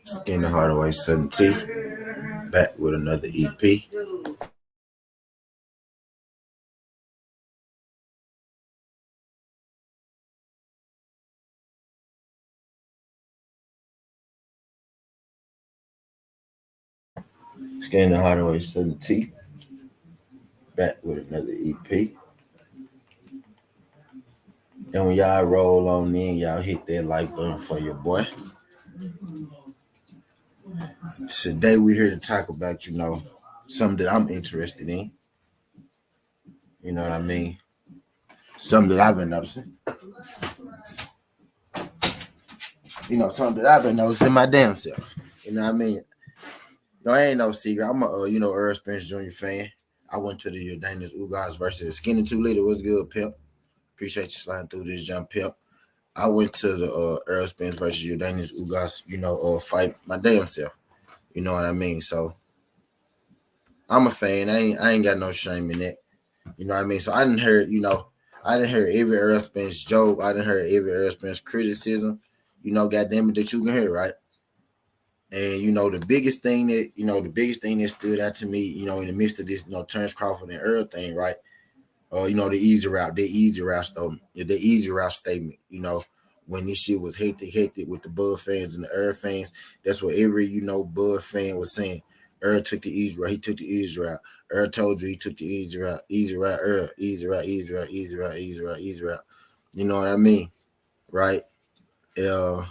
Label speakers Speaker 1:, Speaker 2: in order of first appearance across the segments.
Speaker 1: Skin the Hardaway 17, back with another EP. Skin the Hardaway 17, back with another EP. And when y'all roll on in, y'all hit that like button for your boy. Today we're here to talk about, something that I'm interested in. You know what I mean? Something that I've been noticing. Something that I've been noticing my damn self. You know what I mean? No, I ain't no secret. I'm a Earl Spence Jr. fan. I went to the Daniels Ugas versus Skinny 2 Liter. Was good, pimp. Appreciate you sliding through this jump, pimp. I went to the Earl Spence versus Daniels Ugas, fight my damn self. You know what I mean? So I'm a fan. I ain't got no shame in that. You know what I mean? So I didn't hear every Earl Spence joke. I didn't hear every Earl Spence criticism. Goddamn it, that you can hear, right? And the biggest thing that stood out to me, in the midst of this, Terrence Crawford and Earl thing, right? The easy route statement, when this shit was hectic with the Bud fans and the Earl fans, that's what every, Bud fan was saying. Earl took the easy route. He took the easy route. Earl told you he took the easy route. Easy route, Earl. Easy route, easy route, easy route, easy route, easy route. You know what I mean? Right? And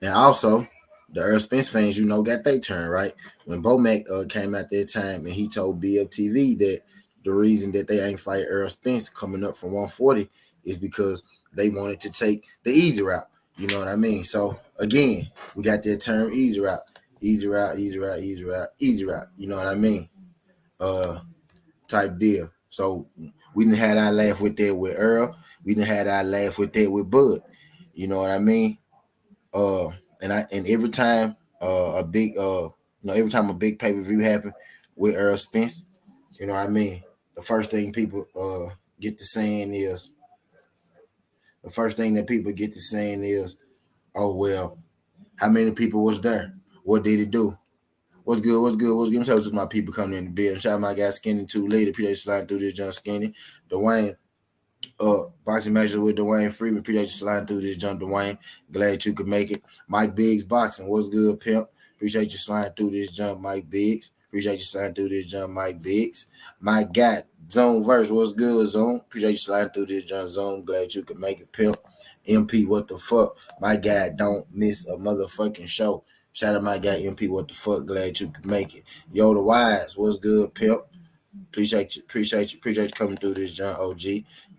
Speaker 1: also, the Earl Spence fans, got their turn, right? When Bomac came out that time and he told BFTV that the reason that they ain't fight Earl Spence coming up from 140 is because they wanted to take the easy route. You know what I mean? So, again, we got that term easy route. Easy route, easy route, easy route, easy route. You know what I mean? Type deal. So, we didn't have our laugh with that with Earl. We didn't have our laugh with that with Bud. You know what I mean? Uh, and every time every time a big pay-per-view happen with Earl Spence, you know what I mean? The first thing people get to saying is the first thing that people get to saying is, oh well, how many people was there? What did it do? What's good? What's good? What's good? Shout out to my people coming in the building. Shout out my guy Skinny 2 Liter. Appreciate you sliding through this John Skinny. Dwayne, boxing matches with Dwayne Freeman. Appreciate you sliding through this jump, Dwayne. Glad you could make it. Mike Biggs boxing. What's good, pimp? Appreciate you sliding through this jump, Mike Biggs. Appreciate you sliding through this jump, Mike Biggs. My guy, Zone Verse. What's good, Zone? Appreciate you sliding through this jump, Zone. Glad you could make it, pimp. MP, what the fuck? My guy, don't miss a motherfucking show. Shout out my guy, MP, what the fuck? Glad you could make it. Yo, the Wise. What's good, pimp? Appreciate you coming through this, John OG.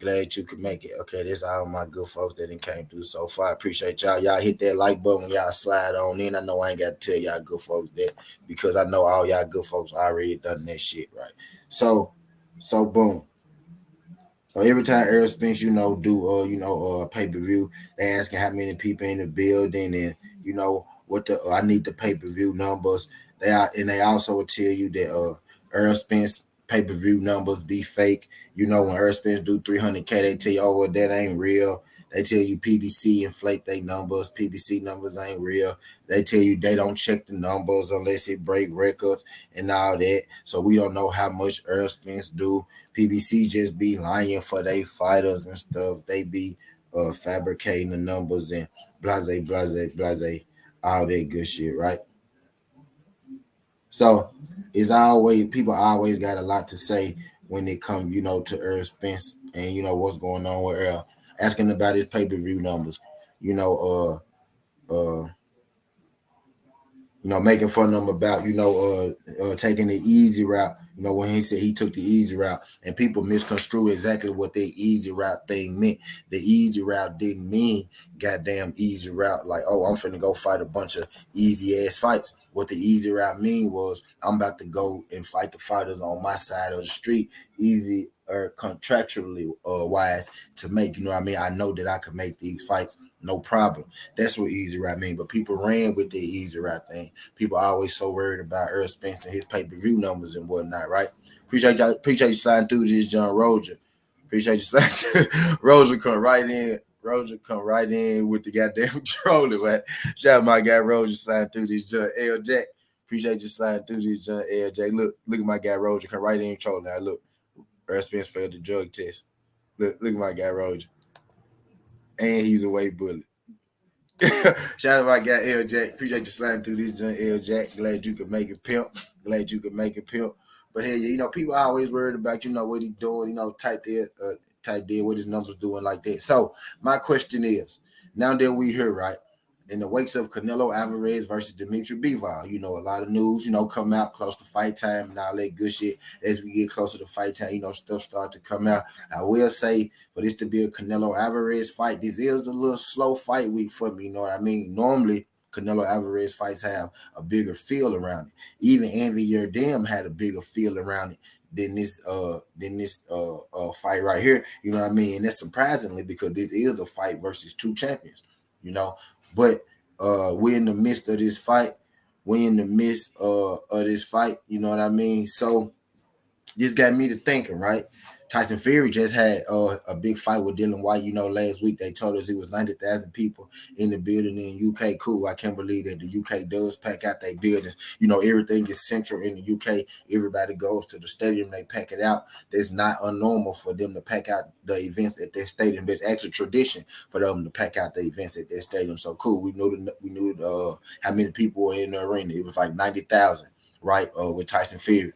Speaker 1: Glad you could make it. Okay, that's all my good folks that done came through so far. I appreciate y'all. Y'all hit that like button when y'all slide on in. I know I ain't got to tell y'all good folks that because I know all y'all good folks already done that shit, right? So boom. So every time Earl Spence, do pay-per-view, they asking how many people in the building and what I need the pay-per-view numbers. They also tell you that Earl Spence pay-per-view numbers be fake. When Earl Spence do 300K, they tell you, oh well, that ain't real. They tell you PBC inflate their numbers. PBC numbers ain't real. They tell you they don't check the numbers unless it break records and all that. So we don't know how much Earl Spence do. PBC just be lying for their fighters and stuff. They be fabricating the numbers and blase, all that good shit, right? So it's always people always got a lot to say when they come, to Earl Spence and what's going on with Earl. Asking about his pay-per-view numbers, you know, uh making fun of him about, taking the easy route. When he said he took the easy route, and people misconstrue exactly what the easy route thing meant. The easy route didn't mean goddamn easy route, like, oh, I'm finna go fight a bunch of easy ass fights. What the easy route mean was I'm about to go and fight the fighters on my side of the street, easy or contractually wise to make. You know what I mean? I know that I could make these fights no problem. That's what easy route mean. But people ran with the easy route thing. People always so worried about Earl Spence and his pay-per-view numbers and whatnot, right? Appreciate you sliding through this, John Roger. Appreciate you sliding. Roger come right in. Roger come right in with the goddamn trolling, man. Shout out my guy Roger sliding through this junk. L Jack, appreciate you sliding through this junk. L Jack, look at my guy Roger come right in trolling. Now look, Earl Spence failed the drug test. Look at my guy Roger, and he's a weight bullet. Shout out my guy L Jack. Appreciate you sliding through this junk, L Jack. Glad you could make it pimp. Glad you could make it pimp. But hey, people are always worried about, what he doing, type deal, what his numbers doing like that. So my question is, now that we here, right, in the wakes of Canelo Alvarez versus Dimitri Bivol, a lot of news, come out close to fight time and all that good shit. As we get closer to fight time, stuff start to come out. I will say, for this to be a Canelo Alvarez fight, this is a little slow fight week for me, you know what I mean? Normally, Canelo Alvarez fights have a bigger feel around it. Even Envy Yerdam had a bigger feel around it than this fight right here. You know what I mean? And that's surprisingly, because this is a fight versus two champions, But we're in the midst of this fight. We're in the midst of this fight, you know what I mean? So this got me to thinking, right? Tyson Fury just had a big fight with Dylan White. Last week they told us it was 90,000 people in the building in UK. Cool. I can't believe that the UK does pack out their buildings. Everything is central in the UK. Everybody goes to the stadium. They pack it out. That's not unnormal for them to pack out the events at their stadium. There's actually tradition for them to pack out the events at their stadium. So cool. We knew how many people were in the arena. It was like 90,000, right? With Tyson Fury.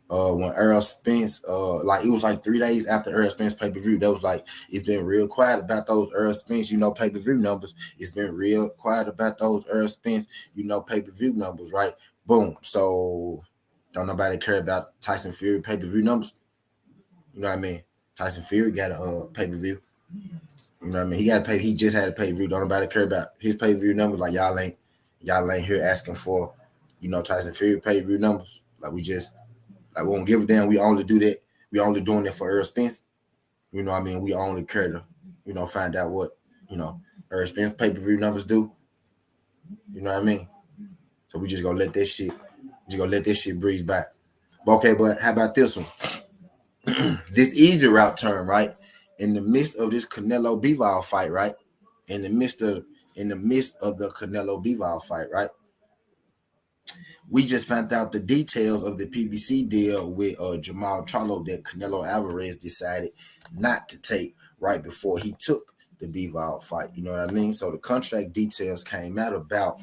Speaker 1: When Earl Spence, it was like 3 days after Earl Spence pay-per-view, that was like, it's been real quiet about those Earl Spence, pay-per-view numbers. It's been real quiet about those Earl Spence, pay-per-view numbers, right? Boom. So don't nobody care about Tyson Fury pay-per-view numbers. You know what I mean? Tyson Fury got a pay-per-view. You know what I mean? He just had a pay-per-view. Don't nobody care about his pay-per-view numbers. Like y'all ain't here asking for, Tyson Fury pay-per-view numbers. Like we won't give a damn. We only do that. We only doing it for Earl Spence. You know what I mean? We only care to, find out what, Earl Spence pay-per-view numbers do. You know what I mean? So we just gonna let that shit breeze by. But how about this one? This easy route turn, right? In the midst of this Canelo Bivol fight, right? In the midst of the Canelo Bivol fight, right? We just found out the details of the PBC deal with Jamal Charlo that Canelo Alvarez decided not to take right before he took the Bivol fight. You know what I mean? So the contract details came out about,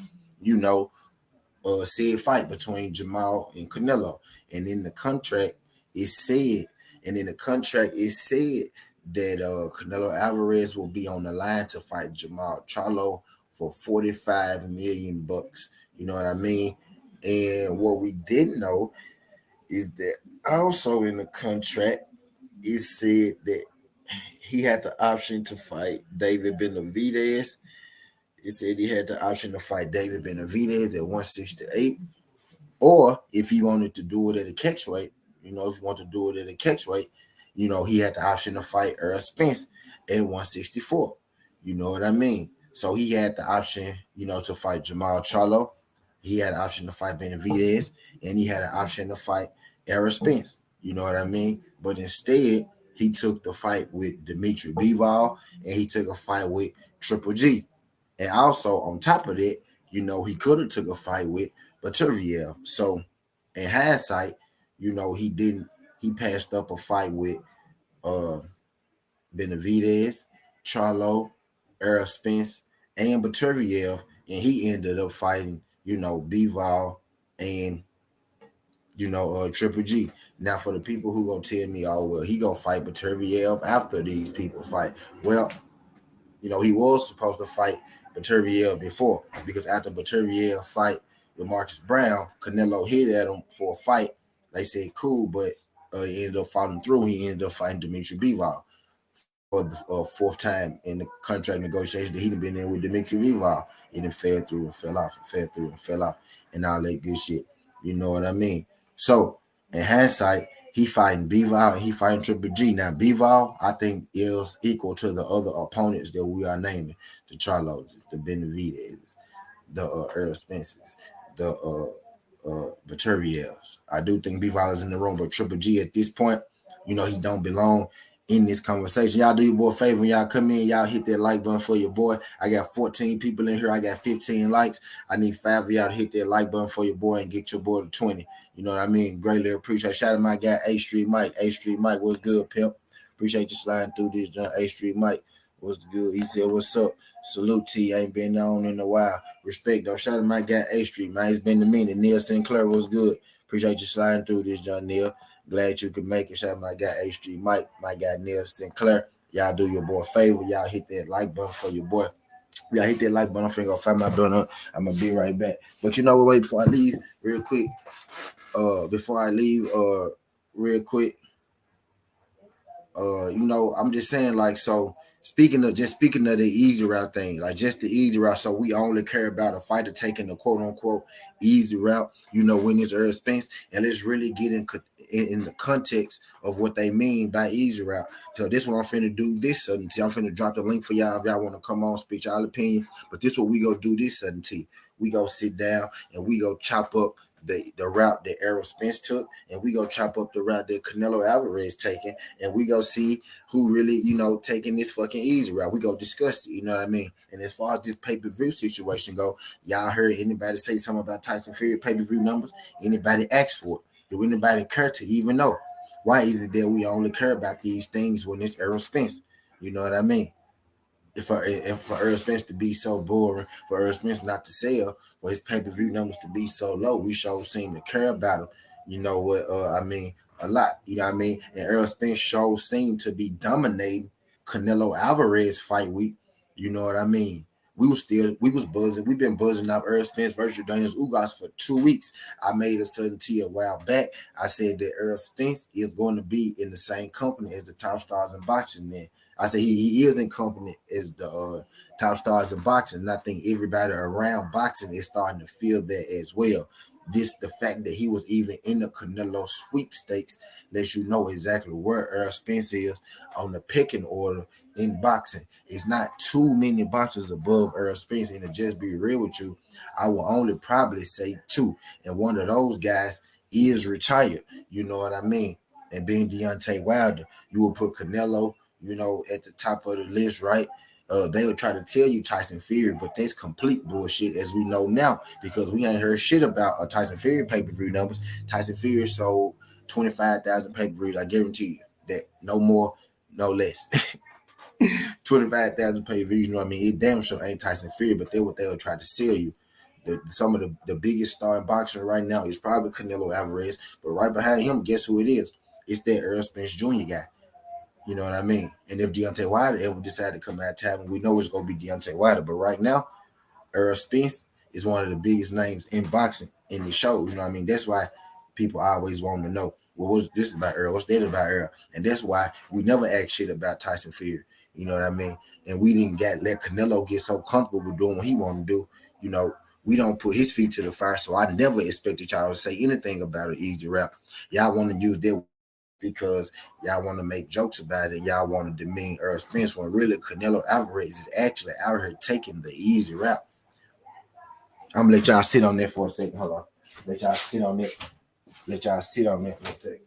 Speaker 1: said fight between Jamal and Canelo. And in the contract, it said that Canelo Alvarez will be on the line to fight Jamal Charlo for $45 million. You know what I mean? And what we didn't know is that also in the contract, it said that he had the option to fight David Benavidez. It said he had the option to fight David Benavidez at 168. Or if he wanted to do it at a catchweight, if he wanted to do it at a catchweight, he had the option to fight Earl Spence at 164. You know what I mean? So he had the option, to fight Jamal Charlo. He had an option to fight Benavidez, and he had an option to fight Earl Spence. You know what I mean? But instead, he took the fight with Dimitri Bivol, and he took a fight with Triple G. And also, on top of that, he could have took a fight with Baturviev. So, in hindsight, he didn't. He passed up a fight with Benavidez, Charlo, Earl Spence, and Baturviev, and he ended up fighting, Bivol and Triple G. Now, for the people who gonna tell me, oh well, he gonna fight Baturviev after these people fight. Well, he was supposed to fight Baturviev before, because after Baturviev fight with Marcus Brown, Canelo hit at him for a fight. They said cool, but he ended up following through. He ended up fighting Dimitri Bivol for the fourth time in the contract negotiation that he done been in with Dimitri Bivol. He done fell through and fell off, and fell through and fell off, and all that good shit. You know what I mean? So, in hindsight, he fighting Bivol and he fighting Triple G. Now, Bivol, I think, is equal to the other opponents that we are naming: the Charlos, the Benavidez, the Earl Spences, the Baturvievs. I do think Bivol is in the room, but Triple G at this point, he don't belong in this conversation. Y'all do your boy a favor when y'all come in. Y'all hit that like button for your boy. I got 14 people in here. I got 15 likes. I need 5 of y'all to hit that like button for your boy and get your boy to 20. You know what I mean? Greatly appreciate it. Shout out to my guy, A Street Mike. A Street Mike, what's good, pimp? Appreciate you sliding through this, John. A Street Mike, what's good? He said, what's up? Salute T. Ain't been on in a while. Respect, though. Shout out to my guy, A Street, man. It's been a minute. Neil Sinclair, what's good? Appreciate you sliding through this, John Neil. Glad you could make it. Shout out to my guy, A Street Mike, my guy, Neil Sinclair. Y'all do your boy a favor. Y'all hit that like button for your boy. Y'all hit that like button. I'm finna go find my button up. I'm gonna be right back. But you know what? Wait, before I leave, real quick. Real quick. I'm just saying, like, so speaking of the easy route thing, like just the easy route. So we only care about a fighter taking the quote unquote easy route, when it's Earl Spence, and let's really get in the context of what they mean by easy route. So this one I'm finna do this certainty. I'm finna drop the link for y'all if y'all want to come on, speak y'all opinion. But this what we go do this certainty. We go sit down and we go chop up the route that Errol Spence took, and we go chop up the route that Canelo Alvarez taking, and we go see who really, taking this fucking easy route. We go discuss it, you know what I mean? And as far as this pay-per-view situation go, y'all heard anybody say something about Tyson Fury pay-per-view numbers? Anybody ask for it? Do anybody care to even know? Why is it that we only care about these things when it's Errol Spence? You know what I mean? If for Earl Spence to be so boring, for Earl Spence not to sell, for his pay-per-view numbers to be so low, we sure seem to care about him. You know what I mean? A lot. You know what I mean? And Earl Spence sure seemed to be dominating Canelo Alvarez fight week. You know what I mean? We was buzzing. We've been buzzing up Earl Spence versus Daniel Ugas for 2 weeks. I made a certainty a while back. I said that Earl Spence is going to be in the same company as the top stars in boxing then. I said he is in company as the top stars in boxing, and I think everybody around boxing is starting to feel that as well. The fact that he was even in the Canelo sweepstakes lets you know exactly where Earl Spence is on the picking order in boxing. It's not too many boxers above Earl Spence, and to just be real with you, I will only probably say two, and one of those guys is retired. You know what I mean? And being Deontay Wilder, you will put Canelo at the top of the list, right? They'll try to tell you Tyson Fury, but that's complete bullshit, as we know now, because we ain't heard shit about Tyson Fury pay-per-view numbers. Tyson Fury sold 25,000 pay-per-views. I guarantee you that, no more, no less. 25,000 pay-per-views, you know what I mean? It damn sure ain't Tyson Fury, but they're what they'll try to sell you. Some of the biggest star in boxing right now is probably Canelo Alvarez, but right behind him, guess who it is? It's that Earl Spence Jr. guy. You know what I mean? And if Deontay Wilder ever decide to come out of town, we know it's going to be Deontay Wilder. But right now, Earl Spence is one of the biggest names in boxing in the shows. You know what I mean? That's why people always want to know, well, what's this about Earl? What's that about Earl? And that's why we never ask shit about Tyson Fury. You know what I mean? And we didn't let Canelo get so comfortable with doing what he wanted to do. We don't put his feet to the fire. So I never expected y'all to say anything about an easy route. Y'all want to use that because y'all want to make jokes about it. Y'all want to demean Earl Spence when really Canelo Alvarez is actually out here taking the easy route. I'm gonna let y'all sit on that for a second. Hold on. Let y'all sit on that. Let y'all sit on that for a second.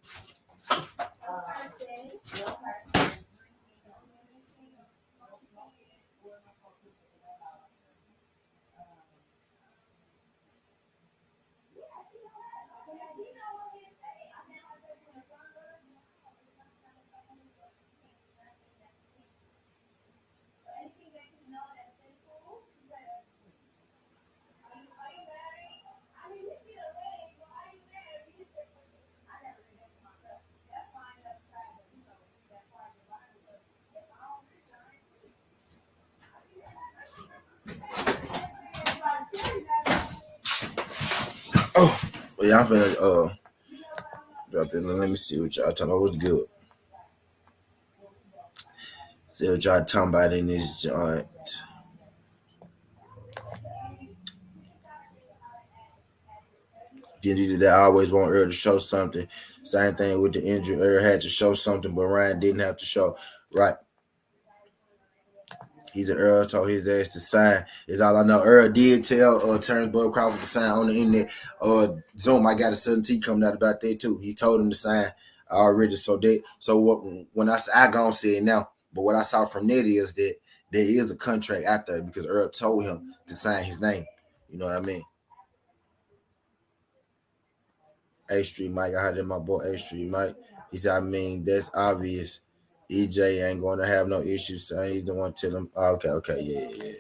Speaker 1: Oh, well, y'all finna drop it. Let me see what y'all talking about. What's good? See what y'all talking about in this joint. That I always want Earl to show something. Same thing with the injury. Earl had to show something, but Ryan didn't have to show. Right. He's an Earl told his ass to sign. Is all I know. Earl did tell Terrence Bud Crawford to sign on the internet. Zoom, I got a certainty coming out about that too. He told him to sign. already. So what when I gonna say it now, but what I saw from that is that there is a contract out there because Earl told him to sign his name. You know what I mean? A Street Mike, I heard that my boy A Street Mike. He said, I mean, that's obvious. EJ ain't going to have no issues. So he's the one tell him. Oh, okay, yeah.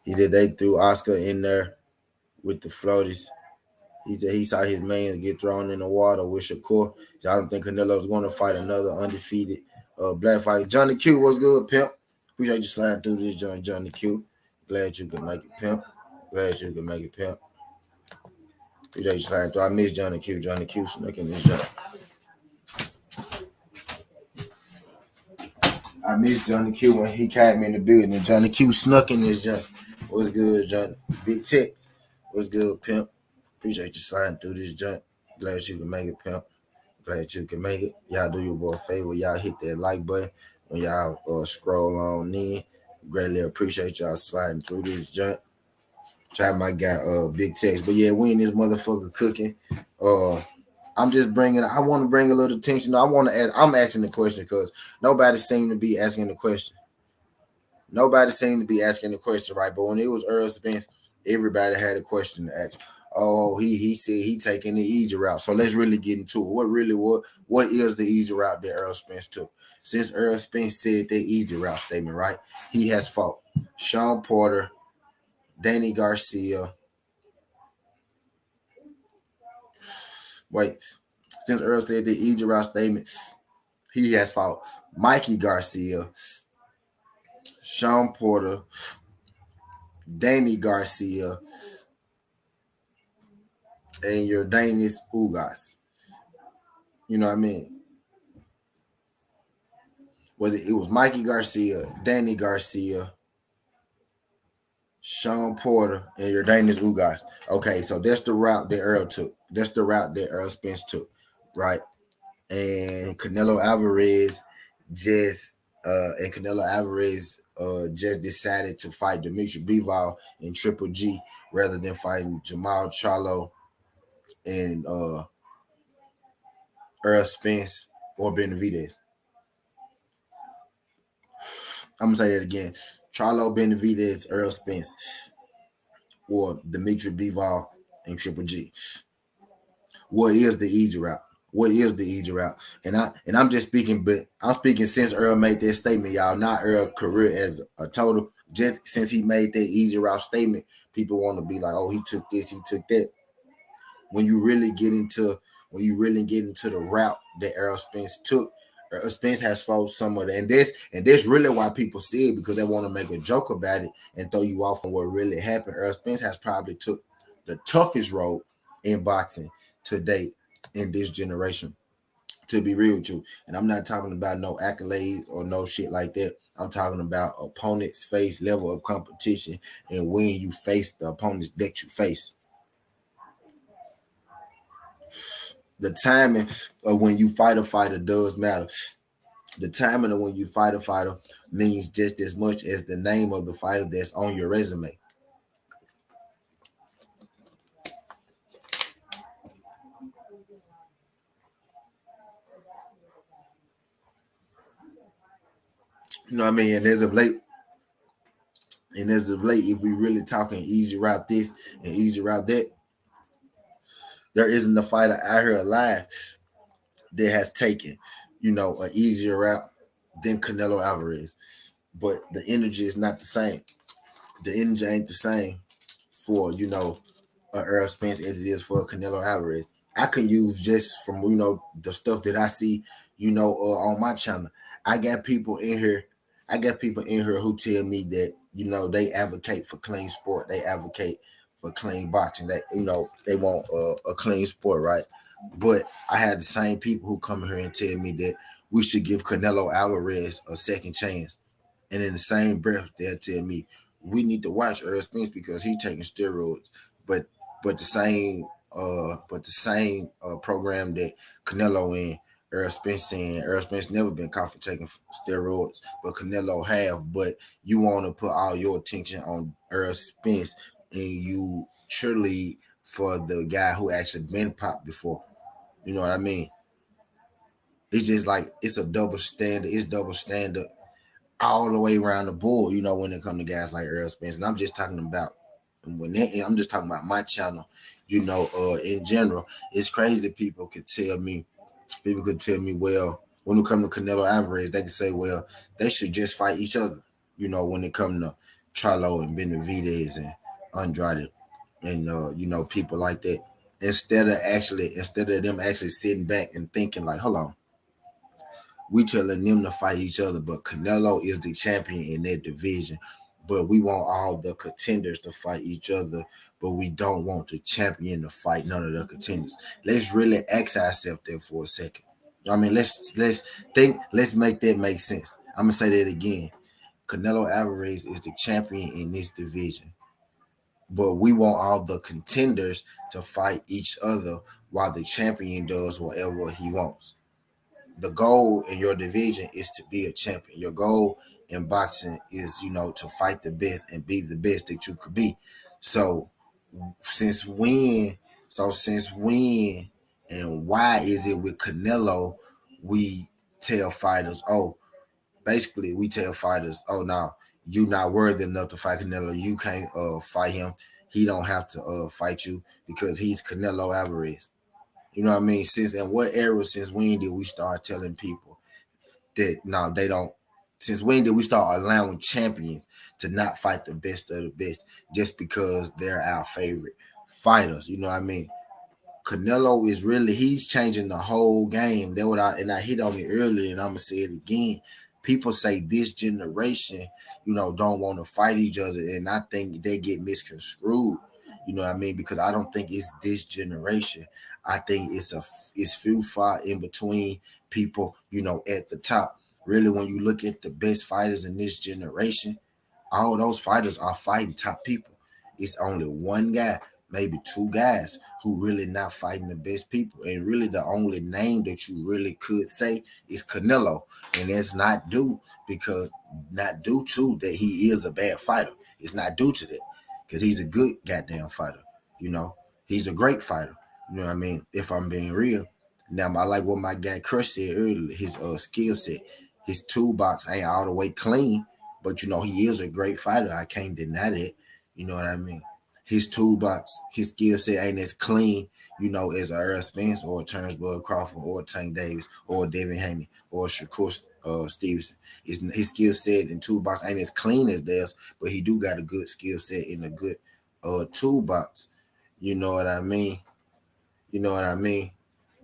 Speaker 1: He said they threw Oscar in there with the floaties. He said he saw his man get thrown in the water with Shakur. So I don't think Canelo's going to fight another undefeated black fight. Johnny Q, what's good, pimp? Appreciate you sliding through this, Johnny Q. Glad you could make it, pimp. Glad you could make it, pimp. Appreciate you sliding through. I miss Johnny Q. Johnny Q snuck in this joint. I miss Johnny Q when he came in the building. And Johnny Q snuck in this joint. What's good, Johnny? Big Tex. What's good, pimp? Appreciate you sliding through this joint. Glad you can make it, pimp. Glad you can make it. Y'all do your boy a favor. Y'all hit that like button when y'all scroll on in. Greatly appreciate y'all sliding through this joint. Try my guy, Big Tex. But yeah, we in this motherfucker cooking. I'm just bringing. I want to bring a little attention. I want to ask. I'm asking the question because nobody seemed to be asking the question. Nobody seemed to be asking the question, right? But when it was Earl Spence, everybody had a question to ask. Oh, he said he taking the easy route. So let's really get into it. What is the easy route that Earl Spence took? Since Earl Spence said that easy route statement, right? He has fought Sean Porter, Danny Garcia. Wait, since Earl said the easy route statement, he has fought Mikey Garcia, Sean Porter, Danny Garcia, and your Danish Ugas. You know what I mean? It was Mikey Garcia, Danny Garcia, Sean Porter, and your Danish Ugas. Okay, so that's the route that Earl took. That's the route that Earl Spence took, right? And Canelo Alvarez just just decided to fight Dimitri Bivol in Triple G rather than fighting Jamal Charlo and Earl Spence or Benavidez. I'm gonna say that again. Charlo Benavidez, Earl Spence, or Dimitri Bivol and Triple G. What is the easy route? What is the easy route? And I'm just speaking, but I'm speaking since Earl made that statement, y'all. Not Earl's career as a total. Just since he made that easy route statement, people want to be like, oh, he took this, he took that. When you really get into the route that Earl Spence took, Earl Spence has fought some of that, and this really why people see it because they want to make a joke about it and throw you off on what really happened. Earl Spence has probably took the toughest road in boxing to date in this generation. To be real with you, and I'm not talking about no accolades or no shit like that. I'm talking about opponents face level of competition and when you face the opponents that you face. The timing of when you fight a fighter does matter. The timing of when you fight a fighter means just as much as the name of the fighter that's on your resume. You know what I mean? And as of late, if we really talking easy route this and easy route that, there isn't a fighter out here alive that has taken, an easier route than Canelo Alvarez. But the energy is not the same. The energy ain't the same for, Earl Spence as it is for Canelo Alvarez. I can use just from, the stuff that I see, on my channel. I got people in here. I got people in here who tell me that, they advocate for clean sport. They advocate for clean boxing. That, they want a clean sport, right? But I had the same people who come here and tell me that we should give Canelo Alvarez a second chance. And in the same breath, they'll tell me we need to watch Earl Spence because he's taking steroids. But but the same program that Canelo in, Earl Spence never been caught for taking steroids, but Canelo have. But you want to put all your attention on Earl Spence and you truly for the guy who actually been popped before. You know what I mean? It's just like it's a double standard. It's double standard all the way around the board, when it comes to guys like Earl Spence. And I'm just talking about I'm just talking about my channel, in general. It's crazy people could tell me, well, when it comes to Canelo Alvarez, they could say, well, they should just fight each other, when it comes to Charlo and Benavidez and Andrade and people like that. Instead of them actually sitting back and thinking like, hold on, we telling them to fight each other, but Canelo is the champion in that division. But we want all the contenders to fight each other, but we don't want the champion to fight none of the contenders. Let's really ask ourselves there for a second. I mean, let's think, let's make that make sense. I'm gonna say that again. Canelo Alvarez is the champion in this division, but we want all the contenders to fight each other while the champion does whatever he wants. The goal in your division is to be a champion. Your goal in boxing is, to fight the best and be the best that you could be. So since when, since when and why is it with Canelo we tell fighters, basically we tell fighters, no, you not worthy enough to fight Canelo. You can't fight him. He don't have to fight you because he's Canelo Alvarez. You know what I mean? Since when did we start telling people that no, they don't? Since when did we start allowing champions to not fight the best of the best just because they're our favorite fighters? You know what I mean? Canelo is really, he's changing the whole game. That what I hit on it earlier, and I'm gonna say it again. People say this generation, don't want to fight each other, and I think they get misconstrued. You know what I mean? Because I don't think it's this generation. I think it's few far in between people, at the top. Really, when you look at the best fighters in this generation, all those fighters are fighting top people. It's only one guy, maybe two guys who really not fighting the best people. And really the only name that you really could say is Canelo. And that's not due to that he is a bad fighter. It's not due to that. Because he's a good goddamn fighter. You know, he's a great fighter. You know what I mean? If I'm being real. Now I like what my guy Crush said earlier, his skill set. His toolbox ain't all the way clean, but he is a great fighter. I can't deny that. You know what I mean? His toolbox, his skill set ain't as clean, as a Earl Spence or a Terrence Crawford or a Tank Davis or a Devin Haney or a Shakur Stevenson. His skill set and toolbox ain't as clean as theirs, but he do got a good skill set and a good toolbox. You know what I mean? You know what I mean?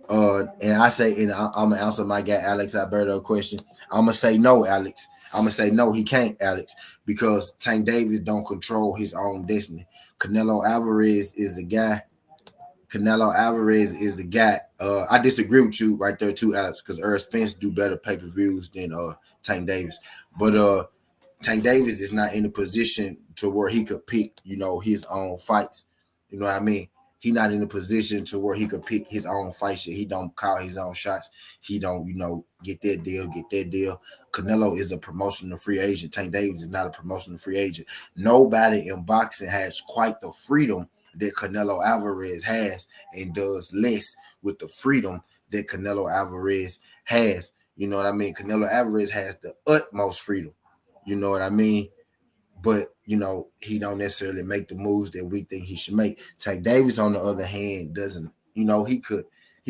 Speaker 1: And I say, and I'm gonna answer my guy Alex Alberto question. I'm gonna say no, Alex. I'm gonna say no, he can't, Alex, because Tank Davis don't control his own destiny. Canelo Alvarez is the guy. Canelo Alvarez is the guy. I disagree with you right there too, Alex, because Earl Spence do better pay-per-views than Tank Davis. But Tank Davis is not in a position to where he could pick, his own fights. You know what I mean? He not in a position to where he could pick his own fight shit. He don't call his own shots. He don't, get that deal, get that deal. Canelo is a promotional free agent. Tank Davis is not a promotional free agent. Nobody in boxing has quite the freedom that Canelo Alvarez has and does less with the freedom that Canelo Alvarez has. You know what I mean? Canelo Alvarez has the utmost freedom. You know what I mean? But he don't necessarily make the moves that we think he should make. Tank Davis, on the other hand, doesn't. He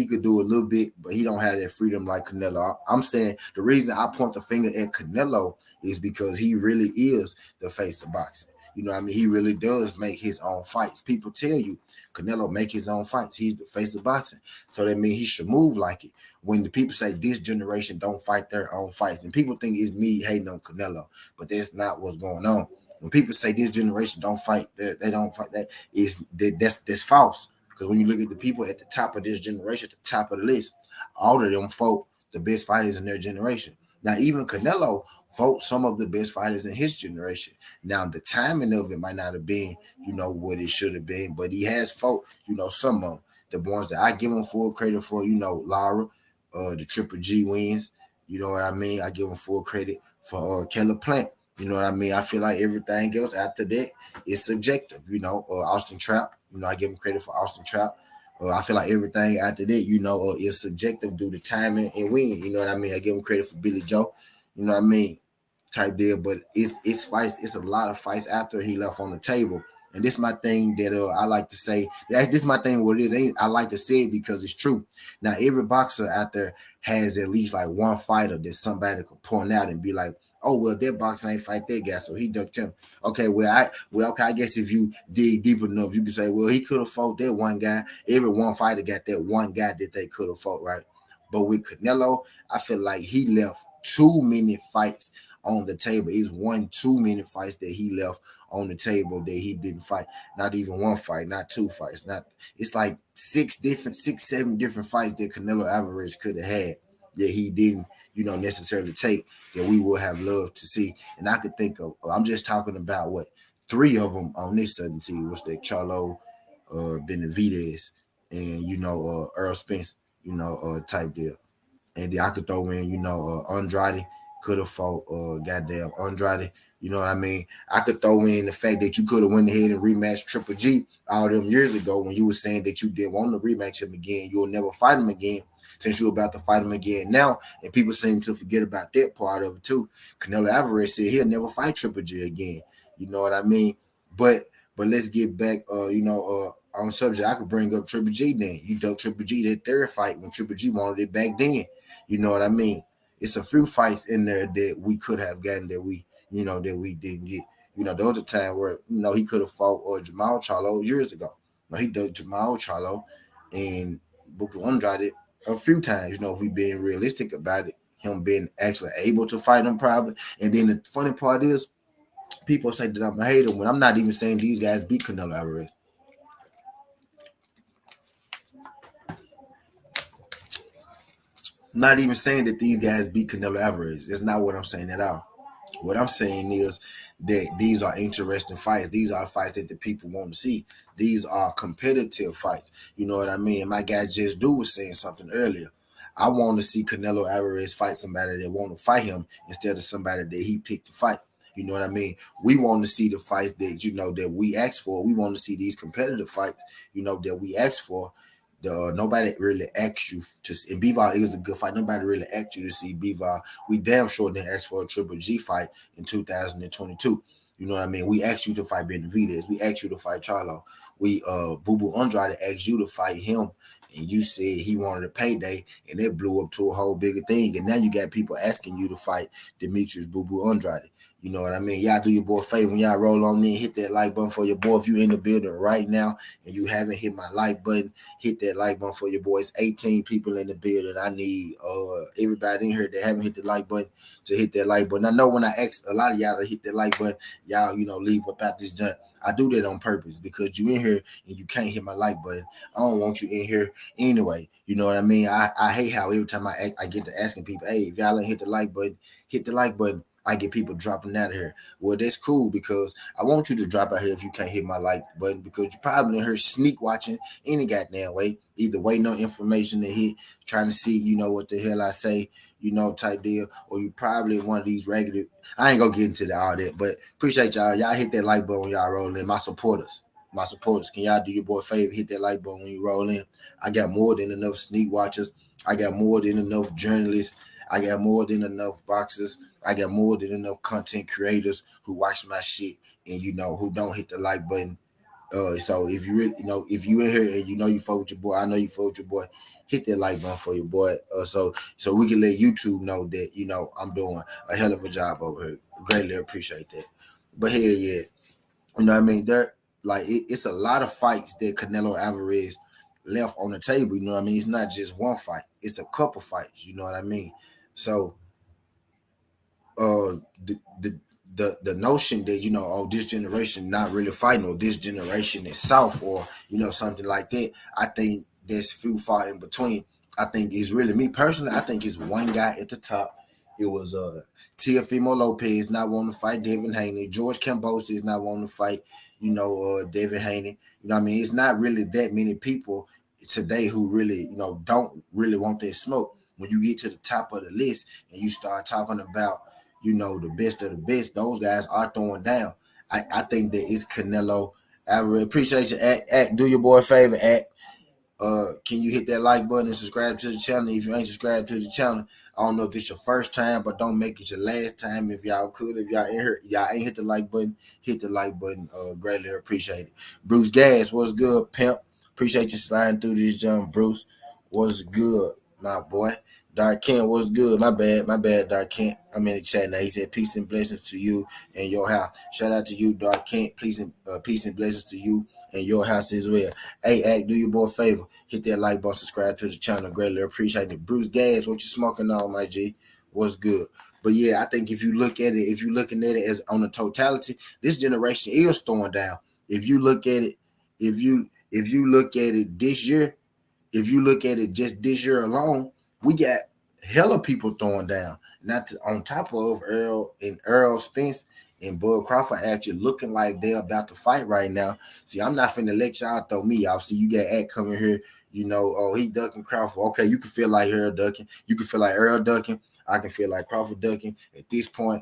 Speaker 1: could do a little bit, but he don't have that freedom like Canelo. I'm saying the reason I point the finger at Canelo is because he really is the face of boxing. You know what I mean? He really does make his own fights. People tell you Canelo make his own fights. He's the face of boxing. So that means he should move like it. When the people say this generation don't fight their own fights, and people think it's me hating on Canelo, but that's not what's going on. When people say this generation don't fight, they don't fight, that's false. Because when you look at the people at the top of this generation, at the top of the list, all of them folk the best fighters in their generation. Now, even Canelo fought some of the best fighters in his generation. Now, the timing of it might not have been, what it should have been, but he has fought, some of them. The ones that I give him full credit for, Lara, the Triple G wins. You know what I mean? I give him full credit for Keller Plant. You know what I mean? I feel like everything else after that is subjective. Austin Trout. I give him credit for Austin Trout. I feel like everything after that, is subjective due to timing and win. You know what I mean? I give him credit for Billy Joe. You know what I mean? Type deal, but it's fights. It's a lot of fights after he left on the table. And this my thing that I like to say. This my thing. What it is, I like to say it because it's true. Now every boxer out there has at least like one fighter that somebody could point out and be like, "Oh well, that boxer ain't fight that guy, so he ducked him." Okay, okay. I guess if you dig deep enough, you can say, "Well, he could have fought that one guy." Every one fighter got that one guy that they could have fought, right? But with Canelo, I feel like he left too many fights on the table. He's won too many fights that he left on the table that he didn't fight. Not even one fight, not two fights. Not It's like six, seven different fights that Canelo Alvarez could have had that he didn't, necessarily take that we would have loved to see. And I could think of, I'm just talking about what three of them on this sudden team was the Charlo, Benavidez, and Earl Spence, type deal. And then I could throw in, Andrade could have fought goddamn Andrade. You know what I mean? I could throw in the fact that you could have went ahead and rematched Triple G all them years ago when you were saying that you didn't want to rematch him again. You'll never fight him again since you're about to fight him again now. And people seem to forget about that part of it too. Canelo Alvarez said he'll never fight Triple G again. You know what I mean? But let's get back, on subject. I could bring up Triple G then. You ducked Triple G that third fight when Triple G wanted it back then. You know what I mean? It's a few fights in there that we could have gotten that we didn't get. There was a time where he could have fought Jamal Charlo years ago. He did Jamal Charlo and Booker Andrade a few times. If we being realistic about it, him being actually able to fight him probably. And then the funny part is, people say that I'm a hater when I'm not even saying these guys beat Canelo Alvarez. I'm not even saying that these guys beat Canelo Alvarez. That's not what I'm saying at all. What I'm saying is that these are interesting fights. These are fights that the people want to see. These are competitive fights. You know what I mean? My guy Just Do was saying something earlier. I want to see Canelo Alvarez fight somebody that want to fight him instead of somebody that he picked to fight. You know what I mean? We want to see the fights that that we asked for. We want to see these competitive fights, that we asked for. Nobody really asked you to see. And Bivol, it was a good fight. Nobody really asked you to see Bivol. We damn sure didn't ask for a Triple G fight in 2022. You know what I mean? We asked you to fight Benavidez. We asked you to fight Charlo. We Boo Boo Andrade asked you to fight him, and you said he wanted a payday, and it blew up to a whole bigger thing. And now you got people asking you to fight Demetrius Boo Boo Andrade. You know what I mean? Y'all do your boy a favor when y'all roll on in, hit that like button for your boy. If you in the building right now and you haven't hit my like button, hit that like button for your boys. 18 people in the building. I need everybody in here that haven't hit the like button to hit that like button. I know when I ask a lot of y'all to hit that like button, y'all, leave about this junk. I do that on purpose because you in here and you can't hit my like button. I don't want you in here anyway. You know what I mean? I hate how every time I get to asking people, hey, if y'all ain't hit the like button, hit the like button. I get people dropping out of here. Well, that's cool because I want you to drop out here if you can't hit my like button because you probably in here sneak watching any goddamn way, either waiting on information to hit, trying to see, what the hell I say, type deal, or you probably one of these regular. I ain't gonna get into all that, but appreciate y'all. Y'all hit that like button when y'all roll in. My supporters, can y'all do your boy a favor? Hit that like button when you roll in. I got more than enough sneak watchers. I got more than enough journalists. I got more than enough boxers. I got more than enough content creators who watch my shit and who don't hit the like button. So if you really, if you in here and you fuck with your boy, I know you fuck with your boy. Hit that like button for your boy. So we can let YouTube know that I'm doing a hell of a job over here. Greatly appreciate that. But hell yeah, what I mean? It's a lot of fights that Canelo Alvarez left on the table. You know what I mean? It's not just one fight. It's a couple fights. You know what I mean? So uh the the the notion that this generation not really fighting or this generation is soft or something like that, I think there's few far in between. I think it's really me personally. I think it's one guy at the top. It was Teofimo Lopez not wanting to fight Devin Haney. George Kambosos is not wanting to fight Devin Haney. You know what I mean? It's not really that many people today who really don't really want that smoke. When you get to the top of the list and you start talking about the best of the best, those guys are throwing down. I think that it's Canelo Alvarez. Appreciate you. Do your boy a favor. Can you hit that like button and subscribe to the channel? If you ain't subscribed to the channel, I don't know if it's your first time, but don't make it your last time. If y'all could, if y'all ain't here, y'all ain't hit the like button, hit the like button. Greatly appreciate it. Bruce Gas, what's good, pimp? Appreciate you sliding through this jump, Bruce. What's good, my boy? Dark Kent, what's good? My bad, Dark Kent. I'm in the chat now. He said peace and blessings to you and your house. Shout out to you, Dark Kent. Peace and blessings to you and your house as well. Hey, Act, do your boy a favor. Hit that like button, subscribe to the channel. Greatly appreciate it. Bruce Gas, what you smoking on, my G? What's good? But yeah, I think if you look at it, if you're looking at it as on the totality, this generation is throwing down. If you look at it, if you look at it this year, if you look at it just this year alone, we got hella people throwing down. Not to, on top of Earl Spence and Bud Crawford actually looking like they're about to fight right now. See, I'm not finna let y'all throw me off. See, you got Act coming here, oh, he ducking Crawford. Okay, you can feel like Earl ducking. You can feel like Earl ducking. I can feel like Crawford ducking. At this point,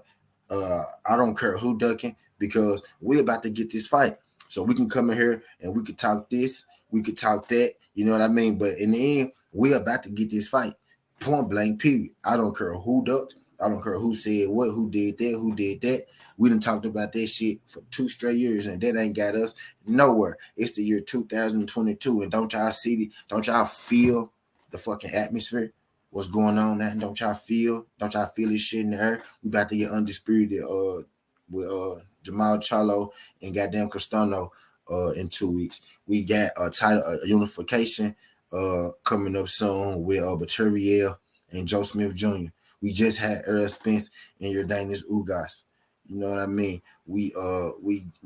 Speaker 1: I don't care who ducking because we're about to get this fight. So we can come in here and we could talk this, we could talk that, you know what I mean? But in the end, we're about to get this fight. Point blank, period. I don't care who ducked. I don't care who said what, who did that, who did that. We done talked about that shit for 2 straight years, and that ain't got us nowhere. It's the year 2022, and don't y'all see, don't y'all feel the fucking atmosphere? What's going on now? Don't y'all feel this shit in the air? We about to get undisputed with Jamal Charlo and goddamn Castano in 2 weeks. We got a title unification coming up soon with Baturiel and Joe Smith Jr. We just had Earl Spence and Jordanis Ugas. You know what I mean? We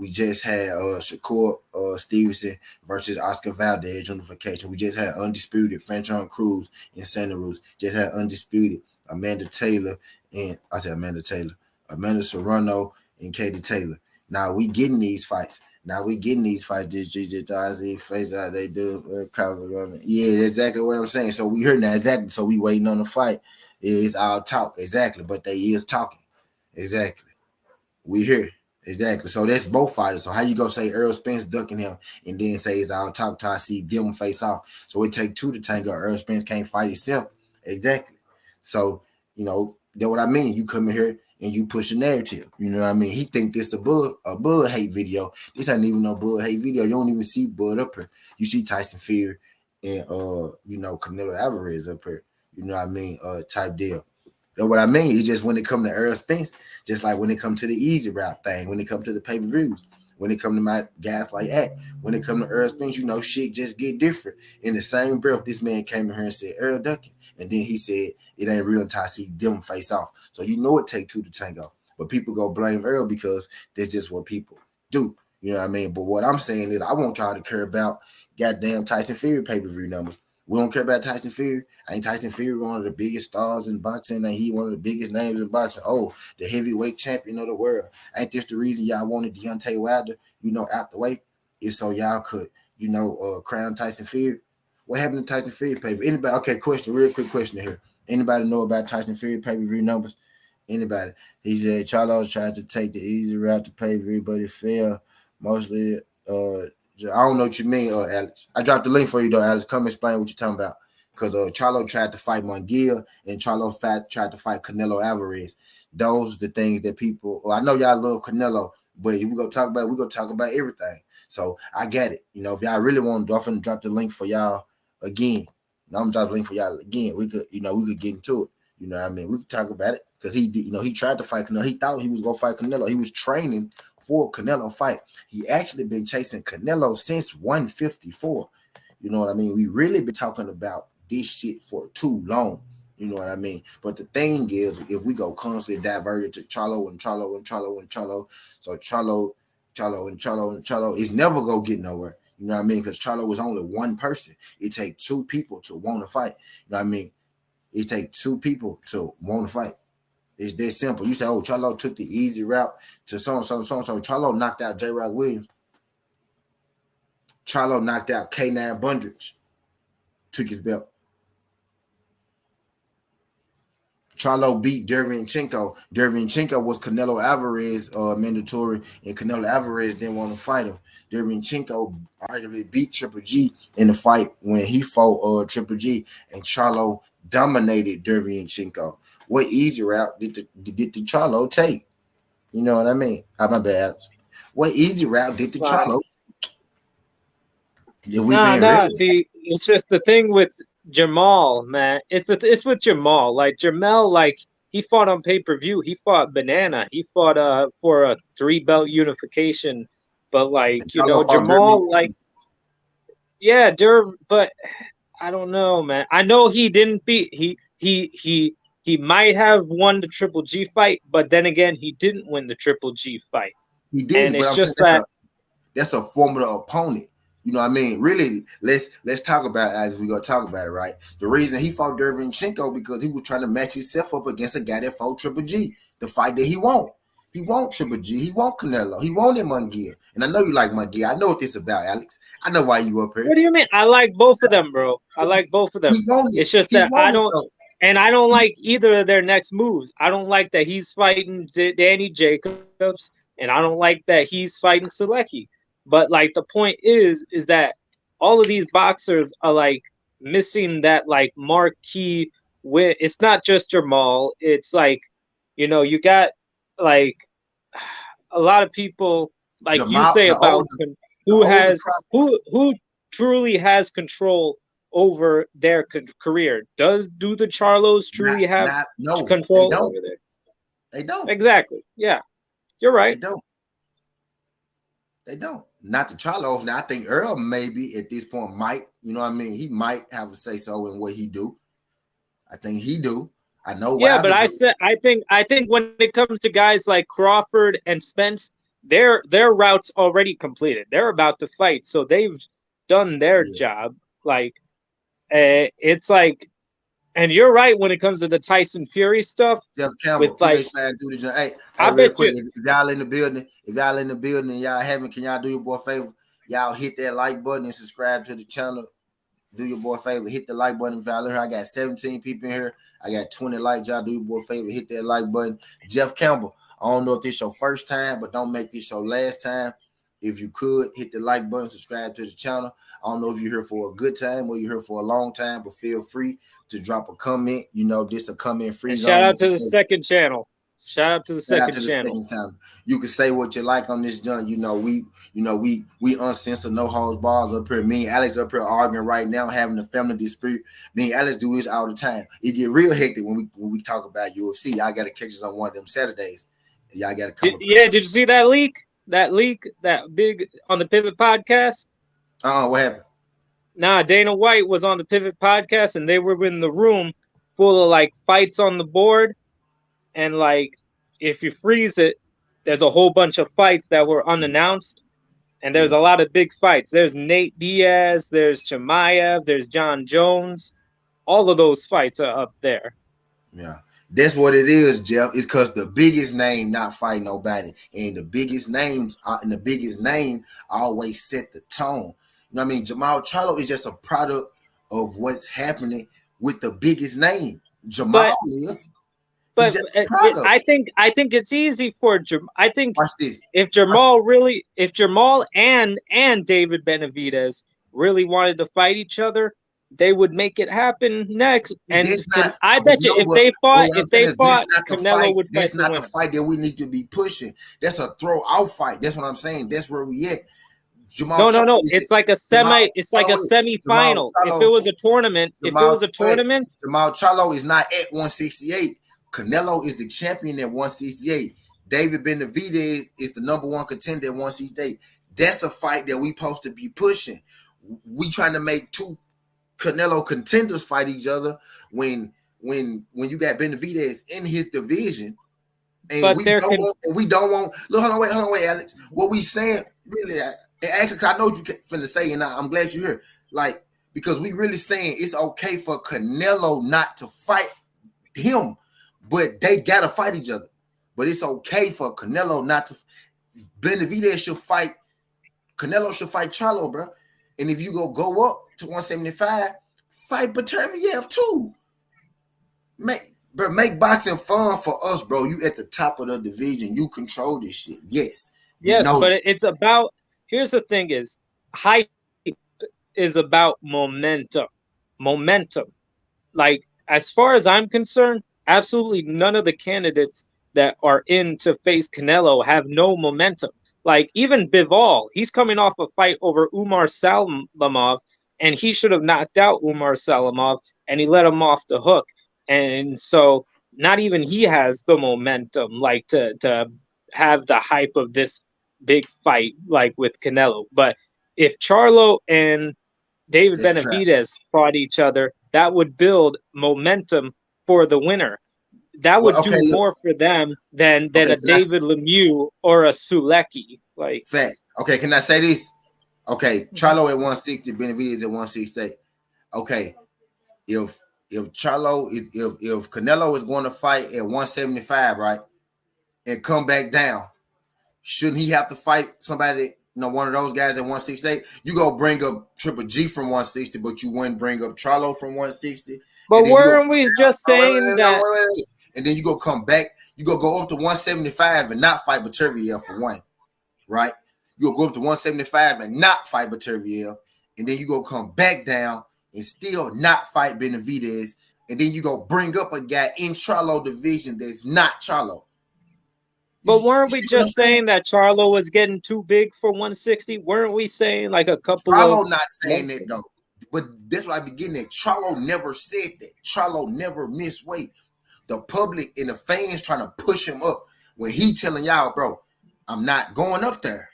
Speaker 1: just had Shakur Stevenson versus Oscar Valdez unification. We just had undisputed Franchon Cruz and Santa Cruz. Just had undisputed Amanda Taylor and Amanda Serrano and Katie Taylor. Now we getting these fights. Digitize face out they do. Yeah, exactly what I'm saying. So we heard now exactly. So we waiting on the fight. It's all talk exactly, but they is talking exactly. We here. Exactly. So that's both fighters. So how you gonna say Earl Spence ducking him and then say it's all talk till I see them face off? So it take two to tango. Earl Spence can't fight himself. Exactly. So, that's what I mean. You come in here and you push a narrative. You know what I mean? He think this a Bud hate video. This ain't even no Bud hate video. You don't even see Bud up here. You see Tyson Fury and Canelo Alvarez up here. You know what I mean? Type deal. That's what I mean. It's just when it come to Earl Spence, just like when it come to the easy route thing, when it come to the pay-per-views, when it come to my guys like that, when it come to Earl Spence, shit just get different. In the same breath, this man came in here and said Earl ducking, and then he said it ain't real until I see them face off. So it take two to tango. But people go blame Earl because that's just what people do. You know what I mean? But what I'm saying is I want y'all to care about goddamn Tyson Fury pay-per-view numbers. We don't care about Tyson Fury. Ain't Tyson Fury one of the biggest stars in boxing? Ain't he one of the biggest names in boxing? Oh, the heavyweight champion of the world. Ain't this the reason y'all wanted Deontay Wilder, out the way? Is so y'all could, crown Tyson Fury? What happened to Tyson Fury pay-per-view? Anybody? Okay, real quick question here. Anybody know about Tyson Fury pay-per-view numbers? Anybody? He said Charlo tried to take the easy route to pay-per-view, but it failed. Mostly, I don't know what you mean, Alex. I dropped the link for you though, Alex. Come explain what you're talking about. Because Charlo tried to fight Munguia and Charlo tried to fight Canelo Alvarez. Those are the things that people. Well, I know y'all love Canelo, but if we're gonna talk about it, we're gonna talk about everything. So I get it. If y'all really want to, I'm finna drop the link for y'all again. I'm gonna drop the link for y'all again. We could get into it. You know what I mean? We could talk about it because he did. He tried to fight Canelo. He thought he was gonna fight Canelo. He was training for Canelo fight. He actually been chasing Canelo since 154. You know what I mean? We really been talking about this shit for too long. You know what I mean? But the thing is, if we go constantly diverted to Charlo and Charlo and Charlo and Charlo, so Charlo and Charlo and Charlo, it's never gonna get nowhere. You know what I mean? Because Charlo was only one person. It takes two people to want to fight. You know what I mean? It takes two people to want to fight. It's that simple. You say, oh, Charlo took the easy route to so. Charlo knocked out J. Rock Williams. Charlo knocked out K9 Bundridge. Took his belt. Charlo beat Derevyanchenko. Derevyanchenko was Canelo Alvarez mandatory, and Canelo Alvarez didn't want to fight him. Derevyanchenko arguably beat Triple G in the fight when he fought Triple G, and Charlo dominated Derevyanchenko. What easy route did the Charlo take? You know what I mean? My bad, Alex. What easy route did the Charlo? If we being real,
Speaker 2: See, it's just the thing with Jamal, man. It's with Jamal. Like Jamal, like he fought on pay-per-view. He fought Banana. He fought for a 3-belt unification. But like, you
Speaker 1: Charlo
Speaker 2: know,
Speaker 1: fought
Speaker 2: Jamal, like, yeah, but I don't know, man. I know he didn't beat he might have won the Triple G fight, but then again, he didn't win the Triple G fight.
Speaker 1: he
Speaker 2: And
Speaker 1: did, but
Speaker 2: it's
Speaker 1: I'm saying
Speaker 2: just that
Speaker 1: that's a formidable opponent. You know what I mean? Really, let's talk about it as we gonna talk about it, right? The reason he fought Derevyanchenko because he was trying to match himself up against a guy that fought Triple G. The fight that he won. He won Triple G. He won Canelo. He wanted Munguia. And I know you like Munguia. I know what this is about, Alex. I know why you up here.
Speaker 2: what do you mean? I like both of them, bro. I like both of them.
Speaker 1: He wanted.
Speaker 2: It's just
Speaker 1: He
Speaker 2: that I
Speaker 1: wanted
Speaker 2: don't,
Speaker 1: though.
Speaker 2: and I don't like either of their next moves. I don't like that he's fighting Danny Jacobs, and I don't like that he's fighting Selecki. But like the point is that all of these boxers are like missing that like marquee win. It's not just Jamal. It's like, you know, you got like a lot of people like you
Speaker 1: Jamal,
Speaker 2: say
Speaker 1: the
Speaker 2: about
Speaker 1: older, the
Speaker 2: who
Speaker 1: older
Speaker 2: has who truly has control over their career. Do the Charlos truly have
Speaker 1: no, they
Speaker 2: control
Speaker 1: don't.
Speaker 2: over there?
Speaker 1: They don't.
Speaker 2: Exactly. Yeah, you're
Speaker 1: They
Speaker 2: right.
Speaker 1: don't. They don't. Not the Charlos. Now I think Earl maybe at this point might, you know what I mean? He might have a say so in what he do. I think he do. I know
Speaker 2: Yeah, but
Speaker 1: Wilder do.
Speaker 2: I think when it comes to guys like Crawford and Spence, their routes already completed. They're about to fight, so they've done their
Speaker 1: Yeah.
Speaker 2: job. Like, it's like, and you're right when it comes to the Tyson Fury stuff.
Speaker 1: Jeff
Speaker 2: With
Speaker 1: Campbell,
Speaker 2: like,
Speaker 1: PJ Slide through the joint. Hey,
Speaker 2: I
Speaker 1: real
Speaker 2: bet
Speaker 1: quick,
Speaker 2: you.
Speaker 1: if y'all in the building, and y'all haven't, can y'all do your boy a favor? Y'all hit that like button and subscribe to the channel. Do your boy a favor, hit the like button. If y'all in here, I got 17 people in here. I got 20 likes. Y'all do your boy a favor, hit that like button. Jeff Campbell, I don't know if this your first time, but don't make this your last time. If you could, hit the like button, subscribe to the channel. I don't know if you're here for a good time or you're here for a long time, but feel free to drop a comment. You know, this a comment free
Speaker 2: And
Speaker 1: zone.
Speaker 2: shout out to the second channel. Shout out to the
Speaker 1: Shout out
Speaker 2: second
Speaker 1: to the
Speaker 2: channel.
Speaker 1: second channel. You can say what you like on this joint. We uncensored, no holds bars up here. Me and Alex up here arguing right now, having a family dispute. Me and Alex do this all the time. It get real hectic when we talk about UFC. Y'all got to catch us on one of them Saturdays. Y'all got to come.
Speaker 2: Did you see that leak? That big on the Pivot podcast?
Speaker 1: What happened?
Speaker 2: Nah, Dana White was on the Pivot podcast, and they were in the room full of like fights on the board, and like if you freeze it, there's a whole bunch of fights that were unannounced, and there's a lot of big fights. There's Nate Diaz, there's Chimaev, there's John Jones. All of those fights are up there.
Speaker 1: Yeah. That's what it is, Jeff. It's because the biggest name not fighting nobody. And the biggest names and the biggest name always set the tone. You know what I mean? Jamal Charlo is just a product of what's happening with the biggest name. Jamal is.
Speaker 2: But I think it's easy for I think
Speaker 1: watch this.
Speaker 2: If Jamal and David Benavidez really wanted to fight each other, they would make it happen next. And I bet you if they fought, Canelo would fight.
Speaker 1: That's not the fight that we need to be pushing. That's a throw out fight. That's what I'm saying. That's where we at.
Speaker 2: Jamal no. It's like a semi. It's like a semi-final. If it was a tournament,
Speaker 1: Jamal
Speaker 2: Charlo
Speaker 1: is not at 168. Canelo is the champion at 168. David Benavidez is the number one contender at 168. That's a fight that we supposed to be pushing. We trying to make two Canelo contenders fight each other when you got Benavidez in his division, and we don't want. Look, hold on, wait, Alex. What we saying really? Actually, I know what you finna say, and I'm glad you're here. Like, because we really saying it's okay for Canelo not to fight him, but they gotta fight each other. But it's okay for Canelo not to. Benavidez should fight. Canelo should fight Charlo, bro. And if you go up to 175, fight Baterviev too. Man, But make boxing fun for us, bro. You at the top of the division. You control this shit. Yes, we
Speaker 2: Yes,
Speaker 1: know.
Speaker 2: but it's about, here's the thing is, hype is about momentum. Like, as far as I'm concerned, absolutely none of the candidates that are in to face Canelo have no momentum. Like, even Bivol, he's coming off a fight over Umar Salamov, and he should have knocked out Umar Salamov, and he let him off the hook. And so, not even he has the momentum, like, to have the hype of this big fight, like with Canelo. But if Charlo and David
Speaker 1: That's trap.
Speaker 2: Benavidez fought each other, that would build momentum for the winner. That
Speaker 1: Well,
Speaker 2: would
Speaker 1: okay,
Speaker 2: do
Speaker 1: look.
Speaker 2: more for them than
Speaker 1: Okay,
Speaker 2: a
Speaker 1: can I
Speaker 2: David Lemieux or a Sulecki. Like,
Speaker 1: fact? Okay, can I say this? Okay,
Speaker 2: mhm.
Speaker 1: Charlo at 160, Benavidez at 168. Okay, if Charlo is if Canelo is going to fight at 175, right, and come back down, shouldn't he have to fight somebody, one of those guys at 168? You go bring up Triple G from 160, but you wouldn't bring up Charlo from 160,
Speaker 2: But
Speaker 1: and then you go,
Speaker 2: weren't we just
Speaker 1: oh,
Speaker 2: saying that?
Speaker 1: wait, and then you go come back, you go up to 175 and not fight Baterviev for one, right? You'll go up to 175 and not fight Baterviev, and then you go come back down and still not fight Benavidez, and then you go bring up a guy in Charlo division that's not Charlo.
Speaker 2: But
Speaker 1: You
Speaker 2: weren't we
Speaker 1: see what I'm
Speaker 2: just
Speaker 1: saying?
Speaker 2: saying that Charlo was getting too big for 160? Weren't we saying like a couple of
Speaker 1: Charlo not saying
Speaker 2: months
Speaker 1: that
Speaker 2: ago?
Speaker 1: though. But that's what I be getting at. Charlo never said that. Charlo never missed weight. The public and the fans trying to push him up when he telling y'all, bro, I'm not going up there.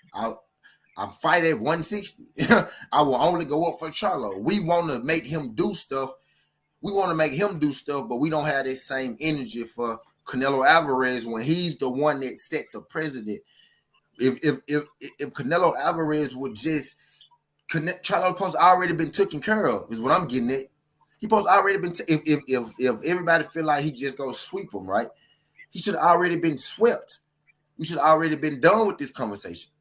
Speaker 1: I'm fighting at 160. I will only go up for Charlo. We want to make him do stuff. We want to make him do stuff, but we don't have this same energy for Canelo Alvarez when he's the one that set the precedent. If Canelo Alvarez would just Charlo post already been taken care of, is what I'm getting at. He post already been if everybody feel like he just go sweep him, right? He should have already been swept. We should have already been done with this conversation.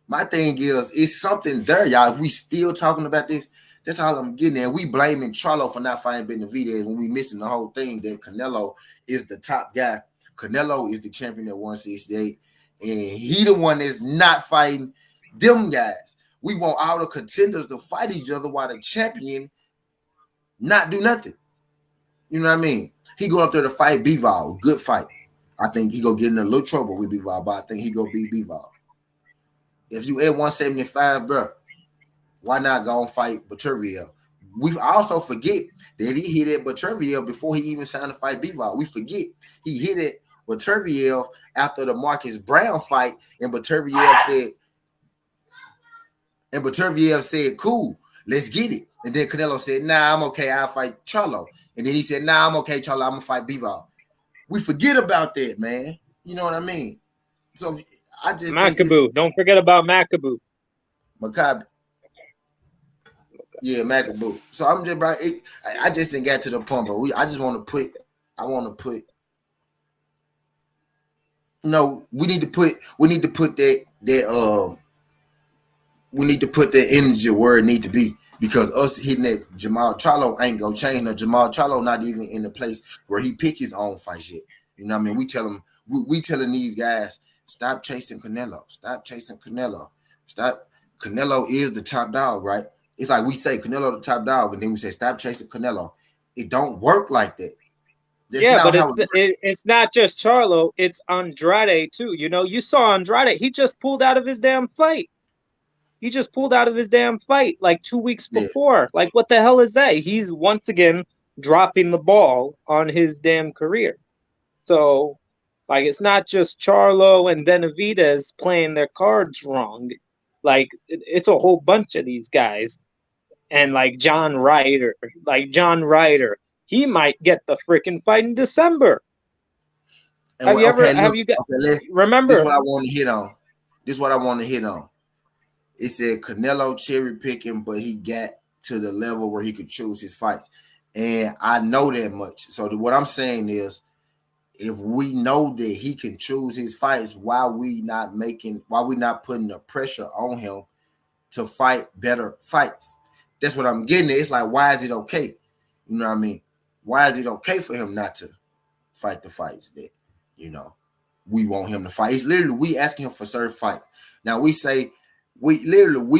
Speaker 1: My thing is, it's something there, y'all. If we still talking about this, that's all I'm getting at. We blaming Charlo for not fighting Benavidez when we missing the whole thing that Canelo is the top guy. Canelo is the champion at 168, and he the one that's not fighting them guys. We want all the contenders to fight each other while the champion not do nothing. You know what I mean? He go up there to fight Bivol, good fight. I think he go get in a little trouble with Bivol, but I think he go beat Bivol. If you at 175, bro, why not go and fight Baterviev? We also forget that he hit at Baterviev before he even signed to fight Bivol. We forget he hit it Baterviev after the Marcus Brown fight, and Baterviev said, cool, let's get it. And then Canelo said, nah, I'm okay, I'll fight Charlo. And then he said, nah, I'm okay, Charlo, I'm gonna fight Bivol. We forget about that, man. You know what I mean? So I just think it's
Speaker 2: Macaboo. Don't forget about Macaboo.
Speaker 1: Maccabi. Yeah, Macaboo. So I'm just, bro. I just didn't get to the point, bro. I just want to put. I want to put. No, we need to put. We need to put that. We need to put that energy where it need to be because us hitting that Jamal Charlo ain't gonna change. No, Jamal Charlo not even in the place where he pick his own fights yet. You know what I mean? We tell him. We telling these guys stop chasing Canelo. Stop chasing Canelo. Stop. Canelo is the top dog, right? It's like we say Canelo the top dog, and then we say stop chasing Canelo. It don't work like that. That's
Speaker 2: Yeah,
Speaker 1: not
Speaker 2: but
Speaker 1: how it works.
Speaker 2: it's not just Charlo, it's Andrade too. You know, you saw Andrade, he just pulled out of his damn fight. He just pulled out of his damn fight like 2 weeks
Speaker 1: Yeah.
Speaker 2: before. Like, what the hell is that? He's once again dropping the ball on his damn career. So, like, it's not just Charlo and Benavidez playing their cards wrong. Like, it's a whole bunch of these guys. And like John Ryder, he might get the freaking fight in December.
Speaker 1: And okay,
Speaker 2: Have
Speaker 1: look,
Speaker 2: you got,
Speaker 1: okay, let's. This is
Speaker 2: remember?
Speaker 1: what I want to hit on. This is what I want to hit on. It said Canelo cherry picking, but he got to the level where he could choose his fights. And I know that much. So what I'm saying is, if we know that he can choose his fights, why we not putting the pressure on him to fight better fights? That's what I'm getting at. It's like, why is it okay? You know what I mean? Why is it okay for him not to fight the fights that, you know, we want him to fight? It's literally we asking him for certain fights. Now we say we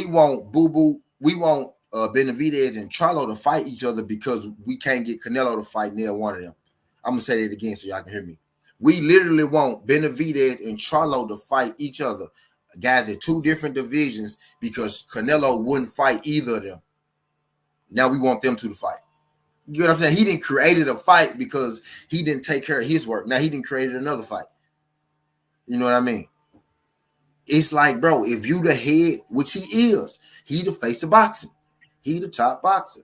Speaker 1: want Boo Boo, we want Benavidez and Charlo to fight each other because we can't get Canelo to fight near one of them. I'm gonna say that again so y'all can hear me. We literally want Benavidez and Charlo to fight each other, guys in two different divisions, because Canelo wouldn't fight either of them. Now we want them two to fight. You know what I'm saying? He didn't create a fight because he didn't take care of his work. Now he didn't create another fight. You know what I mean? It's like, bro, if you the head, which he is, he the face of boxing. He the top boxer.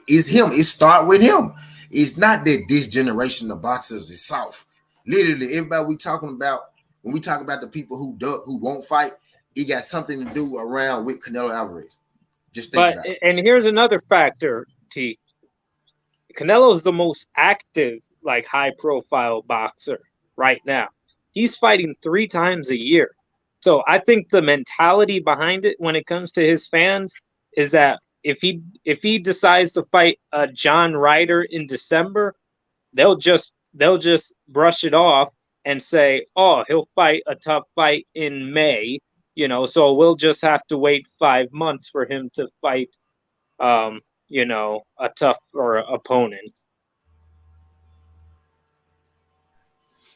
Speaker 1: It's him. It start with him. It's not that this generation of boxers is soft. Literally, everybody we talking about, when we talk about the people who duck, who won't fight, it got something to do around with Canelo Alvarez. Just think
Speaker 2: But
Speaker 1: about it.
Speaker 2: and here's another factor, T. Canelo's the most active, like high profile boxer right now. He's fighting 3 times a year. So I think the mentality behind it when it comes to his fans is that if he decides to fight John Ryder in December, they'll just brush it off and say, "Oh, he'll fight a tough fight in May." So we'll just have to wait 5 months for him to fight a tough or opponent.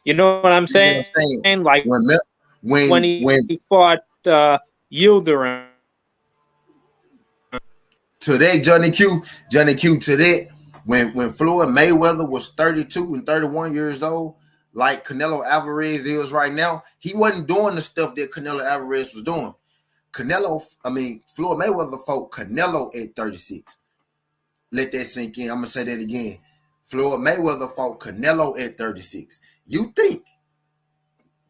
Speaker 2: You know what I'm
Speaker 1: You know what
Speaker 2: saying?
Speaker 1: I'm saying?
Speaker 2: Like when he
Speaker 1: When
Speaker 2: fought Yildirim.
Speaker 1: to that Johnny Q to that, when Floyd Mayweather was 32 and 31 years old, like Canelo Alvarez is right now, he wasn't doing the stuff that Canelo Alvarez was doing. Floyd Mayweather fought Canelo at 36. Let that sink in. I'm gonna say that again. Floyd Mayweather fought Canelo at 36. You think,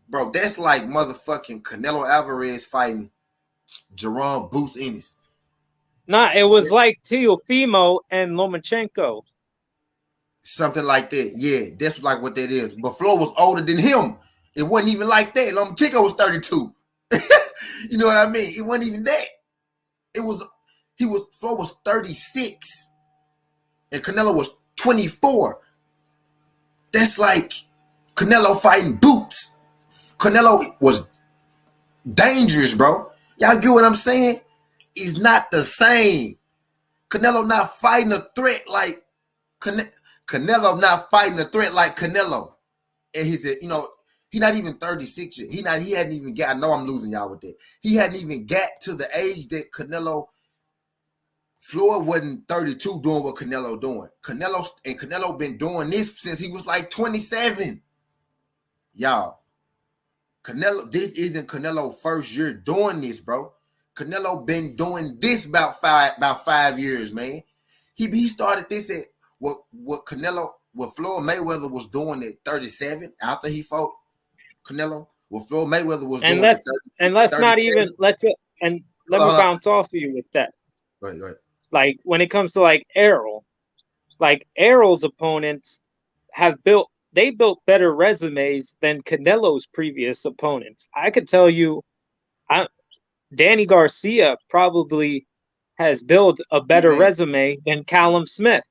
Speaker 1: bro, that's like motherfucking Canelo Alvarez fighting Jerome Booth Ennis.
Speaker 2: Nah, it was like Teofimo and Lomachenko.
Speaker 1: Something like that. Yeah, that's like what that is. But Floyd was older than him. It wasn't even like that. Lomachenko was 32. You know what I mean? It wasn't even that. It was Floyd was 36 and Canelo was 24. That's like Canelo fighting Boots. Canelo was dangerous, bro. Y'all get what I'm saying? It's not the same. Canelo not fighting a threat like Canelo not fighting a threat like Canelo. And he not even 36 yet. He hadn't even got, I know I'm losing y'all with that. He hadn't even got to the age that Floyd wasn't 32 doing what Canelo doing. Canelo been doing this since he was like 27. Y'all, this isn't Canelo first year doing this, bro. Canelo been doing this about 5 years, man. He started this at what Floyd Mayweather was doing at 37 after he fought Canelo. What Floyd Mayweather was
Speaker 2: And
Speaker 1: doing at
Speaker 2: let's
Speaker 1: 36,
Speaker 2: let's not
Speaker 1: 37.
Speaker 2: even let's and let me
Speaker 1: Hold on.
Speaker 2: bounce off of you with that.
Speaker 1: Go ahead.
Speaker 2: Like when it comes to like Errol's opponents they built better resumes than Canelo's previous opponents. I could tell you, Danny Garcia probably has built a
Speaker 1: Yeah,
Speaker 2: better
Speaker 1: man.
Speaker 2: resume than Callum Smith.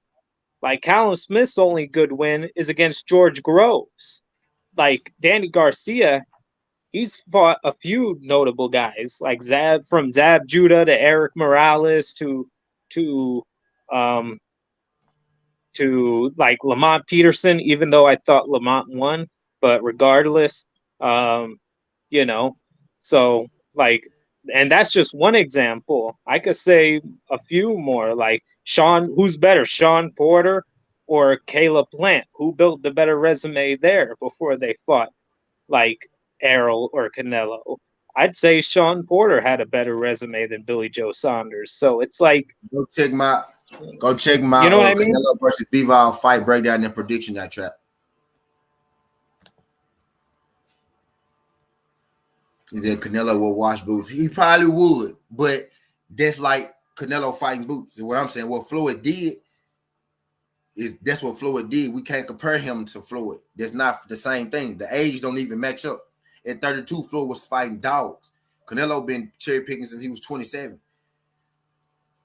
Speaker 2: Like Callum Smith's only good win is against George Groves. Like Danny Garcia, he's fought a few notable guys, like Zab Judah to Eric Morales to um like Lamont Peterson, even though I thought Lamont won, but regardless, um, you know, so like, and that's just one example. I could say a few more, like who's better, Sean Porter or Caleb Plant? Who built the better resume there before they fought, like Errol or Canelo? I'd say Sean Porter had a better resume than Billy Joe Saunders. So it's like,
Speaker 1: Go check my
Speaker 2: you know what I mean?
Speaker 1: Canelo versus Bivol fight breakdown and prediction that trap. Is that Canelo will wash Boots? He probably would, but that's like Canelo fighting Boots. Is what I'm saying. What Floyd did that's what Floyd did. We can't compare him to Floyd. That's not the same thing. The age don't even match up. At 32, Floyd was fighting dogs. Canelo been cherry picking since he was 27.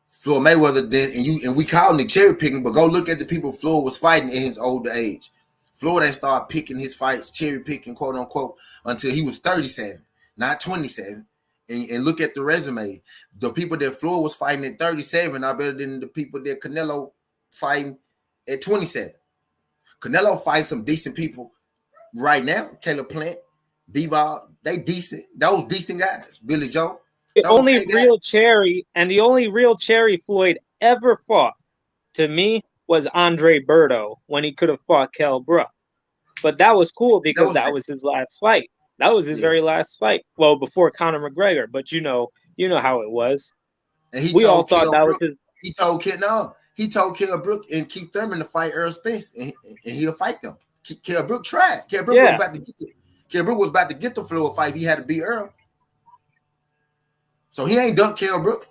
Speaker 1: Floyd Mayweather then, and we call it cherry picking, but go look at the people Floyd was fighting in his older age. Floyd ain't started picking his fights, cherry picking, quote unquote, until he was 37, not 27. And look at the resume. The people that Floyd was fighting at 37 are better than the people that Canelo fighting at 27. Canelo fights some decent people right now. Caleb Plant, Bivol, they decent. Those decent guys. Billy Joe,
Speaker 2: The
Speaker 1: those
Speaker 2: only
Speaker 1: okay guys.
Speaker 2: real cherry and the only real cherry Floyd ever fought to me was Andre Berto when he could have fought Kell Brook. But that was cool
Speaker 1: That
Speaker 2: because
Speaker 1: was
Speaker 2: that was his last fight. That was his
Speaker 1: yeah.
Speaker 2: very last fight. Well, before Conor McGregor, but you know how it was.
Speaker 1: And he
Speaker 2: We all
Speaker 1: told
Speaker 2: thought
Speaker 1: Kell
Speaker 2: that was
Speaker 1: Brook,
Speaker 2: his.
Speaker 1: he told Kell Brook and Keith Thurman to fight Earl Spence, and he'll fight them. Kell Brook tried. Kell Brook was
Speaker 2: Yeah,
Speaker 1: about to get the Floyd fight. He had to beat Earl, so he ain't ducked Kell Brook.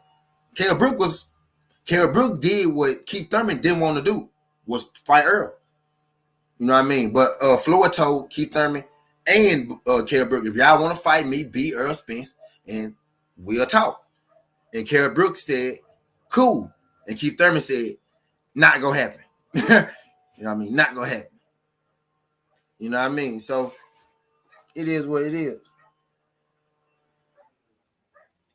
Speaker 1: Kell Brook did what Keith Thurman didn't want to do, was fight Earl. You know what I mean? But Floyd told Keith Thurman and Kell Brook, if y'all want to fight me, beat Earl Spence, and we'll talk. And Kell Brook said, cool. And Keith Thurman said, not gonna happen. You know what I mean? Not gonna happen. You know what I mean? So it is what it is.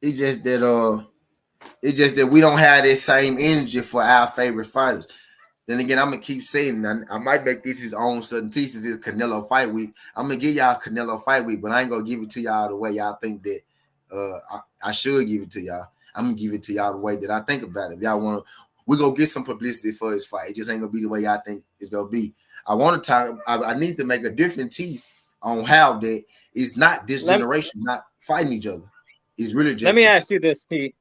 Speaker 1: It's just that we don't have that same energy for our favorite fighters. Then again, I'm gonna keep saying, I might make this his own certain thesis. Is Canelo fight week. I'm gonna give y'all Canelo fight week, but I ain't gonna give it to y'all the way y'all think that I should give it to y'all. I'm gonna give it to y'all the way that I think about it. If y'all want to, we're gonna get some publicity for his fight. It just ain't gonna be the way y'all think it's gonna be. I want to talk. I need to make a different tea on how that it's not this
Speaker 2: let,
Speaker 1: generation not fighting each other. It's really
Speaker 2: let
Speaker 1: just
Speaker 2: me
Speaker 1: the
Speaker 2: ask you this, T.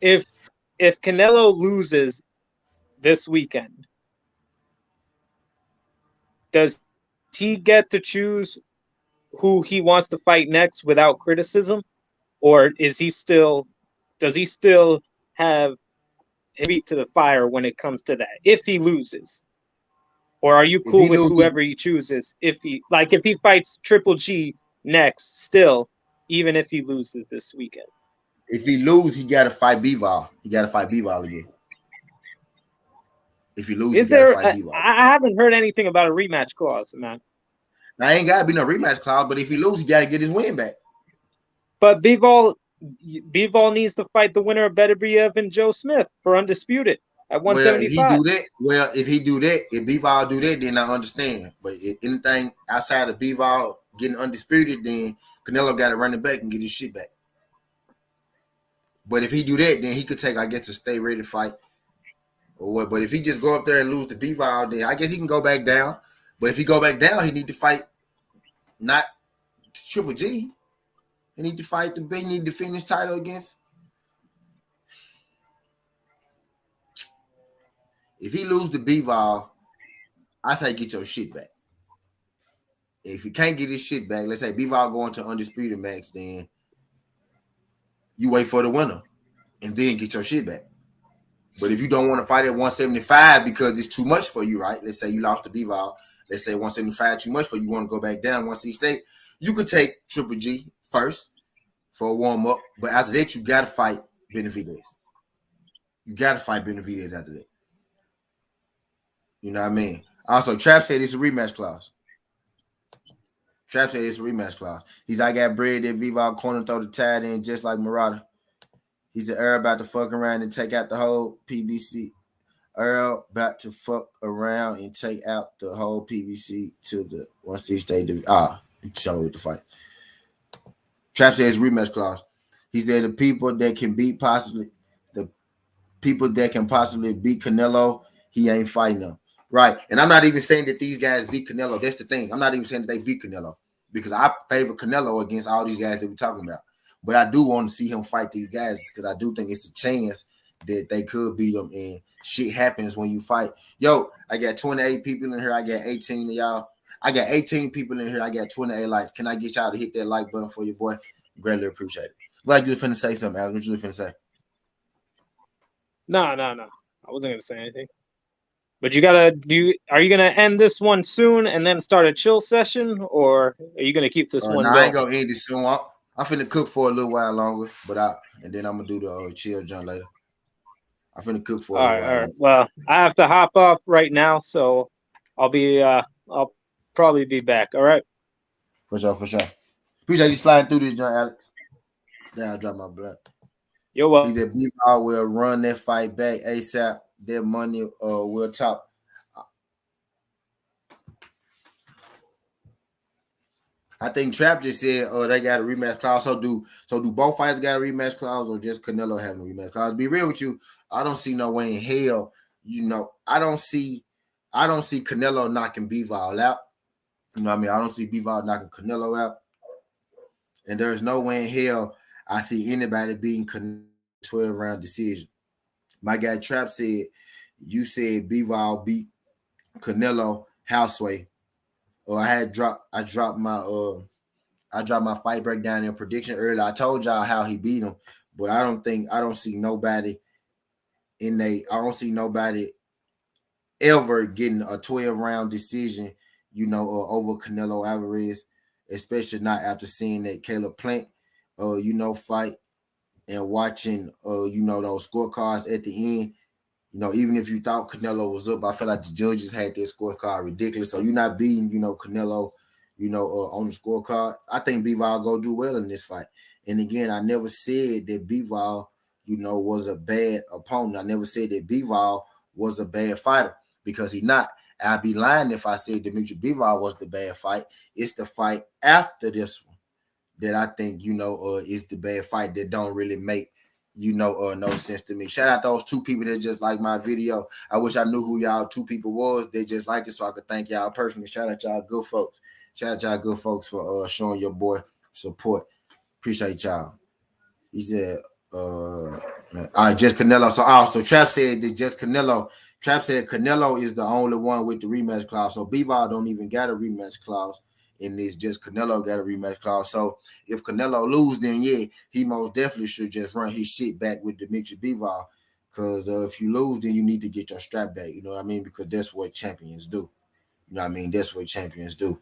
Speaker 2: If if Canelo loses this weekend, does he get to choose who he wants to fight next without criticism, or is he still does he still have his feet to the fire when it comes to that? If he loses, or are you
Speaker 1: if
Speaker 2: cool
Speaker 1: he
Speaker 2: with
Speaker 1: loses.
Speaker 2: whoever he chooses? If he fights Triple G next, still, even if he loses this weekend,
Speaker 1: If he lose, he got to fight Bivol. He got to fight Bivol again. If he lose, he
Speaker 2: is
Speaker 1: got to
Speaker 2: there?
Speaker 1: fight Bivol.
Speaker 2: I haven't heard anything about a rematch clause, man.
Speaker 1: Now, ain't got to be no rematch clause, but if he lose, he got to get his win back.
Speaker 2: But Bivol needs to fight the winner of Beterbiev and Joe Smith for undisputed at
Speaker 1: Well, if he do
Speaker 2: 175.
Speaker 1: that, if Bivol do that, then I understand. But if anything outside of Bivol getting undisputed, then Canelo got to run it back and get his shit back. But if he do that, then he could take, I guess, a stay ready fight or what. But if he just go up there and lose to Bivol, then I guess he can go back down. But if he go back down, he need to fight not Triple G. He need to fight he need to defend his title against. If he lose to Bivol, I say get your shit back. If he can't get his shit back, let's say Bivol going to undisputed match, then you wait for the winner and then get your shit back. But if you don't want to fight at 175 because it's too much for you, right? Let's say you lost to Bivol. Let's say 175 too much for you. You want to go back down 168. You could take Triple G first for a warm up, but after that you gotta fight Benavidez. You gotta fight Benavidez after that. You know what I mean? Also, Trap said it's a rematch clause. Trap said it's a rematch clause. He's I got bread that Bivol corner throw the tide in just like Murata. He said Earl about to fuck around and take out the whole PBC. Earl about to fuck around and take out the whole PBC to the 168 division. You tell me with the fight. Trap says rematch clause. He said the people that can beat possibly beat Canelo, he ain't fighting them. Right. And I'm not even saying that these guys beat Canelo. That's the thing. I'm not even saying that they beat Canelo because I favor Canelo against all these guys that we're talking about. But I do want to see him fight these guys because I do think it's a chance that they could beat him. And shit happens when you fight. Yo, I got 28 people in here. I got 18 of y'all. I got 18 people in here. I got 28 likes. Can I get y'all to hit that like button for your boy? Greatly appreciate it. Like you were finna say something, Alex. What you finna say?
Speaker 2: No. I wasn't gonna say anything. But you gotta do. Are you gonna end this one soon and then start a chill session, or are you gonna keep this
Speaker 1: No,
Speaker 2: one
Speaker 1: I ain't
Speaker 2: going?
Speaker 1: gonna end it soon. I'm finna cook for a little while longer, and then I'm gonna do the chill jump later. I'm finna cook for a
Speaker 2: All
Speaker 1: little
Speaker 2: right,
Speaker 1: while.
Speaker 2: all right.
Speaker 1: Like,
Speaker 2: Well, I have to hop off right now, so I'll probably be back. All right.
Speaker 1: for sure, for sure. Appreciate you sliding through this joint, Alex. Then I drop my blood.
Speaker 2: You're
Speaker 1: He
Speaker 2: welcome.
Speaker 1: said B-Ball will run that fight back ASAP. That money will talk. I think Trap just said they got a rematch clause. So do both fights got a rematch clause or just Canelo having a rematch clause? Be real with you, I don't see no way in hell. I don't see Canelo knocking Bivol out. You know what I mean? I don't see Bivol knocking Canelo out. And there's no way in hell I see anybody beating Canelo 12 round decision. My guy Trap said you said Bivol beat Canelo Houseway. Or I dropped my fight breakdown and prediction earlier. I told y'all how he beat him, but I don't see nobody I don't see nobody ever getting a 12 round decision, over Canelo Alvarez, especially not after seeing that Caleb Plant, fight and watching, those scorecards at the end. Even if you thought Canelo was up, I feel like the judges had their scorecard ridiculous. So you're not beating, Canelo, on the scorecard. I think Bivol go do well in this fight. And again, I never said that Bivol, was a bad opponent. I never said that Bivol was a bad fighter because he not. I'd be lying if I said Dimitri Bivol was the bad fight. It's the fight after this one that I think is the bad fight that don't really make no sense to me. Shout out those two people that just like my video. I wish I knew who y'all two people was. They just liked it so I could thank y'all personally. Shout out y'all good folks. Shout out y'all good folks for showing your boy support. Appreciate y'all. He said, all right, just Canelo. So Trap said that just Canelo. Trap said Canelo is the only one with the rematch clause. So Bivol don't even got a rematch clause in this. Just Canelo got a rematch clause. So if Canelo lose, then yeah, he most definitely should just run his shit back with Dimitri Bivol. Because if you lose, then you need to get your strap back. You know what I mean? Because that's what champions do. You know what I mean? That's what champions do.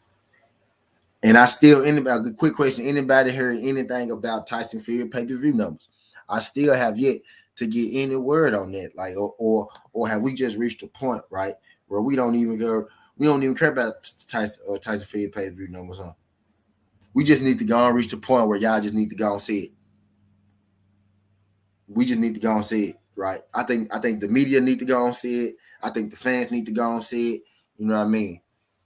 Speaker 1: And I still, anybody, quick question, anybody heard anything about Tyson Fury pay-per-view numbers? I still have yet to get any word on that. Like, or have we just reached a point, right, where we don't even care about Tyson Fury pay-per-view numbers, huh? We just need to go and reach the point where y'all just need to go and see it. We just need to go and see it, right? I think the media need to go and see it. I think the fans need to go and see it. You know what I mean?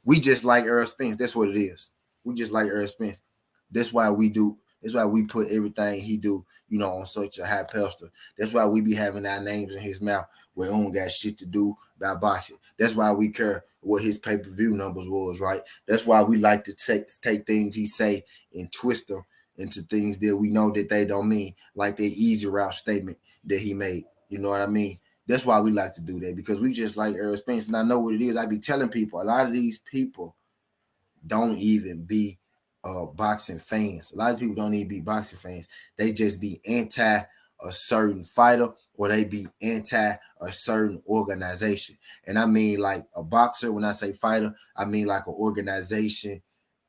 Speaker 1: We just like Earl Spence. That's what it is. We just like Earl Spence. That's why we do. That's why we put everything he do, on such a high pedestal. That's why we be having our names in his mouth. We don't got shit to do about boxing. That's why we care what his pay-per-view numbers was, right? That's why we like to take things he say and twist them into things that we know that they don't mean, like that easy route statement that he made. You know what I mean? That's why we like to do that because we just like Earl Spence. And I know what it is. I be telling people, a lot of these people don't even be boxing fans. A lot of people don't even be boxing fans. They just be anti a certain fighter or they be anti a certain organization. And I mean like a boxer, when I say fighter, I mean like an organization,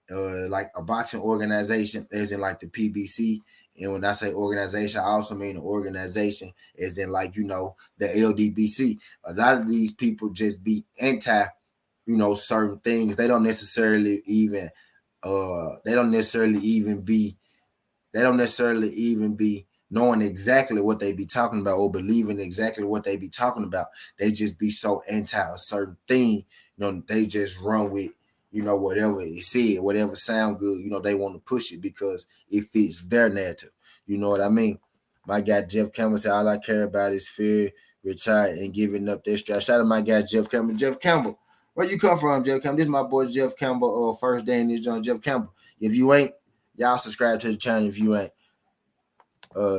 Speaker 1: like a boxing organization, as in like the PBC. And when I say organization, I also mean an organization as in like, the LDBC. A lot of these people just be anti, certain things. They don't necessarily even be knowing exactly what they be talking about or believing exactly what they be talking about. They just be so anti a certain thing, they just run with, whatever it said, whatever sound good, they want to push it because it fits their narrative. You know what I mean? My guy Jeff Campbell said all I care about is fear, retired, and giving up their strap. Shout out to my guy Jeff Campbell. Jeff Campbell, where you come from, Jeff Campbell? This is my boy Jeff Campbell. First day in this John Jeff Campbell. If you ain't, y'all subscribe to the channel. If you ain't,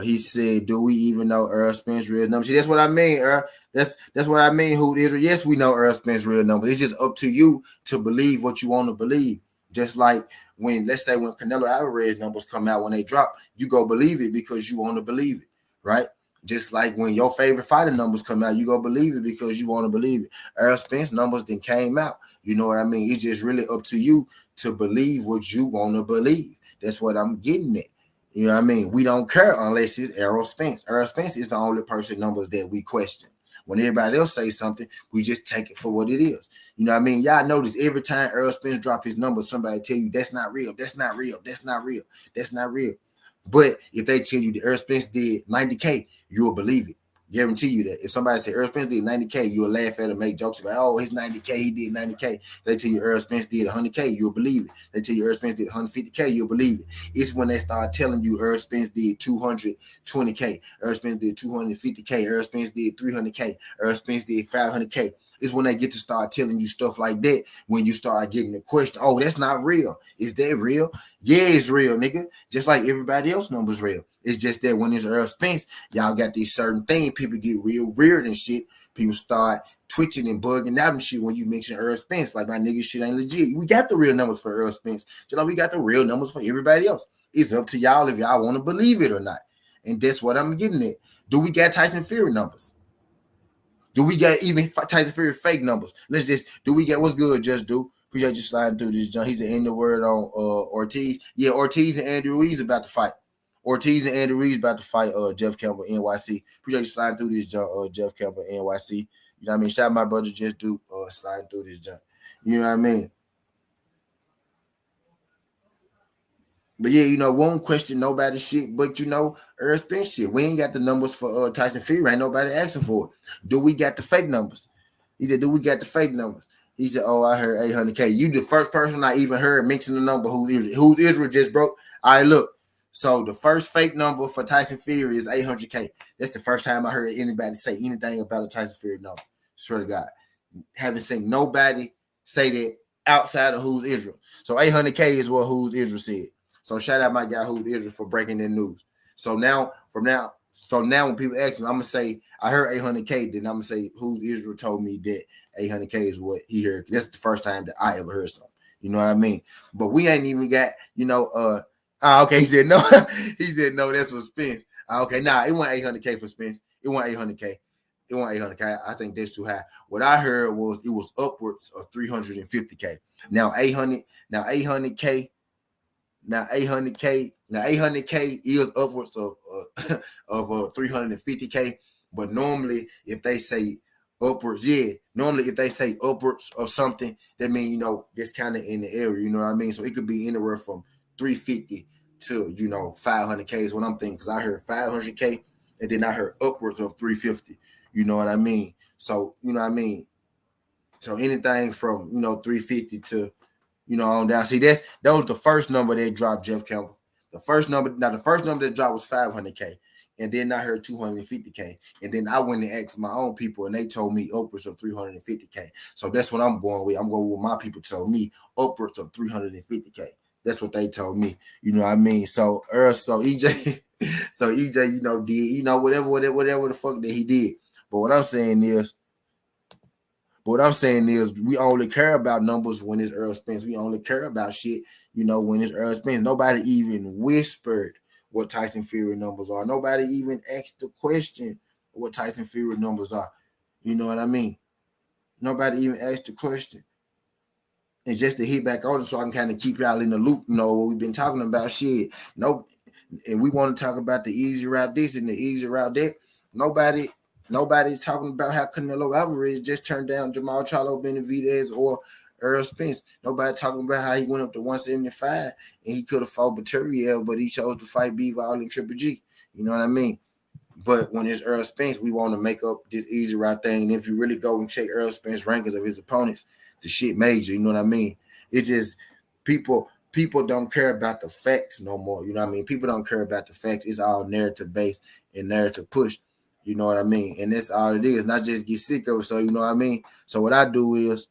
Speaker 1: he said, "Do we even know Earl Spence real number?" See, that's what I mean, Earl. That's what I mean. Who it is? Yes, we know Earl Spence real number. It's just up to you to believe what you want to believe. Just like when, let's say, when Canelo Alvarez numbers come out when they drop, you go believe it because you want to believe it, right? Just like when your favorite fighter numbers come out, you go believe it because you want to believe it. Earl Spence numbers then came out. You know what I mean? It's just really up to you to believe what you want to believe. That's what I'm getting at. You know what I mean? We don't care unless it's Errol Spence. Errol Spence is the only person numbers that we question. When everybody else say something, we just take it for what it is. You know what I mean? Y'all notice every time Errol Spence drop his number, somebody tell you that's not real, that's not real, that's not real, that's not real. But if they tell you that Errol Spence did 90K, you'll believe it. Guarantee you that. If somebody say Errol Spence did 90K, you'll laugh at him, make jokes about, oh, he's 90K, he did 90K. They tell you Errol Spence did 100K, you'll believe it. They tell you Errol Spence did 150K, you'll believe it. It's when they start telling you Errol Spence did 220K, Errol Spence did 250K, Errol Spence did 300K, Errol Spence did 500K. It's when they get to start telling you stuff like that, when you start getting the question, oh, that's not real. Is that real? Yeah, it's real, nigga. Just like everybody else numbers real. It's just that when it's Earl Spence, y'all got these certain things. People get real weird and shit. People start twitching and bugging out and shit when you mention Earl Spence. Like, my nigga shit ain't legit. We got the real numbers for Earl Spence. Just like we got the real numbers for everybody else. It's up to y'all if y'all want to believe it or not. And that's what I'm getting at. Do we got Tyson Fury numbers? Do we got even Tyson Fury fake numbers? Let's just, do we get what's good, just do? Appreciate you sliding through this, John. He's in the word on Ortiz. Yeah, Ortiz and Andy Ruiz about to fight. Ortiz and Andy Ruiz about to fight Jeff Campbell, NYC. Appreciate you sliding through this, John. Jeff Campbell, NYC. You know what I mean? Shout out my brother, just do sliding through this, John. You know what I mean? But yeah, you know, won't question nobody shit, but you know, Earl Spence shit. We ain't got the numbers for Tyson Fury. Ain't nobody asking for it. Do we got the fake numbers? He said, do we got the fake numbers? He said, oh, I heard 800K. You the first person I even heard mention the number who Israel just broke. All right, look. So the first fake number for Tyson Fury is 800K. That's the first time I heard anybody say anything about a Tyson Fury number. Swear to God. Haven't seen nobody say that outside of Who's Israel. So 800K is what Who's Israel said. So shout out my guy Who's Israel for breaking that news. So now, when people ask me, I'm gonna say I heard 800K. Then I'm gonna say Who's Israel told me that 800K is what he heard. That's the first time that I ever heard something. You know what I mean? But we ain't even got, you know, okay, he said no. He said no, that's for Spence. Okay, nah, it wasn't 800K for Spence. It wasn't 800K. It wasn't 800K. I think that's too high. What I heard was it was upwards of 350K. Now 800K. Now 800K is upwards of of 350K. But normally, if they say upwards, normally if they say upwards of something, that means, you know, that's kind of in the area. You know what I mean? So it could be anywhere from 350 to, you know, 500K is what I'm thinking. Because I heard 500K and then I heard upwards of 350. You know what I mean? So you know what I mean. So anything from, you know, 350 to, you know, on down. See, that was the first number that dropped Jeff Campbell. The first number that dropped was 500K. And then I heard 250K. And then I went and asked my own people and they told me upwards of 350K. So that's what I'm going with. I'm going with my people told me upwards of 350K. That's what they told me. You know what I mean? So so EJ, so EJ, you know, did, you know, whatever the fuck that he did. But what I'm saying is we only care about numbers when it's Earl Spence. We only care about shit, you know, when it's Earl Spence. Nobody even whispered what Tyson Fury numbers are. Nobody even asked the question what Tyson Fury numbers are. You know what I mean? Nobody even asked the question. And just to hit back on it so I can kind of keep y'all in the loop, you know, what we've been talking about shit. No, and we want to talk about the easy route this and the easy route that. Nobody's talking about how Canelo Alvarez just turned down Jamal Charlo, Benavidez, or Earl Spence. Nobody talking about how he went up to 175 and he could have fought Baturiel, but he chose to fight B-Vol and Triple G. You know what I mean? But when it's Earl Spence, we want to make up this easy route thing. And if you really go and check Earl Spence rankings of his opponents, the shit major. You know what I mean? It just people don't care about the facts no more. You know what I mean? People don't care about the facts. It's all narrative based and narrative pushed. You know what I mean? And that's all it is. Not just get sick of it. So you know what I mean? So what I do is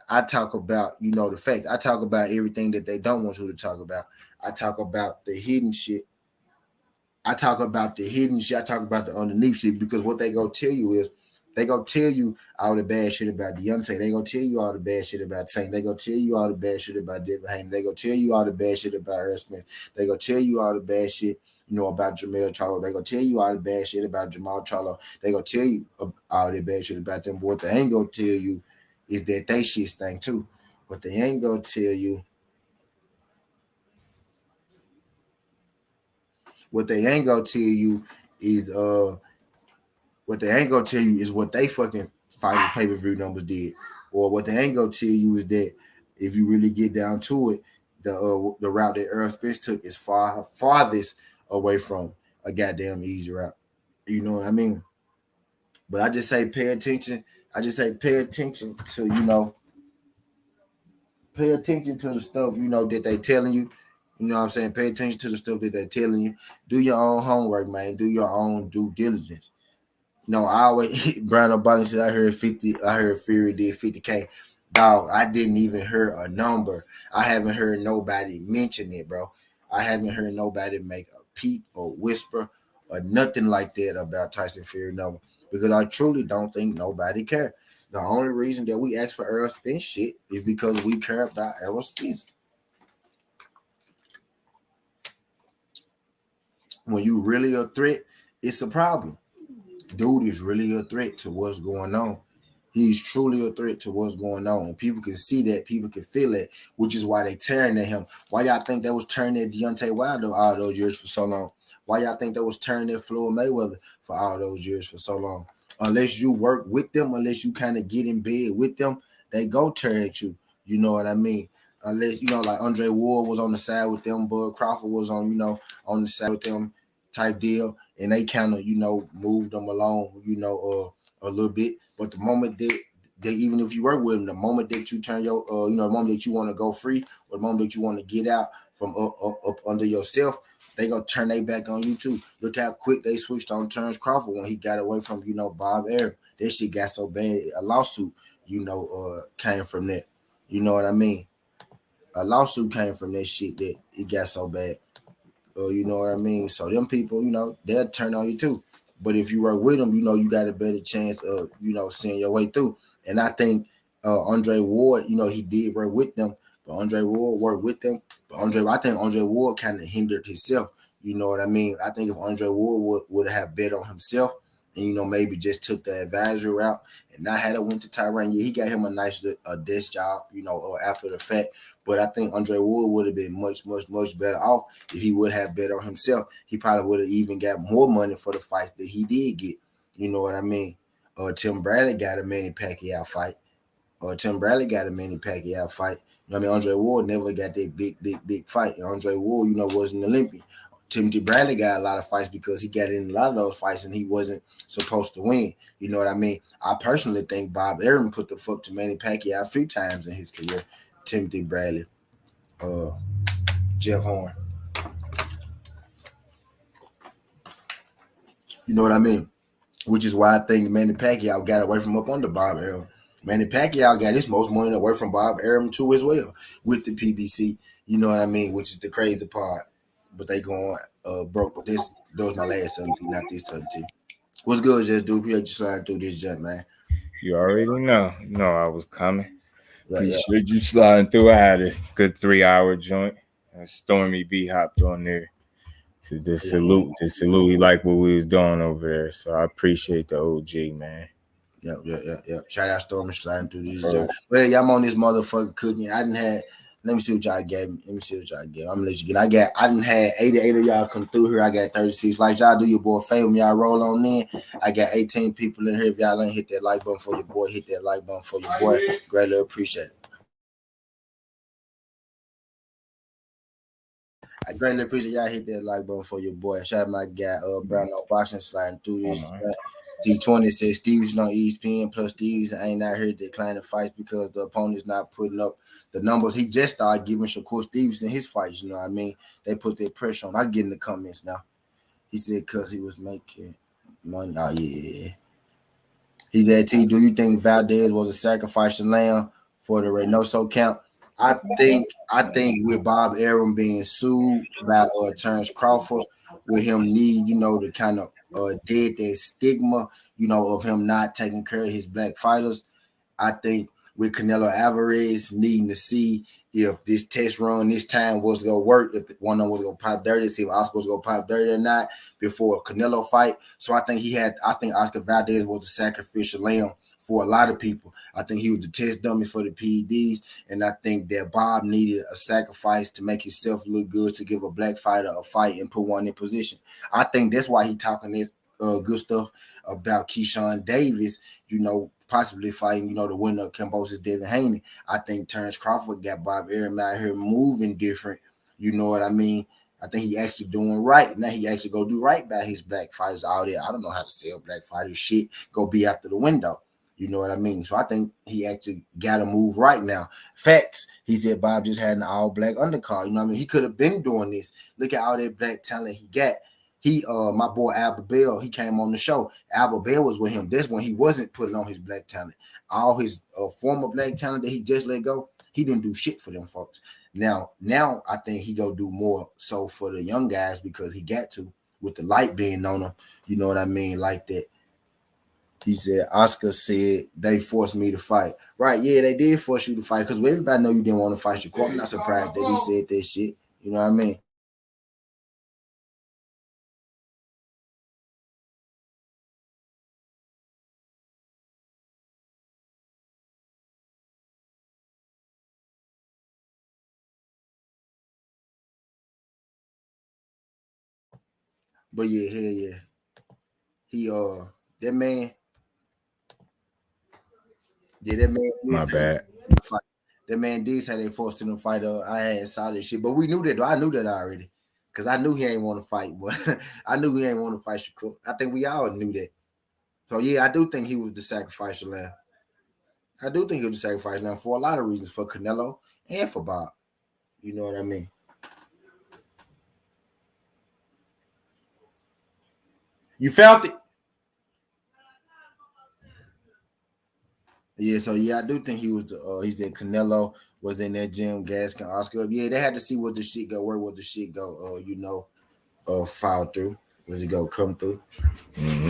Speaker 1: I talk about, you know, the facts. I talk about everything that they don't want you to talk about. I talk about the hidden shit. I talk about the hidden shit. I talk about the underneath shit because what they go tell you is they go tell you all the bad shit about Deontay. They go tell you all the bad shit about Tank. They go tell you all the bad shit about Devin Haney. They go tell you all the bad shit about Earl Smith. They go tell you all the bad shit, you know, about Jamel Charlo. They go tell you all the bad shit about Jamal Charlo. They go tell you all the bad shit about them. But what they ain't gonna tell you is that they shit stink too. What they ain't gonna tell you What they ain't gonna tell you is what they ain't gonna tell you is what they fucking fighting pay-per-view numbers did. Or what they ain't gonna tell you is that if you really get down to it, the route that Earl Spence took is farthest away from a goddamn easy route. You know what I mean? But I just say pay attention. I just say pay attention to, pay attention to the stuff, that they telling you. You know what I'm saying? Pay attention to the stuff that they're telling you. Do your own homework, man. Do your own due diligence. I always Brian Obama said I heard 50, I heard Fury did 50K. Dog, I didn't even hear a number. I haven't heard nobody mention it, bro. I haven't heard nobody make a peep or whisper or nothing like that about Tyson Fury number. Because I truly don't think nobody care. The only reason that we ask for Errol Spence shit is because we care about Errol Spence. When you really a threat, it's a problem. Dude is really a threat to what's going on. He's truly a threat to what's going on. And people can see that, people can feel it, which is why they tearing at him. Why y'all think they was turning at Deontay Wilder all those years for so long? Why y'all think they was turning at Floyd Mayweather for all those years for so long? Unless you work with them, unless you kind of get in bed with them, they go tear at you. You know what I mean? Unless, like Andre Ward was on the side with them, Bud Crawford was on the side with them type deal, and they kind of, moved them along, a little bit. But the moment that they, even if you work with them, the moment that you turn your, the moment that you want to go free, or the moment that you want to get out from up under yourself, they gonna turn their back on you too. Look how quick they switched on Terrence Crawford when he got away from, Bob Arum. That shit got so bad, a lawsuit, came from that. You know what I mean? A lawsuit came from that shit that it got so bad. You know what I mean? So them people, they'll turn on you too. But if you work with them, you got a better chance of, seeing your way through. And I think Andre Ward, he did work with them, but Andre Ward worked with them. But I think Andre Ward kind of hindered himself. You know what I mean? I think if Andre Ward would have bet on himself and, maybe just took the advisory route and not had a went to Tyrann, yeah, he got him a nice desk job, after the fact. But I think Andre Ward would have been much, much, much better off if he would have bet on himself. He probably would have even got more money for the fights that he did get. You know what I mean? Tim Bradley got a Manny Pacquiao fight. Tim Bradley got a Manny Pacquiao fight. You know what I mean? Andre Ward never got that big, big, big fight. And Andre Ward, was an Olympian. Timothy Bradley got a lot of fights because he got in a lot of those fights and he wasn't supposed to win. You know what I mean? I personally think Bob Arum put the fuck to Manny Pacquiao a few times in his career. Timothy Bradley, uh, Jeff Horn. You know what I mean? Which is why I think Manny Pacquiao got away from up under Bob Arum. Manny Pacquiao got his most money away from Bob Arum too as well with the PBC. You know what I mean? Which is the crazy part. But they going broke. But that was my last 17, not this 17. What's good, just dude? Appreciate you sliding through this jump, man.
Speaker 3: You already know. You know I was coming.
Speaker 1: Yeah, yeah.
Speaker 3: Appreciate you sliding through. I had a good 3-hour joint. Stormy B hopped on there. So this salute. He liked what we was doing over there. So I appreciate the OG, man.
Speaker 1: Yeah. Shout out Stormy sliding through this jump. Well, yeah, I'm on this motherfucker cooking. I didn't have. Let me see what y'all gave me. Let me see what y'all gave. I'm gonna let you get. I didn't have 88 of y'all come through here. I got 36. Like y'all do your boy a favor when y'all roll on in. I got 18 people in here. If y'all ain't hit that like button for your boy, hit that like button for your boy. Greatly appreciate it. I greatly appreciate y'all hit that like button for your boy. Shout out my guy, Brown No Boxing sliding through this. T20 says Stevenson on ESPN plus Stevenson ain't out here declining fights because the opponent's not putting up the numbers. He just started giving Shakur Stevenson his fights. You know what I mean? They put their pressure on. I get in the comments now. He said because he was making money. Oh, yeah. He said, T, do you think Valdez was a sacrificial lamb for the Reynoso count? I think with Bob Arum being sued by Terrence Crawford, with him need, to kind of dead that stigma, of him not taking care of his black fighters. I think with Canelo Alvarez needing to see if this test run this time was gonna work, if one of them was gonna pop dirty, see if Oscar was gonna pop dirty or not before a Canelo fight. So I think Oscar Valdez was a sacrificial lamb for a lot of people. I think he was the test dummy for the PEDs, and I think that Bob needed a sacrifice to make himself look good, to give a black fighter a fight and put one in position. I think that's why he talking this good stuff about Keyshawn Davis, possibly fighting, the winner of Kambosos Devin Haney. I think Terrence Crawford got Bob Arum out here moving different. You know what I mean? I think he actually doing right. Now he actually go do right by his black fighters out there. I don't know how to sell black fighters. Shit, go be out the window. You know what I mean? So I think he actually got to move right now. Facts. He said Bob just had an all-black undercard. You know what I mean? He could have been doing this. Look at all that black talent he got. My boy Albert Bell, he came on the show. Albert Bell was with him. That's when he wasn't putting on his black talent. All his former black talent that he just let go, he didn't do shit for them folks. Now I think he go do more so for the young guys because he got to, with the light being on him. You know what I mean? Like that. He said, Oscar said they forced me to fight. Right, yeah, they did force you to fight because everybody know you didn't want to fight your court. I'm not surprised that he said that shit. You know what I mean? But yeah, hell yeah. He that man. Yeah, that man.
Speaker 3: My bad.
Speaker 1: Fight. That man did say they forced him to fight. I hadn't saw that shit, but we knew that. I knew that already, cause I knew he ain't want to fight. But I knew he ain't want to fight Shakur. I think we all knew that. So yeah, I do think he was the sacrificial lamb. I do think he was the sacrificial lamb for a lot of reasons, for Canelo and for Bob. You know what I mean? You felt it. Yeah, so yeah, I do think he was. He said Canelo was in that gym, Gaskin, Oscar. Yeah, they had to see what the shit go. Where would the shit go? File through. Was it go come through?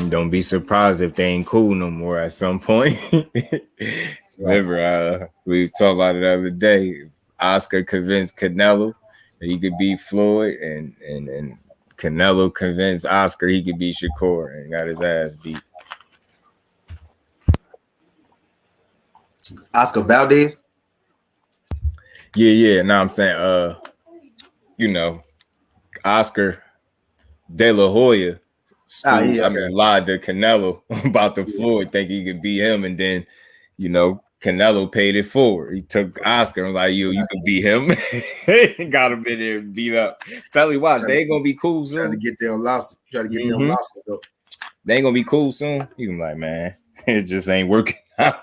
Speaker 3: Don't be surprised if they ain't cool no more at some point. Remember, we talked about it the other day. Oscar convinced Canelo that he could beat Floyd, and Canelo convinced Oscar he could beat Shakur, and got his ass beat.
Speaker 1: Oscar Valdez.
Speaker 3: Yeah. Now I'm saying, Oscar De La Hoya lied to Canelo about the Floyd, think he could beat him, and then, Canelo paid it forward. He took Oscar and was like, you can beat him. Got him in there and beat up. Tell you watch, they ain't gonna be cool soon.
Speaker 1: Trying to get them losses. Them losses up.
Speaker 3: They ain't gonna be cool soon. You can be like, man, it just ain't working out.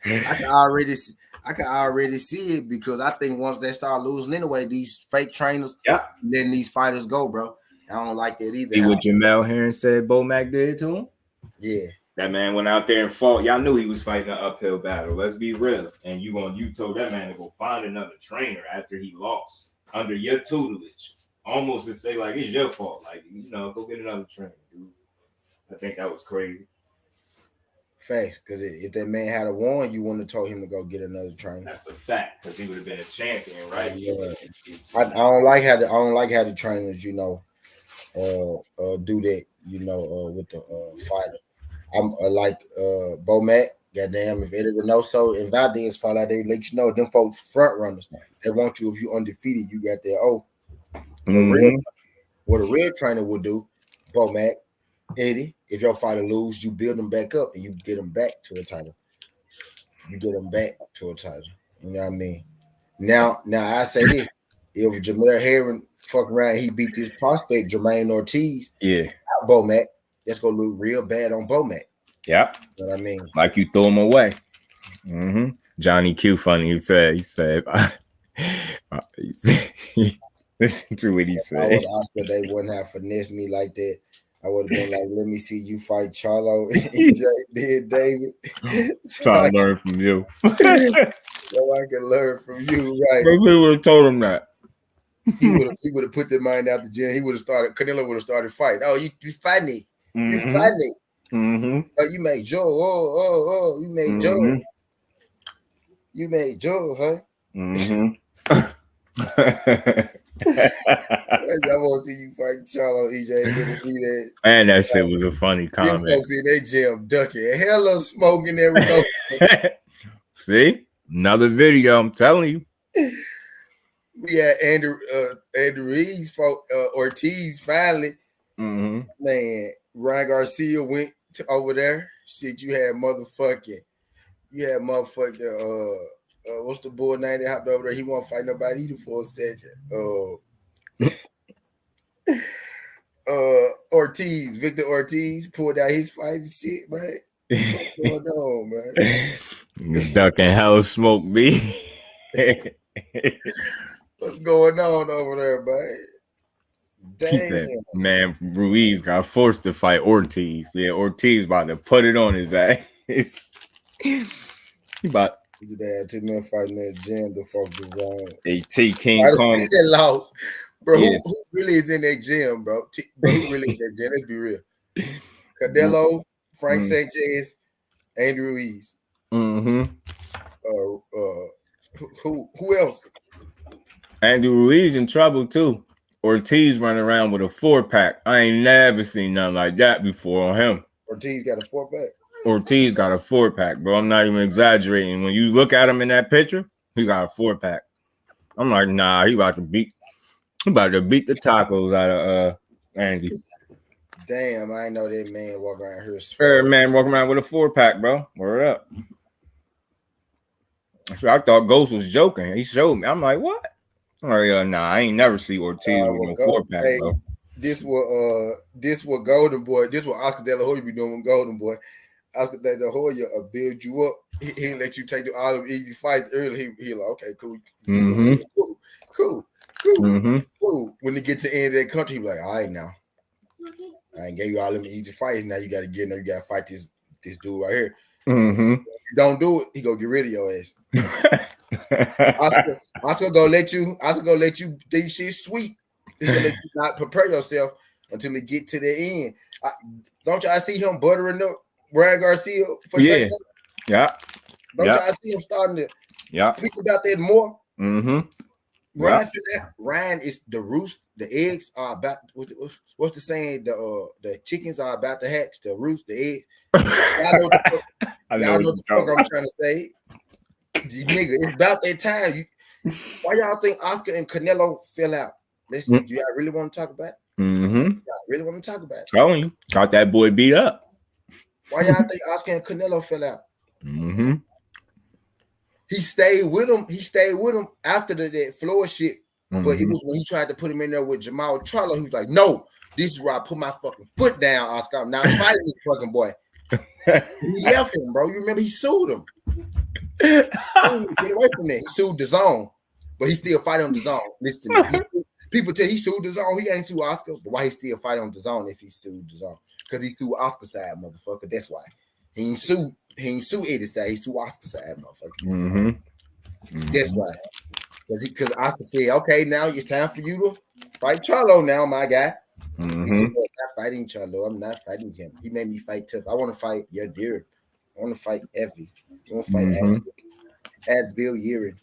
Speaker 1: I can already see it because I think once they start losing anyway, these fake trainers, letting these fighters go, bro. I don't like that either.
Speaker 3: See what Jamel Herring said Bo Mac did to him?
Speaker 1: Yeah.
Speaker 3: That man went out there and fought. Y'all knew he was fighting an uphill battle. Let's be real. And you told that man to go find another trainer after he lost under your tutelage. Almost to say, like, it's your fault. Like, go get another trainer, dude. I think that was crazy.
Speaker 1: Facts, because if that man had a won, you wouldn't have told him to go get another trainer.
Speaker 3: That's a fact, because he would have been a champion, right?
Speaker 1: Yeah. I don't like how the trainers, do that, with the fighter. I'm like Bo Mac, goddamn, if Eddie Reynoso and Valdez fall out, they let you know them folks front runners. They want you if you undefeated, you got there. What a real trainer would do, Bo Mac, Eddie, if your fighter lose, you build them back up and you get them back to a title. You know what I mean? Now I say this: if Jamel Herring fuck around, he beat this prospect Jermaine Ortiz.
Speaker 3: Yeah,
Speaker 1: Bo Mac, that's gonna look real bad on Bo Mac.
Speaker 3: Yep.
Speaker 1: You know what I mean?
Speaker 3: Like you throw him away. Johnny Q funny. He said, listen to what he said.
Speaker 1: I was Oscar, they wouldn't have finessed me like that. I would have been like, let me see you fight Charlo and David.
Speaker 3: Trying to learn from you.
Speaker 1: So I can learn from you, right?
Speaker 3: But who would have told him that?
Speaker 1: He would have put the mind out the gym. He would have started. Canelo would have started fighting. Oh, you funny. You funny. Oh, you made Joe. Oh, you made Joe. You made Joe, huh? I want to see you fight Charlo, EJ. Better be that.
Speaker 3: And that shit was a funny
Speaker 1: Them
Speaker 3: comment.
Speaker 1: folks in their gym ducking, hella smoking there with no.
Speaker 3: See, another video. I'm telling you.
Speaker 1: We had Andrew Reed's Ortiz finally.
Speaker 3: Mm-hmm.
Speaker 1: Man, Ryan Garcia went over there. Shit, you had motherfucking. What's the boy name that hopped over there? He won't fight nobody either for a second. Victor Ortiz pulled out his fight and shit, man. What's going on, man?
Speaker 3: He's ducking hell smoke, B.
Speaker 1: What's going on over there, man? Damn.
Speaker 3: He said, man, Ruiz got forced to fight Ortiz. Yeah, Ortiz about to put it on his ass. He about
Speaker 1: Dad took me fighting that gym to focus on
Speaker 3: AT King Kong.
Speaker 1: That lost. Bro,
Speaker 3: Yeah.
Speaker 1: who really is in that gym, bro? Who really in that gym? Let's be real. Canelo, Frank Sanchez, Andrew Ruiz.
Speaker 3: Mm-hmm.
Speaker 1: Who else?
Speaker 3: Andrew Ruiz in trouble too. Ortiz running around with a 4-pack. I ain't never seen nothing like that before on him.
Speaker 1: Ortiz got a 4-pack.
Speaker 3: Ortiz got a 4-pack, bro. I'm not even exaggerating. When you look at him in that picture, he got a 4-pack. I'm like, nah, he about to beat the tacos out of Andy.
Speaker 1: Damn, I ain't know that man walking around here.
Speaker 3: Third man walking around with a 4-pack, bro. Word up. So I thought Ghost was joking. He showed me. I'm like, what? I'm like, nah, I ain't never see Ortiz with no 4-pack, bro.
Speaker 1: This what Golden Boy. This what Oscar De La Hoya be doing with Golden Boy. Oscar De La Hoya build you up. He didn't let you take all them easy fights early. He like, okay, cool.
Speaker 3: Mm-hmm.
Speaker 1: Cool.
Speaker 3: Mm-hmm.
Speaker 1: Cool. When they get to the end of that country, he be like, all right now. I ain't gave you all them easy fights. Now you gotta get in there, you gotta fight this dude right here.
Speaker 3: Mm-hmm.
Speaker 1: If you don't do it, he gonna get rid of your ass. Oscar gonna let you think she's sweet. He gonna let you not prepare yourself until we get to the end. Don't y'all see him buttering up Ryan Garcia for takedown?
Speaker 3: Yeah.
Speaker 1: Don't y'all see him starting to speak about that more?
Speaker 3: Mm-hmm.
Speaker 1: Ryan is the roost. The eggs are about. What's the saying? The chickens are about to hatch. The roost, the egg. Y'all know what the fuck I'm trying to say. Nigga, it's about that time. Why y'all think Oscar and Canelo fell out? Listen, do y'all really want to talk about it?
Speaker 3: Mm-hmm.
Speaker 1: Y'all really want to talk about it?
Speaker 3: Telling you, got that boy beat up.
Speaker 1: Why y'all think Oscar and Canelo fell out?
Speaker 3: Mm-hmm.
Speaker 1: He stayed with him. After that Floyd shit. Mm-hmm. But it was when he tried to put him in there with Jamal Charlo. He was like, "No, this is where I put my fucking foot down, Oscar. I'm not fighting this fucking boy." He left him, bro. You remember he sued him. Get away from that. He sued the zone, but he still fight on the zone. Listen to me. People tell he sued the zone. He ain't sued Oscar, but why he still fight on the zone if he sued the zone? Because he sued Oscar side, motherfucker. That's why he ain't sue Eddie side. He sued Oscar side, motherfucker.
Speaker 3: Mm-hmm. Mm-hmm.
Speaker 1: That's why. Because Oscar said, "Okay, now it's time for you to fight Charlo now, my guy."
Speaker 3: Mm-hmm.
Speaker 1: He said, "I'm not fighting Charlo. I'm not fighting him. He made me fight tough. I want to fight your deer. I want to fight Evie. I want to fight Advil Yerin."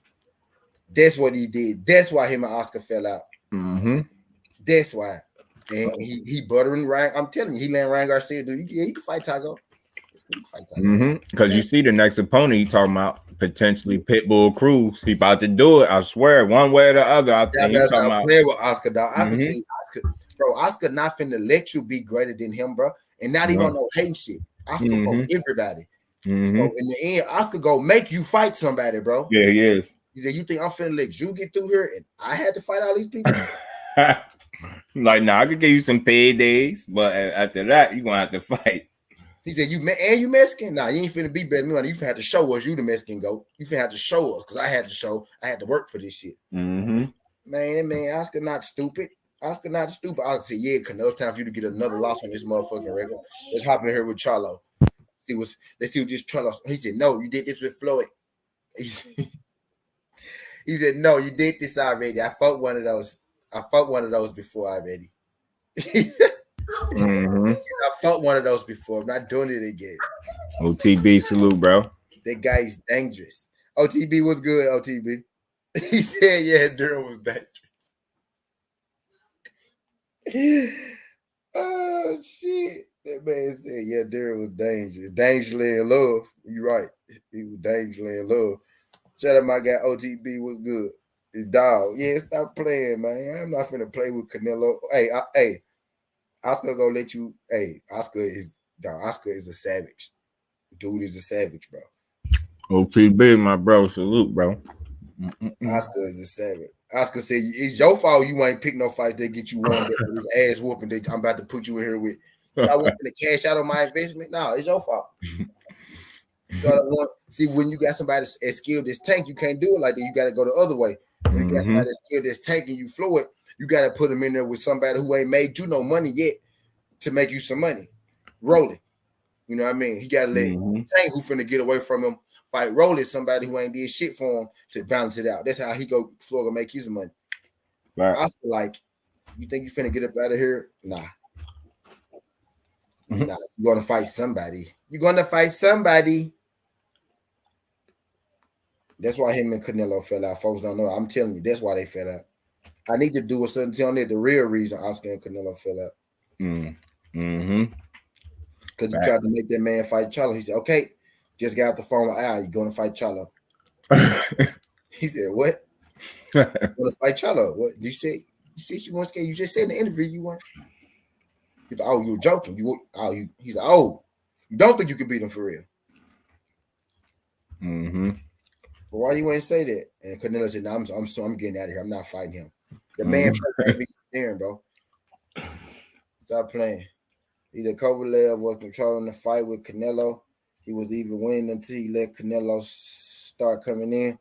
Speaker 1: That's what he did. That's why him and Oscar fell out.
Speaker 3: Mm-hmm.
Speaker 1: That's why. And he buttering Ryan. I'm telling you, he letting Ryan Garcia do. Yeah, he can fight Taco.
Speaker 3: Because you see the next opponent he talking about potentially Pitbull Cruz. He about to do it. I swear, one way or the other. I think he's talking about
Speaker 1: playing with Oscar, dog. I can see Oscar, bro. Oscar not finna let you be greater than him, bro, and not even on no hating shit. Oscar for everybody.
Speaker 3: Mm-hmm.
Speaker 1: So in the end, Oscar go make you fight somebody, bro.
Speaker 3: Yeah, he is.
Speaker 1: He said, "You think I'm finna let you get through here and I had to fight all these people?"
Speaker 3: Like, nah, I could give you some paydays, but after that, you gonna have to fight.
Speaker 1: He said, "You Mexican? Nah, you ain't finna be better than me. You finna have to show us you the Mexican goat. You finna have to show us because I had to work for this shit."
Speaker 3: Mm-hmm.
Speaker 1: Man, Oscar not stupid. Oscar not stupid. Oscar said, "Yeah, Canelo, it's time for you to get another loss on this motherfucking record. Let's hop in here with Charlo. Let's see what this Charlo." He said, "No, you did this with Floyd." He said, "No, you did this already. I fought one of those before already." I fought one of those before. I'm not doing it again.
Speaker 3: OTB salute, bro.
Speaker 1: That guy is dangerous. OTB was good, OTB. He said, "Yeah, Durham was dangerous." Oh shit! That man said, "Yeah, Derek was dangerous, dangerously in love." You right? He was dangerously in love. Shout out my guy OTB was good. His dog, yeah, stop playing, man. I'm not finna play with Canelo. Hey, Oscar gonna let you. Hey, Oscar is a savage. Dude is a savage, bro.
Speaker 3: OTB, my bro. Salute, bro.
Speaker 1: Oscar is a savage. Oscar said, "It's your fault you ain't pick no fights that get you one this ass whooping that I'm about to put you in here with. Y'all want to cash out on my investment? No, it's your fault. See, when you got somebody as skilled as Tank, you can't do it like that. You got to go the other way. When you got somebody as skilled as Tank and you flow it, you got to put them in there with somebody who ain't made you no money yet to make you some money. Rolling. You know what I mean? He got to let Tank, who finna get away from him, fight Rolling, somebody who ain't did shit for him to balance it out. That's how he go floor and make his money. Right. Oscar, like, you think you finna get up out of here? Nah. Nah, you're gonna fight somebody. You're gonna fight somebody. That's why him and Canelo fell out. Folks don't know. I'm telling you, that's why they fell out. I need to do a certain on it. The real reason Oscar and Canelo fell out. Because he tried to make that man fight Charlo. He said, "Okay, just got off the phone with Al. You're gonna fight Charlo." He said, "What? You're gonna fight Charlo? What? You said you weren't scared. You just said in the interview you weren't." He's like, "Oh, you're joking. He's like, "Oh, you don't think you can beat him for real?" But why you ain't say that? And Canelo said, "No, I'm getting out of here. I'm not fighting him." The man daring, bro. Stop playing. Either Kovalev was controlling the fight with Canelo. He was even winning until he let Canelo start coming in.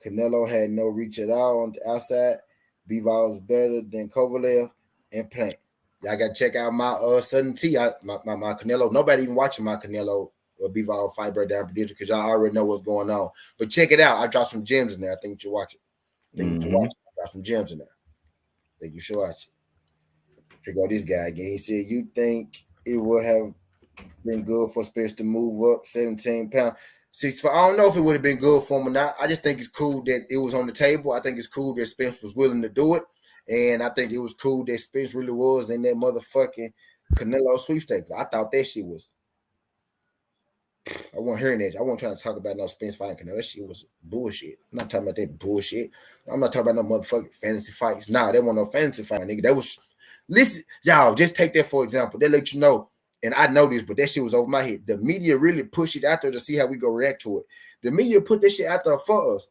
Speaker 1: Canelo had no reach at all on the outside. Bivol was better than Kovalev and Plant. Y'all got to check out my Sudden T. My Canelo. Nobody even watching my Canelo or Bivol fight breakdown prediction because y'all already know what's going on. But check it out. I dropped some gems in there. I think you should watch it. I dropped some gems in there. I think you should watch it. Here go this guy again. He said, "You think it would have been good for Spence to move up 17 pounds?" I don't know if it would have been good for him or not. I just think it's cool that it was on the table. I think it's cool that Spence was willing to do it. And I think it was cool that Spence really was in that motherfucking Canelo sweepstakes. I thought that shit was. I wasn't hearing that. I wasn't trying to talk about no Spence fighting Canelo. That shit was bullshit. I'm not talking about that bullshit. I'm not talking about no motherfucking fantasy fights. Nah, that wasn't no fantasy fight, nigga. That was. Listen, y'all, just take that for example. They let you know. And I know this, but that shit was over my head. The media really pushed it out there to see how we go react to it. The media put this shit out there for us.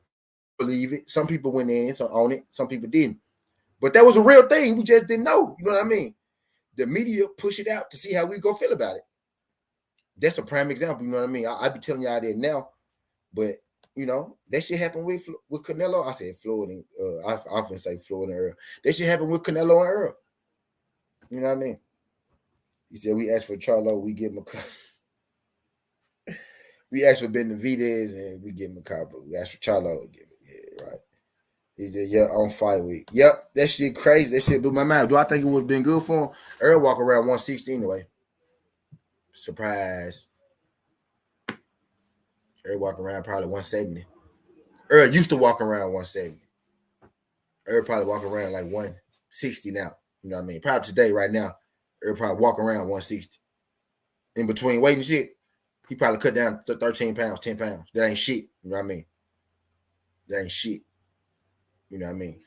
Speaker 1: Believe it. Some people went in on it. Some people didn't. But that was a real thing. We just didn't know. You know what I mean? The media pushed it out to see how we go feel about it. That's a prime example. You know what I mean? I be telling y'all that now. But, you know, that shit happened with Canelo. I said Floyd and I often say Floyd and Earl. That shit happened with Canelo and Earl. You know what I mean? He said, "We asked for Charlo, we give him a car." We asked for Benavidez and we give him a car, but we asked for Charlo, we give it. Yeah, right. He said, "Yeah, on fight week." Yep, that shit crazy. That shit blew my mind. Do I think it would have been good for him? Earl walk around 160 anyway. Surprise. Earl walk around probably 170. Earl used to walk around 170. Earl probably walk around like 160 now. You know what I mean? Probably today, right now, Earl probably walk around 160. In between weight and shit, he probably cut down to 13 pounds, 10 pounds. That ain't shit. You know what I mean? That ain't shit. You know what I mean?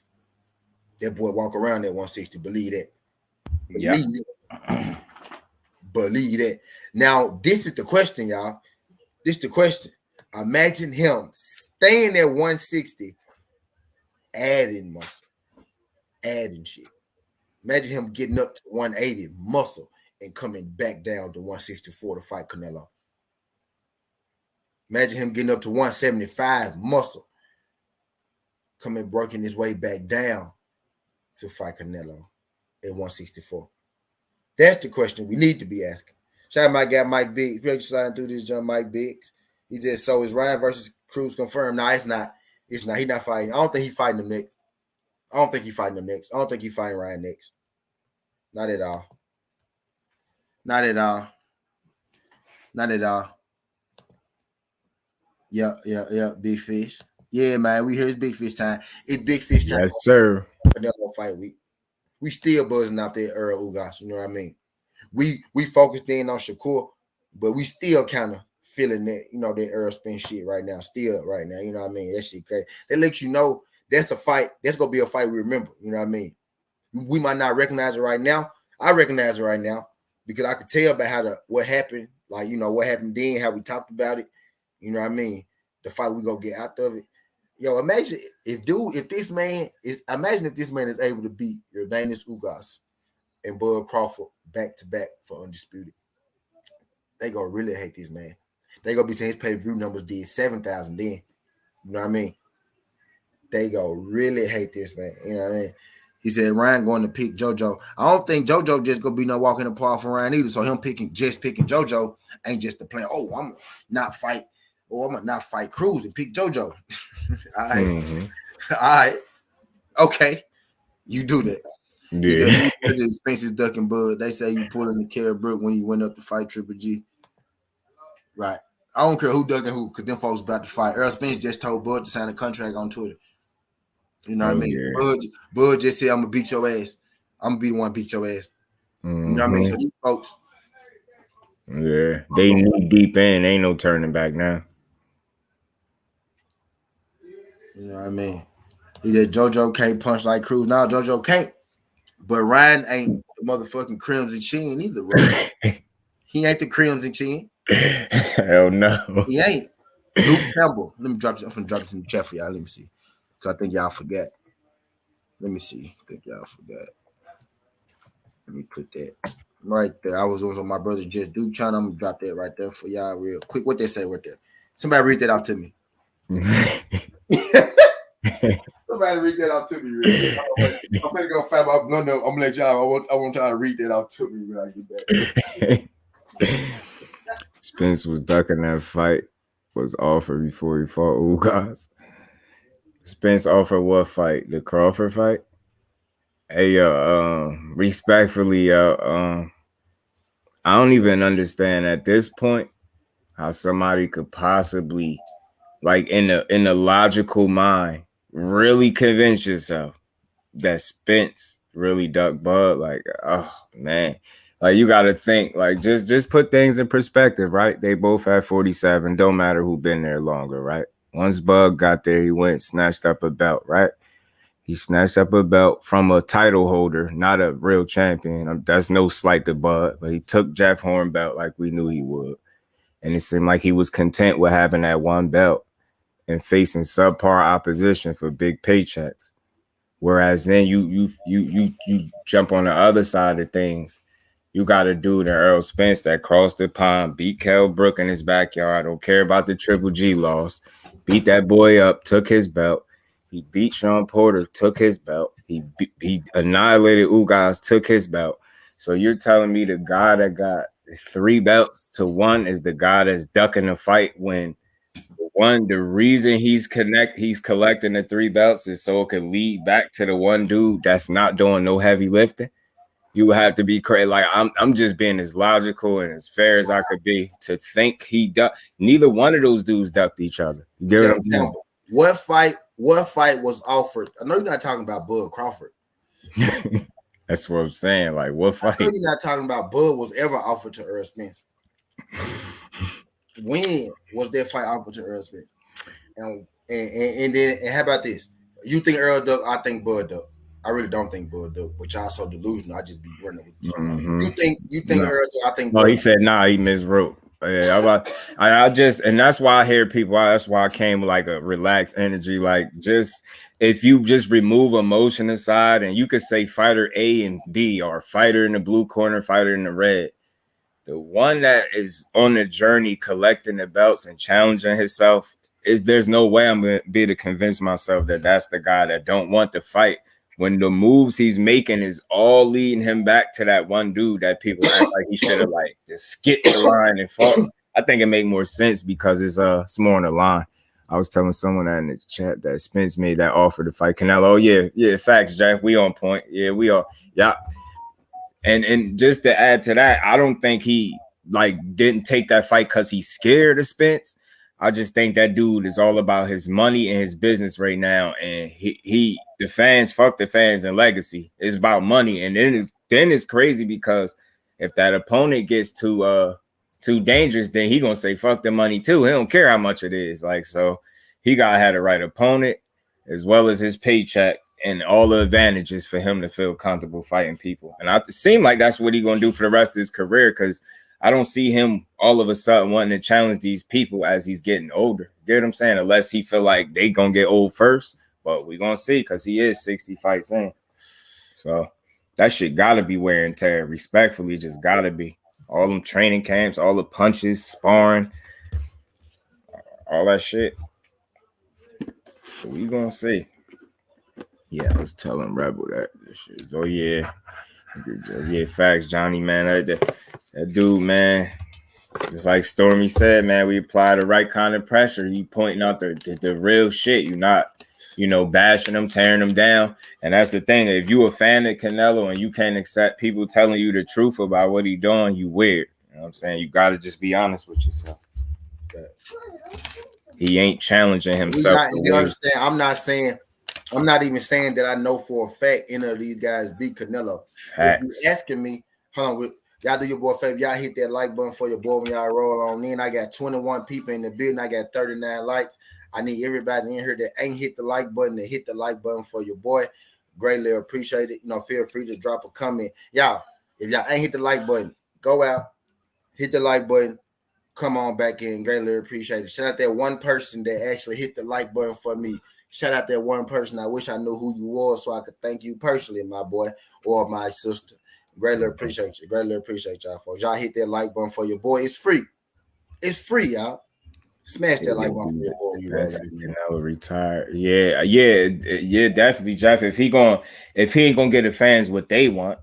Speaker 1: That boy walk around at 160. Believe that. Believe it. Believe that. Now, this is the question, y'all. This is the question. Imagine him staying at 160, adding muscle, adding shit. Imagine him getting up to 180 muscle and coming back down to 164 to fight Canelo. Imagine him getting up to 175 muscle, coming working his way back down to fight Canelo at 164. That's the question we need to be asking. Shout out my guy Mike Biggs. If you're sliding through this, John Mike Biggs. He just so is Ryan versus Cruz confirmed? No, it's not. It's not. He's not fighting. I don't think he's fighting them next. I don't think he's fighting Ryan next. Not at all. Not at all. Not at all. Yeah. Big fish. Yeah, man. We hear it's big fish time. It's big fish time.
Speaker 3: Yes, sir.
Speaker 1: Canelo fight week. we still buzzing out there Earl Ugas. You know what I mean? We focused in on Shakur, but we still kind of feeling that, you know, that Earl Spence shit right now. Still right now. You know what I mean? That shit crazy. That lets you know that's a fight. That's gonna be a fight we remember. You know what I mean? We might not recognize it right now. I recognize it right now because I could tell about what happened. Like, you know, what happened then, how we talked about it. You know what I mean? The fight we gonna get out of it. Yo, imagine if this man is able to beat Yordenis Ugas and Bud Crawford back to back for undisputed. They gonna really hate this man. They gonna be saying his pay-per-view numbers did 7,000 then. You know what I mean? They gonna really hate this man. You know what I mean? He said Ryan going to pick JoJo. I don't think JoJo just gonna be no walk in the park for Ryan either. So him picking JoJo ain't just the plan. Oh, I'm not fight, or I'm gonna not fight Cruz and pick JoJo. All right. Mm-hmm. All right. Okay. You do that. Yeah. Spence is ducking Bud. They say you pulling the Kerry Brook when you went up to fight Triple G. Right. I don't care who ducking who, because them folks about to fight. Earl Spence just told Bud to sign a contract on Twitter. You know what I mean? Yeah. Bud just said, I'm gonna beat your ass. I'm gonna be the one to beat your ass. Mm-hmm. You know what I mean? So these folks.
Speaker 3: Yeah. They knee deep in. Ain't no turning back now.
Speaker 1: You know what I mean? He said JoJo can't punch like Cruz. Now JoJo can't. But Ryan ain't the motherfucking Crimson Chin either, right? He ain't the Crimson Chin.
Speaker 3: Hell no.
Speaker 1: He ain't. Luke Campbell. Let me drop this. I'm gonna drop this in the chat for y'all. Let me see. Because I think y'all forgot. Let me see. I think y'all forgot. Let me put that right there. I was on my brother Just Do channel. I'm gonna drop that right there for y'all real quick. What they say right there? Somebody read that out to me. Somebody read that out to me real quick. I'm gonna go find out. No, I'm gonna let y'all. I want y'all to read that out to me when I get back.
Speaker 3: Spence was ducking that fight. Was offered before he fought Ugas. Spence offered what fight? The Crawford fight? Hey, respectfully, I don't even understand at this point how somebody could possibly, like, in a logical mind, really convince yourself that Spence really ducked Bud. Like, oh man, like you got to think, like just put things in perspective, right? They both had 47. Don't matter who been there longer, right? Once Bud got there, he went snatched up a belt, right? He snatched up a belt from a title holder, not a real champion. That's no slight to Bud, but he took Jeff Horn belt like we knew he would. And it seemed like he was content with having that one belt and facing subpar opposition for big paychecks. Whereas then you jump on the other side of things. You got a dude in Earl Spence that crossed the pond, beat Kell Brook in his backyard. Don't care about the Triple G loss. Beat that boy up, took his belt. He beat Sean Porter, took his belt. He annihilated Ugas, took his belt. So you're telling me the guy that got 3 belts to 1 is the guy that's ducking the fight when the reason he's collecting the 3 belts is so it could lead back to the one dude that's not doing no heavy lifting. You would have to be crazy. Like I'm just being as logical and as fair as I could be to think he ducked. Neither one of those dudes ducked each other.
Speaker 1: What fight was offered? I know you're not talking about Bud Crawford.
Speaker 3: That's what I'm saying. Like, what fight?
Speaker 1: I know you're not talking about Bud was ever offered to Earl Spence. When was that fight offered to Earl Spence? And then how about this? You think Earl duck? I think Bud duck. I really don't think Bud duck, but y'all so delusional. I just be running with you. Mm-hmm. You think no. Earl duck? I think.
Speaker 3: No, Bud. He said nah. He miswrote. Yeah, I just, and that's why I hear people. That's why I came with like a relaxed energy. Like, just if you just remove emotion aside, and you could say fighter A and B, or fighter in the blue corner, fighter in the red. The one that is on the journey collecting the belts and challenging himself, there's no way I'm going to be able to convince myself that that's the guy that don't want to fight when the moves he's making is all leading him back to that one dude that people act like he should have like just skipped the line and fought. I think it make more sense because it's more on the line. I was telling someone that in the chat that Spence made that offer to fight Canelo. Oh, yeah, facts, Jack. We on point. Yeah, we are. Yeah. And just to add to that, I don't think he like didn't take that fight because he's scared of Spence. I just think that dude is all about his money and his business right now. And the fans, fuck the fans and legacy. It's about money. And then it's crazy because if that opponent gets too dangerous, then he gonna say fuck the money too. He don't care how much it is. Like, so he gotta have the right opponent as well as his paycheck and all the advantages for him to feel comfortable fighting people. And it seem like that's what he's gonna do for the rest of his career, because I don't see him all of a sudden wanting to challenge these people as he's getting older. You get what I'm saying? Unless he feel like they gonna get old first. But we're gonna see, because he is 60 fights in. So that shit gotta be wear and tear. Respectfully, just gotta be. All them training camps, all the punches, sparring, all that shit. So we gonna see. Yeah, I was telling Rebel that this shit. Oh yeah. Yeah, facts, Johnny, man. That dude, man. It's like Stormy said, man. We apply the right kind of pressure. You pointing out the real shit. You're not, bashing them, tearing them down. And that's the thing. If you a fan of Canelo and you can't accept people telling you the truth about what he doing, you weird. You know what I'm saying? You gotta just be honest with yourself. He ain't challenging himself.
Speaker 1: You understand? I'm not even saying that I know for a fact any of these guys beat Canelo. Facts. If you asking me, hold on, y'all do your boy a favor. Y'all hit that like button for your boy when y'all roll on in. I got 21 people in the building. I got 39 likes. I need everybody in here that ain't hit the like button to hit the like button for your boy. Greatly appreciate it. Feel free to drop a comment. Y'all, if y'all ain't hit the like button, go out, hit the like button. Come on back in. Greatly appreciate it. Shout out that one person that actually hit the like button for me. Shout out that one person. I wish I knew who you were so I could thank you personally, my boy or my sister. Greatly appreciate you. Greatly appreciate y'all, folks. Y'all hit that like button for your boy. It's free. It's free, y'all. Smash that like button for your boy.
Speaker 3: Canelo retired. Yeah, definitely, Jeff. If he ain't gonna get the fans what they want,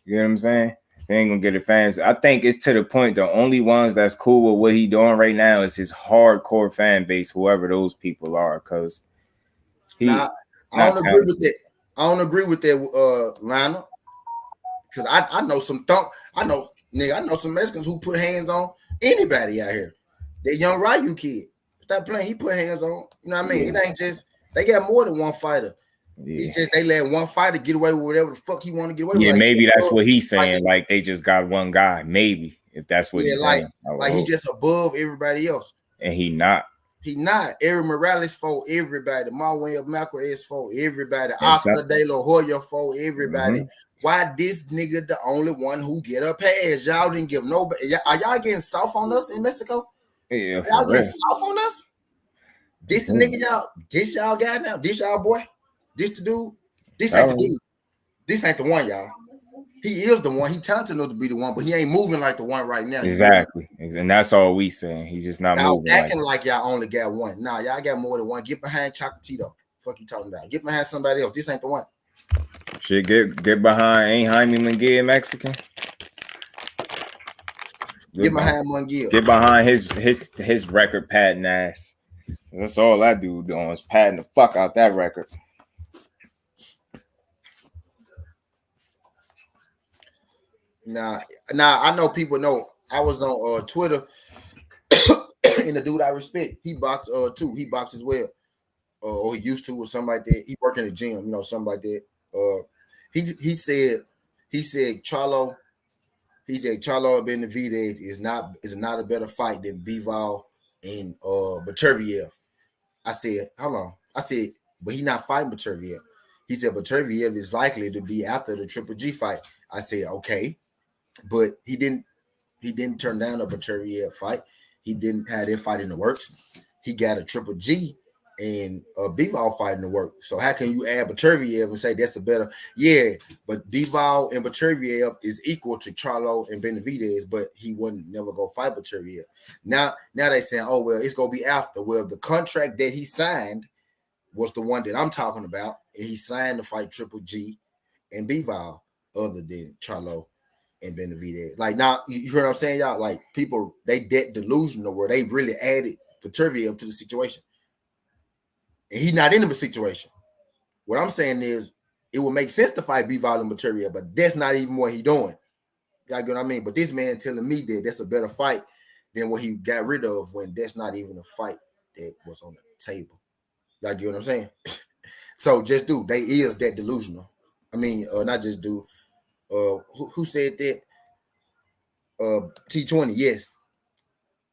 Speaker 3: you know what I'm saying? If he ain't gonna get the fans, I think it's to the point. The only ones that's cool with what he doing right now is his hardcore fan base, whoever those people are, because
Speaker 1: I don't agree with that. I don't agree with that, Lionel. Because I know some I know some Mexicans who put hands on anybody out here. That young Ryu kid. Stop playing, he put hands on. You know what I mean? It ain't just they got more than one fighter. Yeah. It's just they let one fighter get away with whatever the fuck he want to get away with.
Speaker 3: Yeah, maybe that's what he's saying. Like they just got one guy. Maybe if that's what he's
Speaker 1: like he just above everybody else.
Speaker 3: And he not.
Speaker 1: He not. Eric Morales for everybody. Manuel Marquez for everybody. Oscar De La Hoya for everybody. Mm-hmm. Why this nigga the only one who get a pass? Y'all didn't give nobody. Are y'all getting soft on us in Mexico?
Speaker 3: Yeah,
Speaker 1: y'all getting soft on us? This the nigga y'all. This y'all guy now. This y'all boy. This the dude. This ain't the dude. This ain't the one, y'all. He is the one. He talented enough to be the one, but he ain't moving like the one right now.
Speaker 3: Exactly. And that's all we saying. He's just not moving.
Speaker 1: Acting like y'all only got one. Nah, y'all got more than one. Get behind Chocolatito. Fuck you talking about. Get behind somebody else. This ain't the one.
Speaker 3: Shit, get behind. Ain't Jaime Munguia Mexican?
Speaker 1: Get behind Munguia.
Speaker 3: Get behind his record padding ass. That's all that dude doing is padding the fuck out that record.
Speaker 1: Nah, I know people know. I was on Twitter, and the dude I respect, he boxed too. He boxed as well, or he used to, or something like that. He work in the gym, something like that. He said Charlo Benavidez is not a better fight than Bivol and Beterbiev. I said, hold on. I said, but he not fighting Beterbiev. He said Beterbiev is likely to be after the Triple G fight. I said, okay. But he didn't turn down a Beterbiev fight. He didn't have that fight in the works. He got a Triple G and a Bivol fight in the work. So how can you add Beterbiev and say that's a better? Yeah, but Bivol and Beterbiev is equal to Charlo and Benavidez, but he wouldn't never go fight Beterbiev. Now they saying, oh well, it's gonna be after. Well, the contract that he signed was the one that I'm talking about, and he signed to fight Triple G and Bivol, other than Charlo and Benavidez. Like now, you heard what I'm saying, y'all? Like people, they delusional where they really added Beterbiev to the situation. And he's not in the situation. What I'm saying is it would make sense to fight Bivol and Beterbiev, but that's not even what he's doing. Y'all get what I mean? But this man telling me that that's a better fight than what he got rid of when that's not even a fight that was on the table. Y'all get what I'm saying? So just do. They is that delusional. I mean, not just do. Who said that? T20. Yes,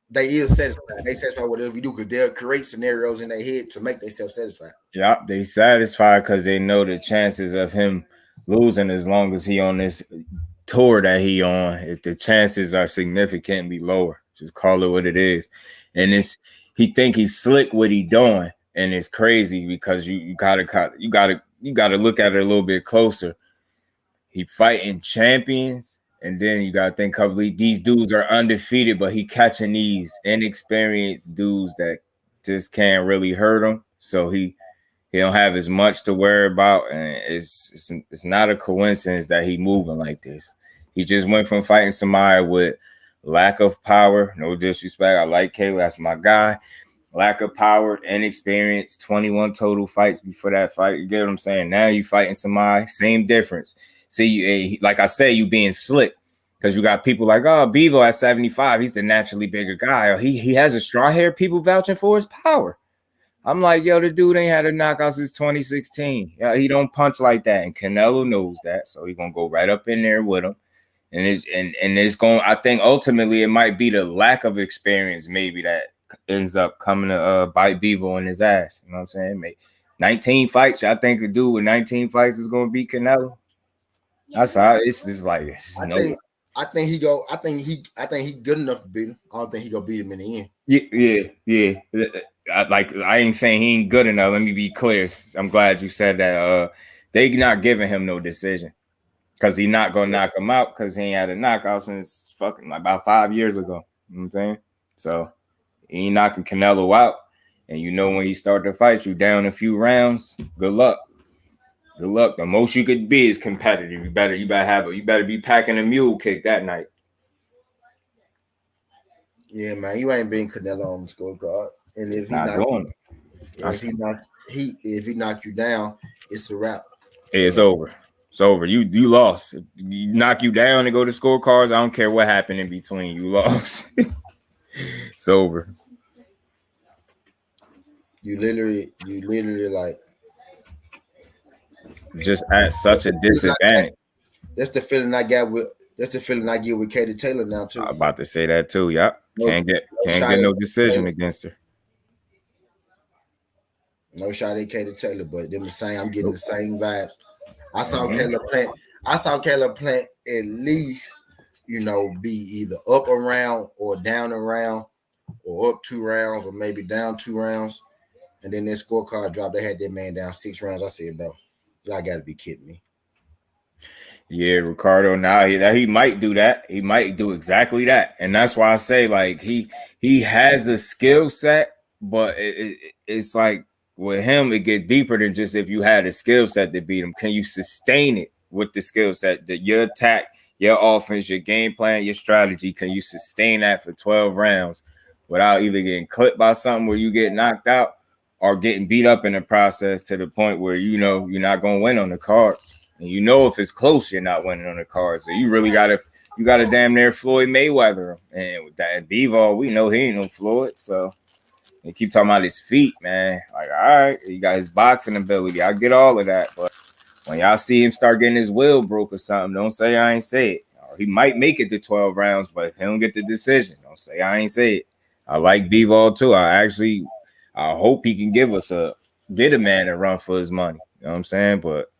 Speaker 1: they is satisfied. They satisfied whatever you do because they'll create scenarios in their head to make themselves satisfied.
Speaker 3: Yeah, they satisfied because they know the chances of him losing as long as he on this tour that he on, if the chances are significantly lower. Just call it what it is. And it's he think he's slick what he doing, and it's crazy because you gotta look at it a little bit closer. He fighting champions, and then you gotta think couple these dudes are undefeated, but he catching these inexperienced dudes that just can't really hurt him. So he don't have as much to worry about, and it's not a coincidence that he moving like this. He just went from fighting somebody with lack of power. No disrespect, I like Caleb, that's my guy. Lack of power, inexperience, 21 total fights before that fight. You get what I'm saying? Now you fighting somebody, same difference. See, like I say, you being slick because you got people like, oh, Bevo at 75, he's the naturally bigger guy. Or he has a straw hair, people vouching for his power. I'm like, yo, the dude ain't had a knockout since 2016. Yeah, he don't punch like that, and Canelo knows that, so he's gonna go right up in there with him. And it's going. I think ultimately it might be the lack of experience maybe that ends up coming to bite Bevo in his ass. You know what I'm saying? Maybe 19 fights. I think a dude with 19 fights is gonna beat Canelo. That's how it's just like it's
Speaker 1: I think he good enough to beat him. I don't think he gonna beat him in the end.
Speaker 3: Yeah. I ain't saying he ain't good enough. Let me be clear. I'm glad you said that. They not giving him no decision because he not gonna knock him out because he ain't had a knockout since fucking like about 5 years ago. You know what I'm saying? So he ain't knocking Canelo out. And you know when he start to fight, you down a few rounds. Good luck. Good luck. The most you could be is competitive. You better be packing a mule kick that night.
Speaker 1: Yeah, man, you ain't being Canelo on the scorecard. And if he knock you down, it's a wrap.
Speaker 3: It's over. It's over. You lost. If you knock you down and go to scorecards, I don't care what happened in between. You lost. It's over.
Speaker 1: You literally like
Speaker 3: just at such a disadvantage.
Speaker 1: That's the feeling I get with Katie Taylor now too.
Speaker 3: I'm about to say that too. Yep. Can't get no decision against her.
Speaker 1: No shot at Katie Taylor, but them the same. I'm getting the same vibes. I saw Caleb Plant at least, be either up a round or down a round, or up 2 rounds, or maybe down 2 rounds. And then that scorecard drop, they had that man down 6 rounds. I said, bro, y'all got to be kidding me.
Speaker 3: Yeah, Ricardo. Now he might do that. He might do exactly that, and that's why I say like he has the skill set, but it's like with him it get deeper than just if you had a skill set to beat him. Can you sustain it with the skill set that your attack, your offense, your game plan, your strategy? Can you sustain that for 12 rounds without either getting clipped by something where you get knocked out or getting beat up in the process to the point where you're not going to win on the cards? And if it's close, you're not winning on the cards. So you really gotta damn near Floyd Mayweather. And with that Bevo, we know he ain't no Floyd. So they keep talking about his feet, man. Like, all right, he got his boxing ability. I get all of that. But when y'all see him start getting his will broke or something, don't say I ain't say it. He might make it to 12 rounds, but if he don't get the decision, don't say I ain't say it. I like Bevo too. I hope he can get a man a run for his money. You know what I'm saying? But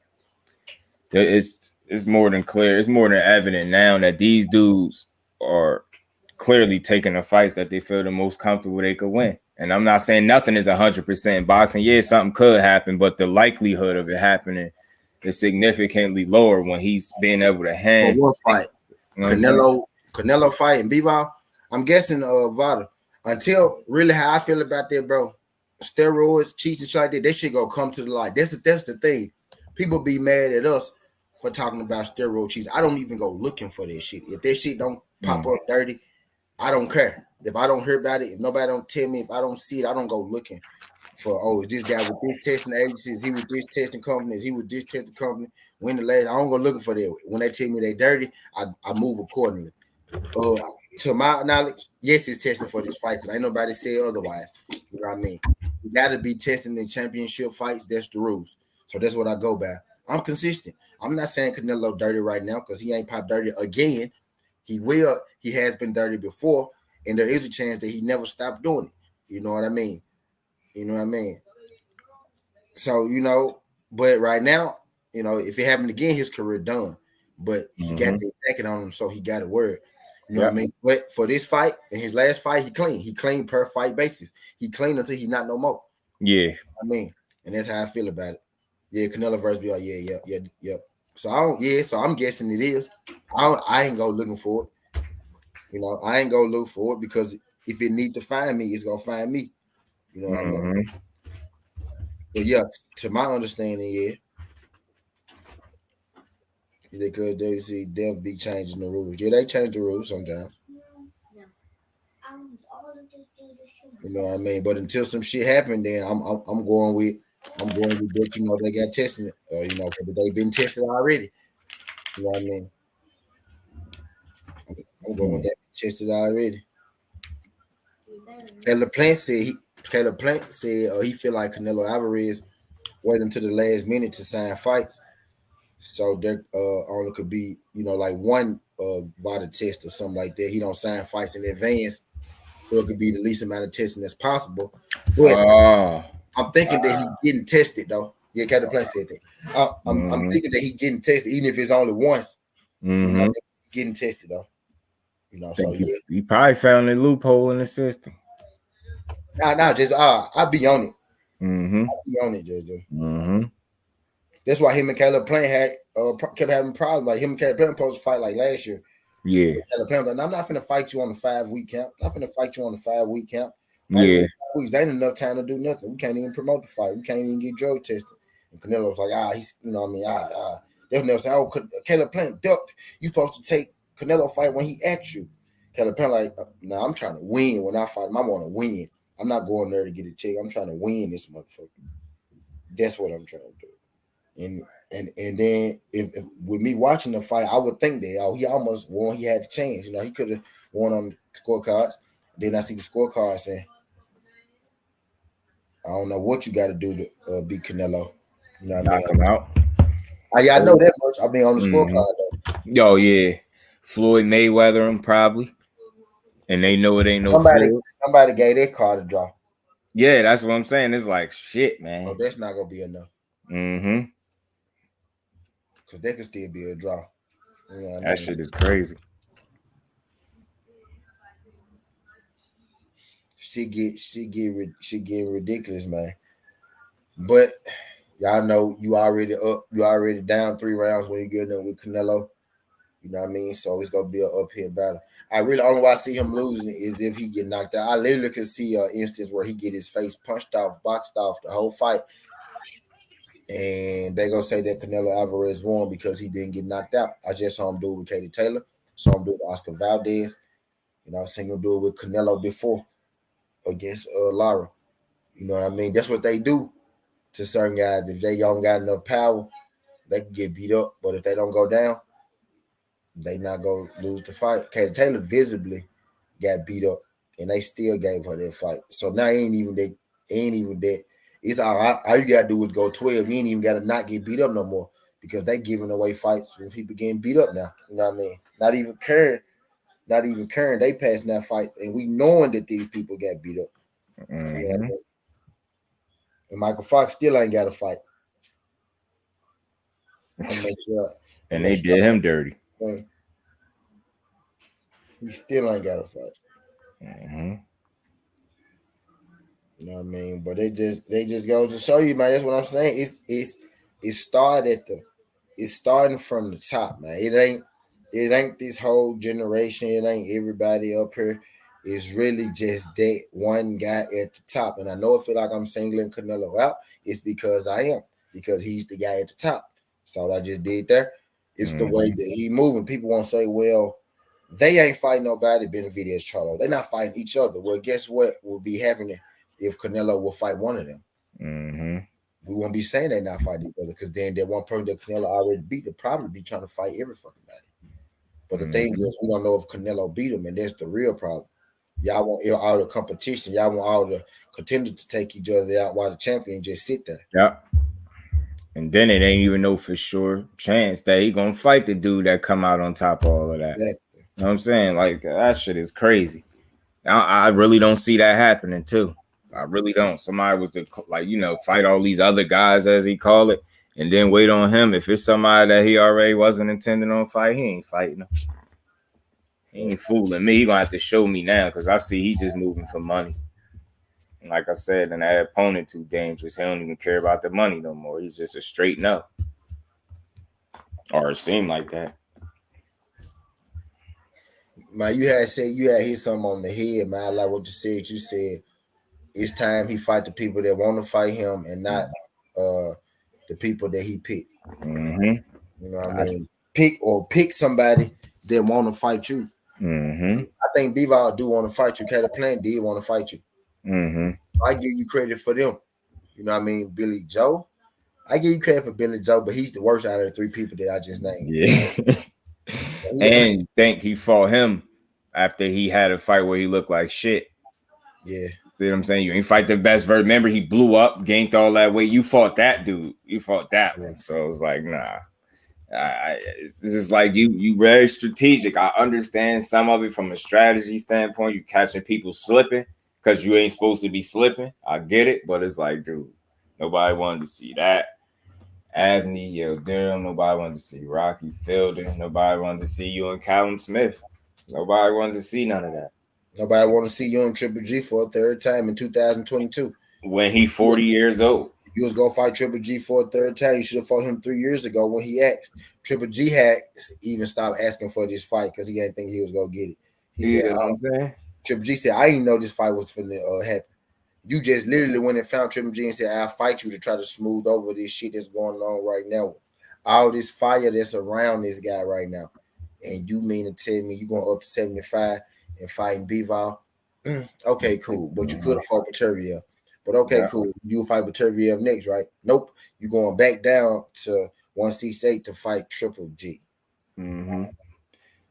Speaker 3: it's more than clear. It's more than evident now that these dudes are clearly taking the fights that they feel the most comfortable they could win. And I'm not saying nothing is 100% boxing. Yeah, something could happen, but the likelihood of it happening is significantly lower when he's being able to hand.
Speaker 1: For one fight, Canelo fight and Bivol. I'm guessing Vada. Until really how I feel about that, bro. Steroids, cheats, and shit like that. They should go come to the light. That's the thing. People be mad at us for talking about steroid cheats. I don't even go looking for that shit. If that shit don't pop up dirty, I don't care. If I don't hear about it, if nobody don't tell me, if I don't see it, I don't go looking for, is this guy with this testing agency? Is he with this testing company? Is he with this testing company? When the last, I don't go looking for that. When they tell me they dirty, I move accordingly. To my knowledge, yes, it's testing for this fight because ain't nobody said otherwise. You know what I mean? You got to be testing in championship fights. That's the rules. So that's what I go by. I'm consistent. I'm not saying Canelo dirty right now because he ain't pop dirty again. He will. He has been dirty before, and there is a chance that he never stopped doing it. You know what I mean? You know what I mean? So but right now, if it happened again, his career done. But he got the jacket on him, so he got a word. You know what I mean? But for this fight and his last fight, he clean. He clean per fight basis. He clean until he not no more.
Speaker 3: Yeah.
Speaker 1: I mean, and that's how I feel about it. Yeah, Canelo versus be like, yeah. So so I'm guessing it is. I ain't go looking for it. I ain't go look for it because if it need to find me, it's gonna find me. You know what I mean? But yeah, to my understanding, yeah. They could see they'll be changing the rules. Yeah, they change the rules sometimes. You know what I mean? But until some shit happen, then I'm going with that. They got testing it. They've been tested already. You know what I mean? I'm going with that tested already. Caleb Plant said he feel like Canelo Alvarez waiting until the last minute to sign fights. So there only could be, like one VADA test or something like that. He don't sign fights in advance, so it could be the least amount of testing that's possible. But I'm thinking that he's getting tested though. Yeah, Caleb Plant said that. I'm thinking that he's getting tested, even if it's only once. Getting tested though. So yeah.
Speaker 3: He probably found a loophole in the system.
Speaker 1: Just I'll be on it. I'll be on it, just. That's why him and Caleb Plant kept having problems. Like him and Caleb Plant supposed to fight like last year.
Speaker 3: Yeah.
Speaker 1: Caleb Plant like, I'm not finna fight you on the 5-week camp. I'm not finna fight you on the 5-week camp.
Speaker 3: Yeah.
Speaker 1: Weeks, they ain't enough time to do nothing. We can't even promote the fight. We can't even get drug tested. And Canelo was like, he's, they'll never say, Caleb Plant ducked. You supposed to take Canelo fight when he asked you. Caleb Plant like, I'm trying to win when I fight him. I want to win. I'm not going there to get a check. I'm trying to win this motherfucker. That's what I'm trying to do. And then if with me watching the fight, I would think that he almost won. He had the chance. He could have won on the scorecards. Then I see the scorecards and I don't know what you got to do to beat Canelo. You know what I mean?
Speaker 3: Knock him out.
Speaker 1: I know that much. I mean on the scorecard
Speaker 3: though. Yeah. Floyd Mayweather him probably. And they know it ain't no
Speaker 1: somebody gave their card a draw.
Speaker 3: Yeah, that's what I'm saying. It's like shit, man.
Speaker 1: Oh, that's not gonna be enough. Because they could still be a draw.
Speaker 3: That shit is crazy.
Speaker 1: She get ridiculous, man. But y'all know you already up. You already down 3 rounds when you get in with Canelo. You know what I mean? So it's gonna be an uphill battle. I really only way I see him losing is if he get knocked out. I literally could see an instance where he get his face punched off, boxed off the whole fight. And they gonna say that Canelo Alvarez won because he didn't get knocked out. I just saw him do it with Katie Taylor, saw him do it with Oscar Valdez. I seen him do it with Canelo before against Lara. You know what I mean? That's what they do to certain guys. If they don't got enough power, they can get beat up. But if they don't go down, they not gonna lose the fight. Katie Taylor visibly got beat up, and they still gave her that fight. So now ain't even that. It's all you gotta do is go 12. You ain't even gotta not get beat up no more because they giving away fights from people getting beat up now. You know what I mean? Not even caring. They passing that fight, and we knowing that these people got beat up. You know what I mean? And Michael Fox still ain't got a fight. Make sure.
Speaker 3: And they did him dirty.
Speaker 1: He still ain't got a fight. You know what I mean? But they just goes to show you, man. That's what I'm saying. It's starting from the top, man. It ain't this whole generation. It ain't everybody up here. It's really just that one guy at the top. And I know I feel like I'm singling Canelo out. It's because I am. Because he's the guy at the top. So I just did there. It's the way that he moving. People won't say, well, they ain't fighting nobody, Benavidez, Charlo. They're not fighting each other. Well, guess what will be happening if Canelo will fight one of them? We won't be saying they're not fighting each other because then that one person that Canelo already beat will probably be trying to fight every fucking body. But the thing is, we don't know if Canelo beat him, and that's the real problem. Y'all want all the competition. Y'all want all the contenders to take each other out while the champion just sit there.
Speaker 3: Yeah. And then it ain't even no for sure chance that he gonna fight the dude that come out on top of all of that.
Speaker 1: Exactly.
Speaker 3: You know what I'm saying? Like that shit is crazy. I really don't see that happening too. I really don't. Somebody was to fight all these other guys as he call it, and then wait on him. If it's somebody that he already wasn't intending on fight, he ain't fighting him. He ain't fooling me. He gonna have to show me now because I see he's just moving for money. And like I said, and that opponent too dangerous. He don't even care about the money no more. He's just a straight no. Or it seemed like that.
Speaker 1: Man, you had hit something on the head, man. I like what you said. You said it's time he fight the people that want to fight him and not the people that he picked.
Speaker 3: Mm-hmm.
Speaker 1: You know what I mean? Pick somebody that want to fight you.
Speaker 3: Mm-hmm.
Speaker 1: I think Bivol do want to fight you. Caleb Plant did want to fight you.
Speaker 3: Mm-hmm.
Speaker 1: I give you credit for them. You know what I mean? Billy Joe. I give you credit for Billy Joe, but he's the worst out of the three people that I just named.
Speaker 3: Yeah. And think he fought him after he had a fight where he looked like shit.
Speaker 1: Yeah.
Speaker 3: See what I'm saying? You ain't fight the best version. Remember, he blew up, gained all that weight. You fought that dude. You fought that one. So it was like, nah. This is like you very strategic. I understand some of it from a strategy standpoint. You catching people slipping because you ain't supposed to be slipping. I get it, but it's like, dude, nobody wanted to see that. Avni, Durham, nobody wanted to see Rocky Fielding. Nobody wanted to see you and Callum Smith. Nobody wanted to see none of that.
Speaker 1: Nobody want to see you and Triple G for a third time in 2022.
Speaker 3: When he 40 years old.
Speaker 1: You was gonna fight Triple G for a third time. You should have fought him 3 years ago when he asked. Triple G had even stopped asking for this fight because he didn't think he was gonna get it. He said,
Speaker 3: what I'm saying?
Speaker 1: Triple G said, I didn't know this fight was finna happen. You just literally went and found Triple G and said, I'll fight you to try to smooth over this shit that's going on right now. All this fire that's around this guy right now. And you mean to tell me you going up to 75 and fighting Bivol? Okay, cool. But you could have fought Peterviev. But okay, cool. You'll fight Peterviev next, right? Nope. You're going back down to 168 to fight Triple G.
Speaker 3: Mm-hmm.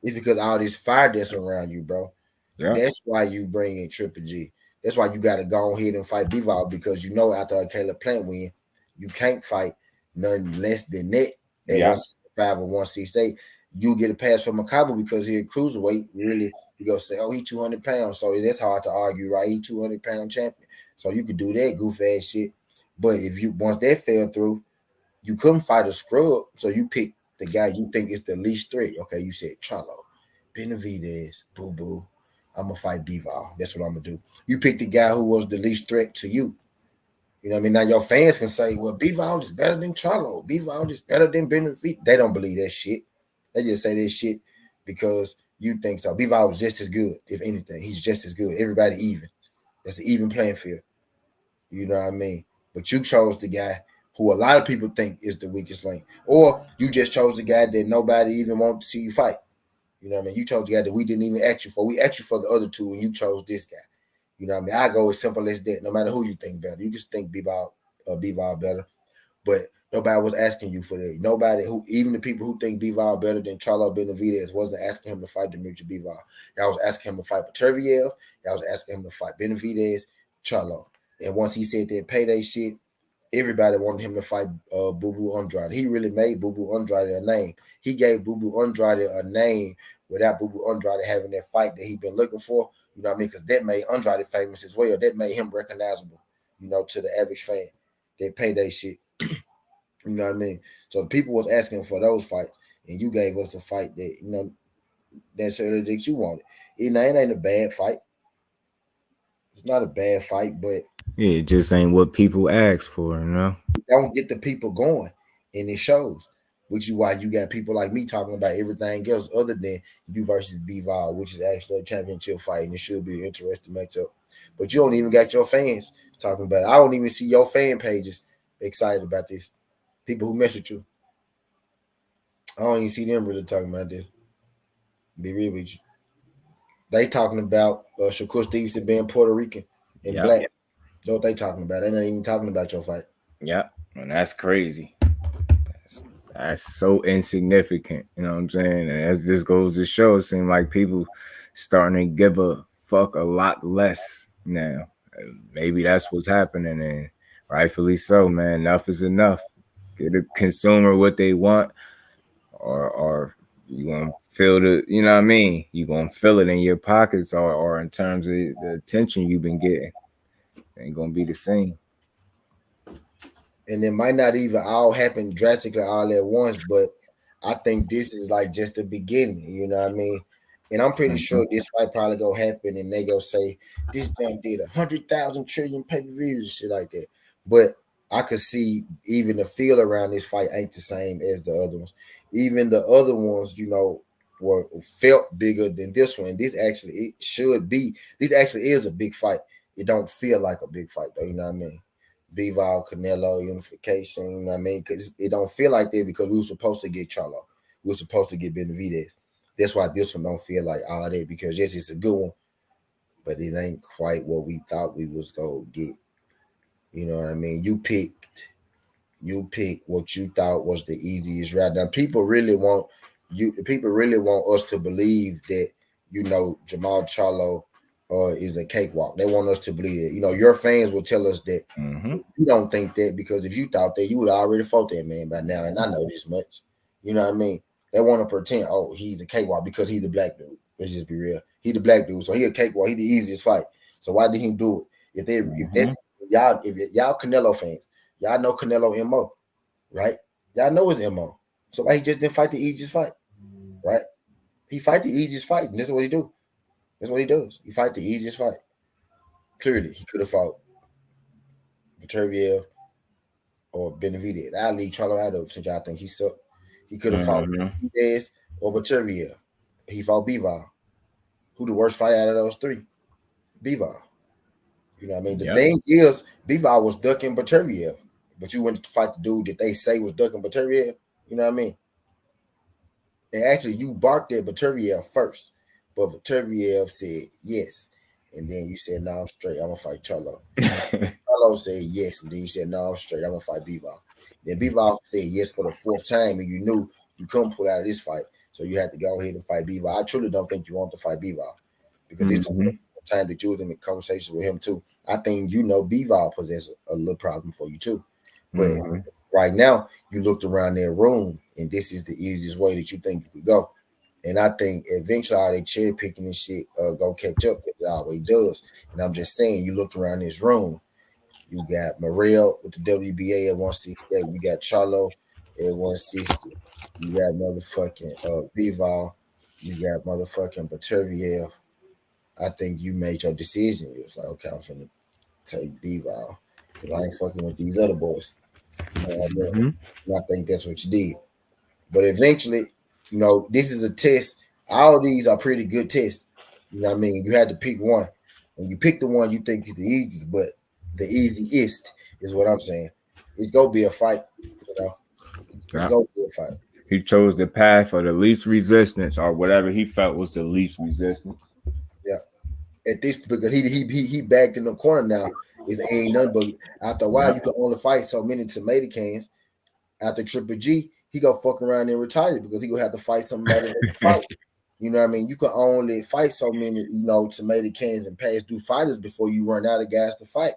Speaker 1: It's because all this fire that's around you, bro.
Speaker 3: Yeah.
Speaker 1: That's why you bring in Triple G. That's why you got to go ahead and fight Bivol because you know after a Caleb Plant win, you can't fight none less than that at 165 or 168. You get a pass from Makabu because he's a cruiserweight. Really, you go say, oh, he's 200 pounds. So that's hard to argue, right? He's 200-pound champion. So you could do that goof ass shit. But if you once that fell through, you couldn't fight a scrub. So you pick the guy you think is the least threat. Okay, you said Charlo, Benavidez, Boo Boo. I'm gonna fight Bivol. That's what I'm gonna do. You pick the guy who was the least threat to you. You know what I mean? Now your fans can say, well, Bivol is better than Charlo. Bivol is better than Benavidez. They don't believe that shit. They just say that shit because you think so. Bivol was just as good, if anything. He's just as good. Everybody even. That's an even playing field. You know what I mean? But you chose the guy who a lot of people think is the weakest link. Or you just chose the guy that nobody even wanted to see you fight. You know what I mean? You chose the guy that we didn't even ask you for. We asked you for the other two, and you chose this guy. You know what I mean? I go as simple as that. No matter who you think better. You just think Bivol better. But nobody was asking you for that. Nobody who, even the people who think Bivol better than Charlo Benavidez, wasn't asking him to fight Dimitri Bivol. Y'all was asking him to fight Peterviev. Y'all was asking him to fight Benavidez, Charlo. And once he said that payday shit, everybody wanted him to fight Boo Boo Andrade. He really made Boo Boo Andrade a name. He gave Boo Boo Andrade a name without Boo Boo Andrade having that fight that he'd been looking for. You know what I mean? Because that made Andrade famous as well. That made him recognizable, you know, to the average fan. That payday shit. You know what I mean? So the people was asking for those fights, and you gave us a fight that, you know, necessarily that you wanted. It ain't a bad fight. It's not a bad fight, but
Speaker 3: it just ain't what people ask for, you know?
Speaker 1: Don't get the people going, and it shows. Which is why you got people like me talking about everything else other than you versus Bivol, which is actually a championship fight, and it should be an interesting matchup. But you don't even got your fans talking about it. I don't even see your fan pages excited about this. People who mess with you. I don't even see them really talking about this. Be real with you. They talking about Shakur Stevenson being Puerto Rican and black. That's what they talking about. They're not even talking about your fight.
Speaker 3: Yeah, and that's crazy. That's so insignificant. You know what I'm saying? And that just goes to show it seems like people starting to give a fuck a lot less now. Maybe that's what's happening, and rightfully so, man. Enough is enough. Get a consumer what they want, or you gonna feel the, you know what I mean? You gonna feel it in your pockets, or in terms of the attention you've been getting. Ain't gonna be the same.
Speaker 1: And it might not even all happen drastically all at once, but I think this is like just the beginning, you know what I mean? And I'm pretty
Speaker 3: Mm-hmm.
Speaker 1: sure this fight probably gonna happen, and they go say this jump did 100,000 trillion pay-per-views and shit like that. But I could see even the feel around this fight ain't the same as the other ones. Even the other ones, you know, were felt bigger than this one. This actually it should be. This actually is a big fight. It don't feel like a big fight though. You know what I mean? Bivol, Canelo unification. You know what I mean? Because it don't feel like that because we were supposed to get Charlo. We were supposed to get Benavidez. That's why this one don't feel like all that because yes, it's a good one, but it ain't quite what we thought we was gonna get. You know what I mean? You pick what you thought was the easiest route. Now people really want you. People really want us to believe that Jamal Charlo is a cakewalk. They want us to believe it. Your fans will tell us that
Speaker 3: Mm-hmm.
Speaker 1: you don't think that because if you thought that, you would already fought that man by now. And I know this much. You know what I mean? They want to pretend, oh, he's a cakewalk because he's the black dude. Let's just be real. He the black dude, so he a cakewalk. He the easiest fight. So why did he do it? If that's y'all, if y'all Canelo fans, y'all know Canelo MO, right? Y'all know his MO. So why he just didn't fight the easiest fight, right? He fight the easiest fight, and this is what he do. That's what he does. He fight the easiest fight. Clearly, he could have fought Viterviev or Benavidez. I leave Charlo out of since y'all think he sucked. He could have fought Benavidez or Viterviev. He fought Bivol. Who the worst fight out of those three? Bivol. You know what I mean? The thing is, Bivol was ducking Viterviev, but you went to fight the dude that they say was ducking Viterviev. You know what I mean? And actually, you barked at Viterviev first, but Viterviev said yes. And then you said, no, I'm straight. I'm going to fight Charlo. Charlo said yes. And then you said, no, I'm straight. I'm going to fight Bivol. Then Bivol said yes for the fourth time, and you knew you couldn't pull out of this fight. So you had to go ahead and fight Bivol. I truly don't think you want to fight Bivol because this is the time that you was in the conversation with him, too. I think Bivol possesses a little problem for you, too. But right now, you looked around their room, and this is the easiest way that you think you could go. And I think eventually all they cherry picking and shit go catch up because it always does. And I'm just saying, you look around this room, you got Morrell with the WBA at 168, you got Charlo at 160, you got motherfucking Bivol, you got motherfucking Viterviev. I think you made your decision. You was like, okay, I'm finna take Bivol because I ain't fucking with these other boys. You know what I mean? And I think that's what you did. But eventually, this is a test. All these are pretty good tests. You know what I mean? You had to pick one. When you pick the one you think is the easiest, but the easiest is what I'm saying. It's gonna be a fight. It's gonna be a fight.
Speaker 3: He chose the path of the least resistance, or whatever he felt was the least resistance.
Speaker 1: Yeah. At this because he backed in the corner now. Is ain't nothing but after a while you can only fight so many tomato cans. After Triple G, he gonna fuck around and retire because he gonna have to fight somebody that can fight. You know what I mean? You can only fight so many, tomato cans and pass through fighters before you run out of guys to fight.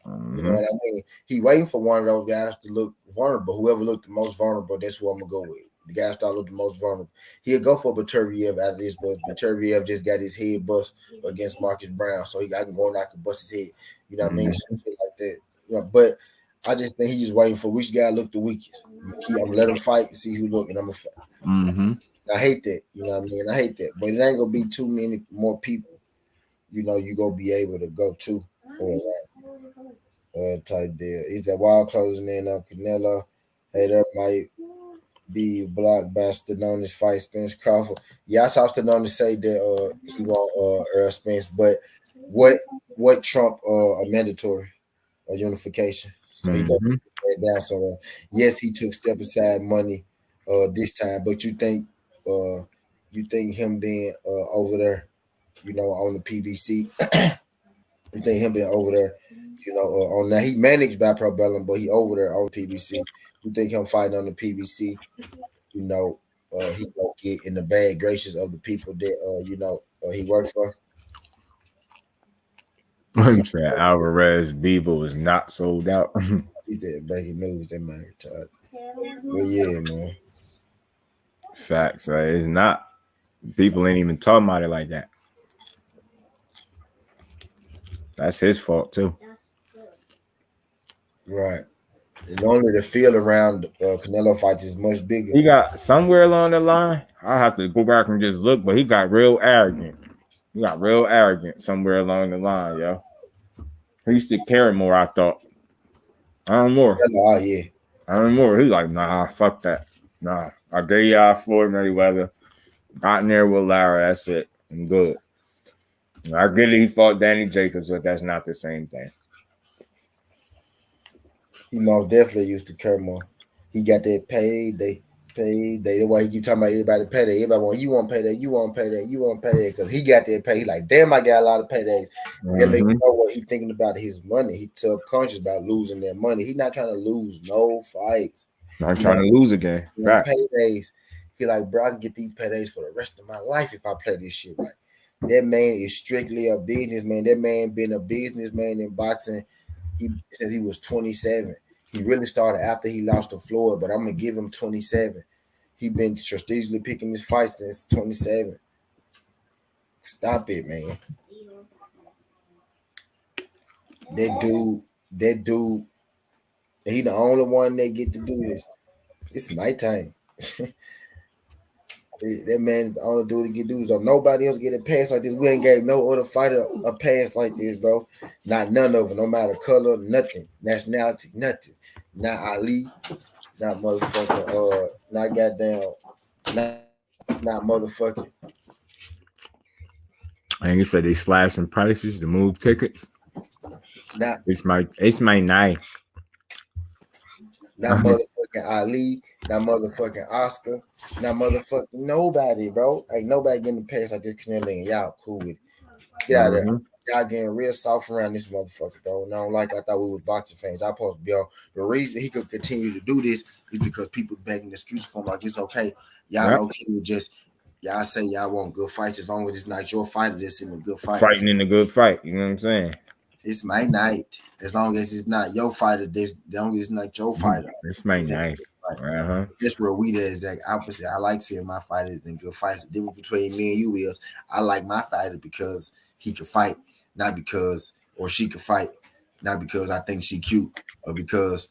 Speaker 1: You know what I mean? He waiting for one of those guys to look vulnerable. Whoever looked the most vulnerable, that's who I'm gonna go with. The guys that look the most vulnerable. He'll go for Viterviev out of this, but Viterviev just got his head bust against Marcus Brown, so I can go and I can bust his head. You know what I mean? Shit like that. But I just think he's just waiting for which guy look the weakest. I'm gonna let him fight and see who look, and I'm gonna fight. I hate that. You know what I mean? I hate that. But it ain't gonna be too many more people. You gonna be able to go to or type deal. Is that wild closing in on Canelo? Hey, that might be blockbuster on this fight, Spence Crawford. Yeah, I saw Stallone say that he want Earl Spence, but what Trump a mandatory unification? So he go down somewhere. Yes, he took step aside money this time, but you think him being over there, on the PBC, you think him being over there You know, on that he managed by Pro Bellum, but he over there on PBC. You think him fighting on the PBC? You know, he gonna get in the bad graces of the people that he worked for.
Speaker 3: I'm saying Alvarez Beaver was not sold out.
Speaker 1: He said breaking news, that man retired. But yeah, man.
Speaker 3: Facts. It's not. People ain't even talking about it like that. That's his fault too.
Speaker 1: Right. And only the field around Canelo fights is much bigger.
Speaker 3: He got somewhere along the line. I have to go back and just look, but he got real arrogant. He got real arrogant somewhere along the line, yo. He used to care more, I thought. I don't more.
Speaker 1: Oh yeah.
Speaker 3: I don't more. He's like, nah, fuck that. Nah. I gave y'all Floyd Mayweather. Got in there with Lara. That's it. I'm good. I get it. He fought Danny Jacobs, but that's not the same thing.
Speaker 1: He most definitely used to care more. He got that paid. That's why he keep talking about everybody pay that. Everybody want you want to pay that. You want to pay that. You want to pay that because he got that pay. He like, damn, I got a lot of paydays. Then you know what he thinking about his money. He subconscious about losing that money. He not trying to lose no fights.
Speaker 3: Not trying to lose again. Right.
Speaker 1: Paydays. He like, bro, I can get these paydays for the rest of my life if I play this shit right. That man is strictly a businessman. That man been a businessman in boxing since he was 27. He really started after he lost to Floyd, but I'm gonna give him 27. He been strategically picking his fights since 27. Stop it, man. That dude, he the only one that get to do this. It's nighttime. That man is the only dude to get dudes. Nobody else get a pass like this. We ain't gave no other fighter a pass like this, bro. Not none of them. No matter color, nothing, nationality, nothing. Not Ali, not motherfucking, not goddamn, not motherfucking.
Speaker 3: And you said they slashing prices to move tickets.
Speaker 1: Not
Speaker 3: it's my night.
Speaker 1: Not motherfucking Ali, not motherfucking Oscar, not motherfucking nobody, bro. Ain't nobody getting the pass like this Canelo, and y'all cool with it. Get out of there. Y'all getting real soft around this motherfucker, though. And I don't like I thought we was boxing fans. I supposed to be on. The reason he could continue to do this is because people begging excuse for him like it's okay. Y'all okay with just y'all say y'all want good fights as long as it's not your fighter that's in a good fight.
Speaker 3: Fighting in a good fight, you know what I'm saying?
Speaker 1: It's my night. As long as it's not your fighter, as long as it's not your fighter.
Speaker 3: It's my night.
Speaker 1: That's where we the exact opposite. I like seeing my fighters in good fights. The difference between me and you is I like my fighter because he can fight, not because, or she can fight, not because I think she cute, or because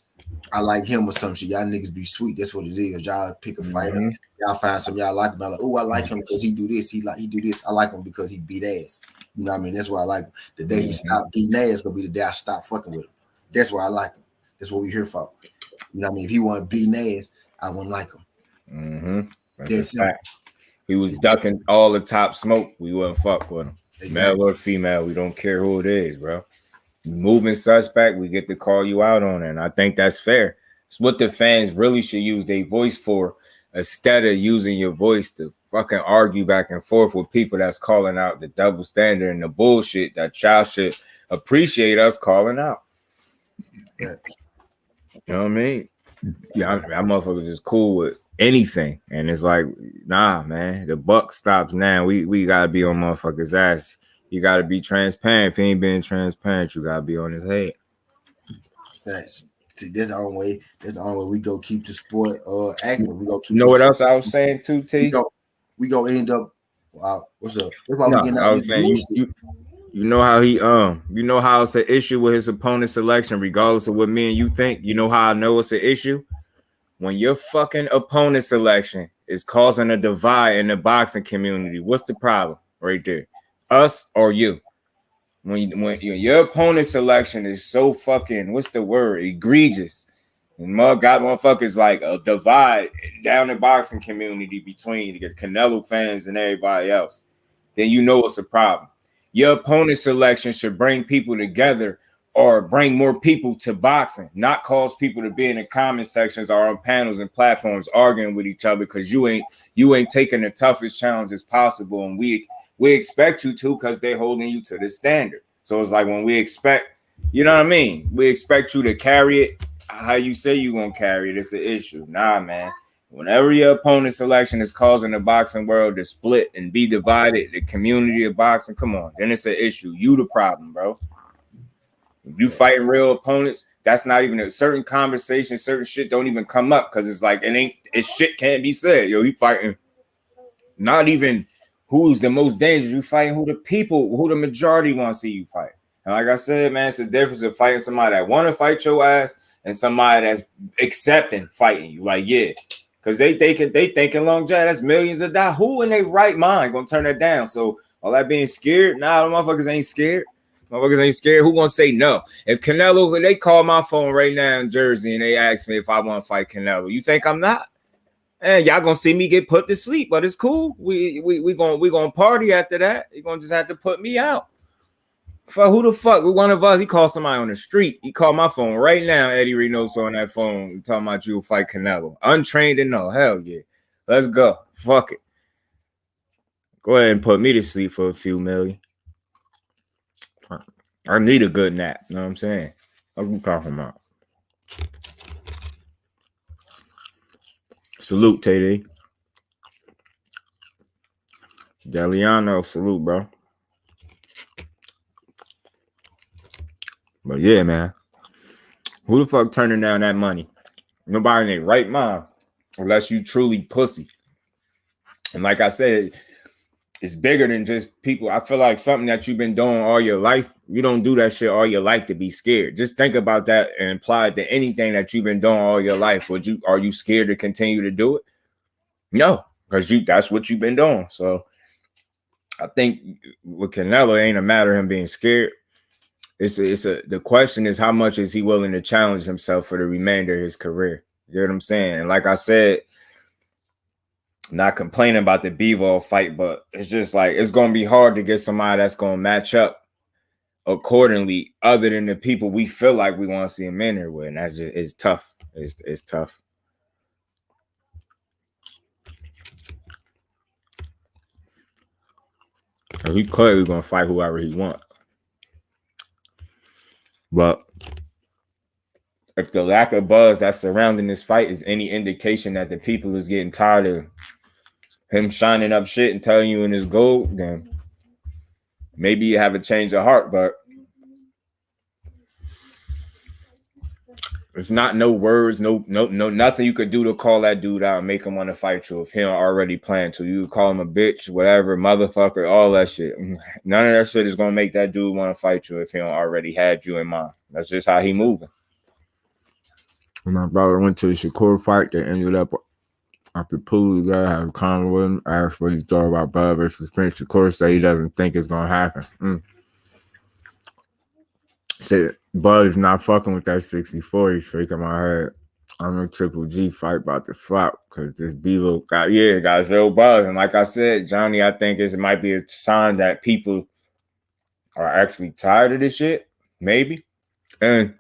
Speaker 1: I like him or some shit. Y'all niggas be sweet. That's what it is. Y'all pick a fighter. Y'all find some y'all like about like, oh, I like him because he do this. He do this. I like him because he beat ass. You know what I mean? That's why I like him. The day he stopped beating ass gonna be the day I stop fucking with him. That's why I like him. That's what we here for. You know what I mean? If he wasn't beating ass, I wouldn't like him.
Speaker 3: That's a fact. He was ducking all the top smoke. We wouldn't fuck with him. Exactly. Male or female, we don't care who it is, bro. Moving suspect, we get to call you out on it. And I think that's fair. It's what the fans really should use their voice for, instead of using your voice to fucking argue back and forth with people that's calling out the double standard and the bullshit that y'all should appreciate us calling out.
Speaker 1: Yeah.
Speaker 3: You know what I mean? Yeah, that motherfuckers is cool with anything. And it's like, nah, man, the buck stops now. We gotta be on motherfuckers' ass. You gotta be transparent. If he ain't being transparent, you gotta be on his head.
Speaker 1: That's the only way. That's the only way we go keep the sport active. We go keep.
Speaker 3: You know what else I was saying too, T?
Speaker 1: We go end up. What's up? That's why we getting out.
Speaker 3: I was saying you know how he you know how it's an issue with his opponent selection, regardless of what me and you think. You know how I know it's an issue? When your fucking opponent selection is causing a divide in the boxing community, what's the problem right there? Us or you? When your opponent selection is so fucking, what's the word? Egregious. And got motherfuckers like a divide down the boxing community between the Canelo fans and everybody else, then you know it's a problem. Your opponent selection should bring people together or bring more people to boxing, not cause people to be in the comment sections or on panels and platforms arguing with each other because you ain't taking the toughest challenges possible, and we expect you to because they're holding you to the standard. So it's like when we expect You know what I mean? We expect you to carry it how you say you gonna carry it. It's an issue. Nah, man. Whenever your opponent selection is causing the boxing world to split and be divided, the community of boxing, come on, then it's an issue. You the problem, bro. If you fighting real opponents, that's not even a certain conversation, certain shit don't even come up because it's like it shit can't be said. Yo, you fighting not even who's the most dangerous, you fighting who the majority want to see you fight. And like I said, man, it's the difference of fighting somebody that want to fight your ass and somebody that's accepting fighting you. Like, yeah, because they thinking long jab, that's millions of dollars. Who in their right mind gonna turn that down? So all that being scared, nah, the motherfuckers ain't scared. Motherfuckers ain't scared. Who gonna say no? If Canelo, they call my phone right now in Jersey and they ask me if I want to fight Canelo, you think I'm not? And y'all gonna see me get put to sleep, but it's cool. We gonna party after that. You gonna just have to put me out. For who the fuck? One of us, he called somebody on the street. He called my phone right now. Eddie Reynoso on that phone talking about you fight Canelo. Untrained and no, hell yeah. Let's go. Fuck it. Go ahead and put me to sleep for a few million. I need a good nap. You know what I'm saying? What you talking about? Salute, Tay. Deliano, salute, bro. But yeah, man. Who the fuck turning down that money? Nobody in their right mind. Unless you truly pussy. And like I said, it's bigger than just people. I feel like something that you've been doing all your life, you don't do that shit all your life to be scared. Just think about that and apply it to anything that you've been doing all your life. Are you scared to continue to do it? No, because that's what you've been doing. So I think with Canelo, it ain't a matter of him being scared. The question is, how much is he willing to challenge himself for the remainder of his career? You know what I'm saying? And like I said, not complaining about the Bivol fight, but it's just like it's gonna be hard to get somebody that's gonna match up accordingly, other than the people we feel like we want to see him in there with. And that's just it's tough. It's tough. He clearly gonna fight whoever he wants. But if the lack of buzz that's surrounding this fight is any indication that the people is getting tired of him shining up shit and telling you in his goal, then maybe you have a change of heart. But it's not no words, no nothing you could do to call that dude out and make him want to fight you if he don't already plan to. You call him a bitch, whatever, motherfucker, all that shit. None of that shit is gonna make that dude want to fight you if he don't already had you in mind. That's just how he moving. When my brother went to the Shakur fight, they ended up after Pooley guy had a convo with him, asked what he thought about Bud versus Spence. Shakur said he doesn't think it's gonna happen. Said Bud is not fucking with that 64. He's shaking my head. I'm a Triple G fight about to flop because this Bevo got zero buzz. And like I said, Johnny, I think it might be a sign that people are actually tired of this shit. Maybe. And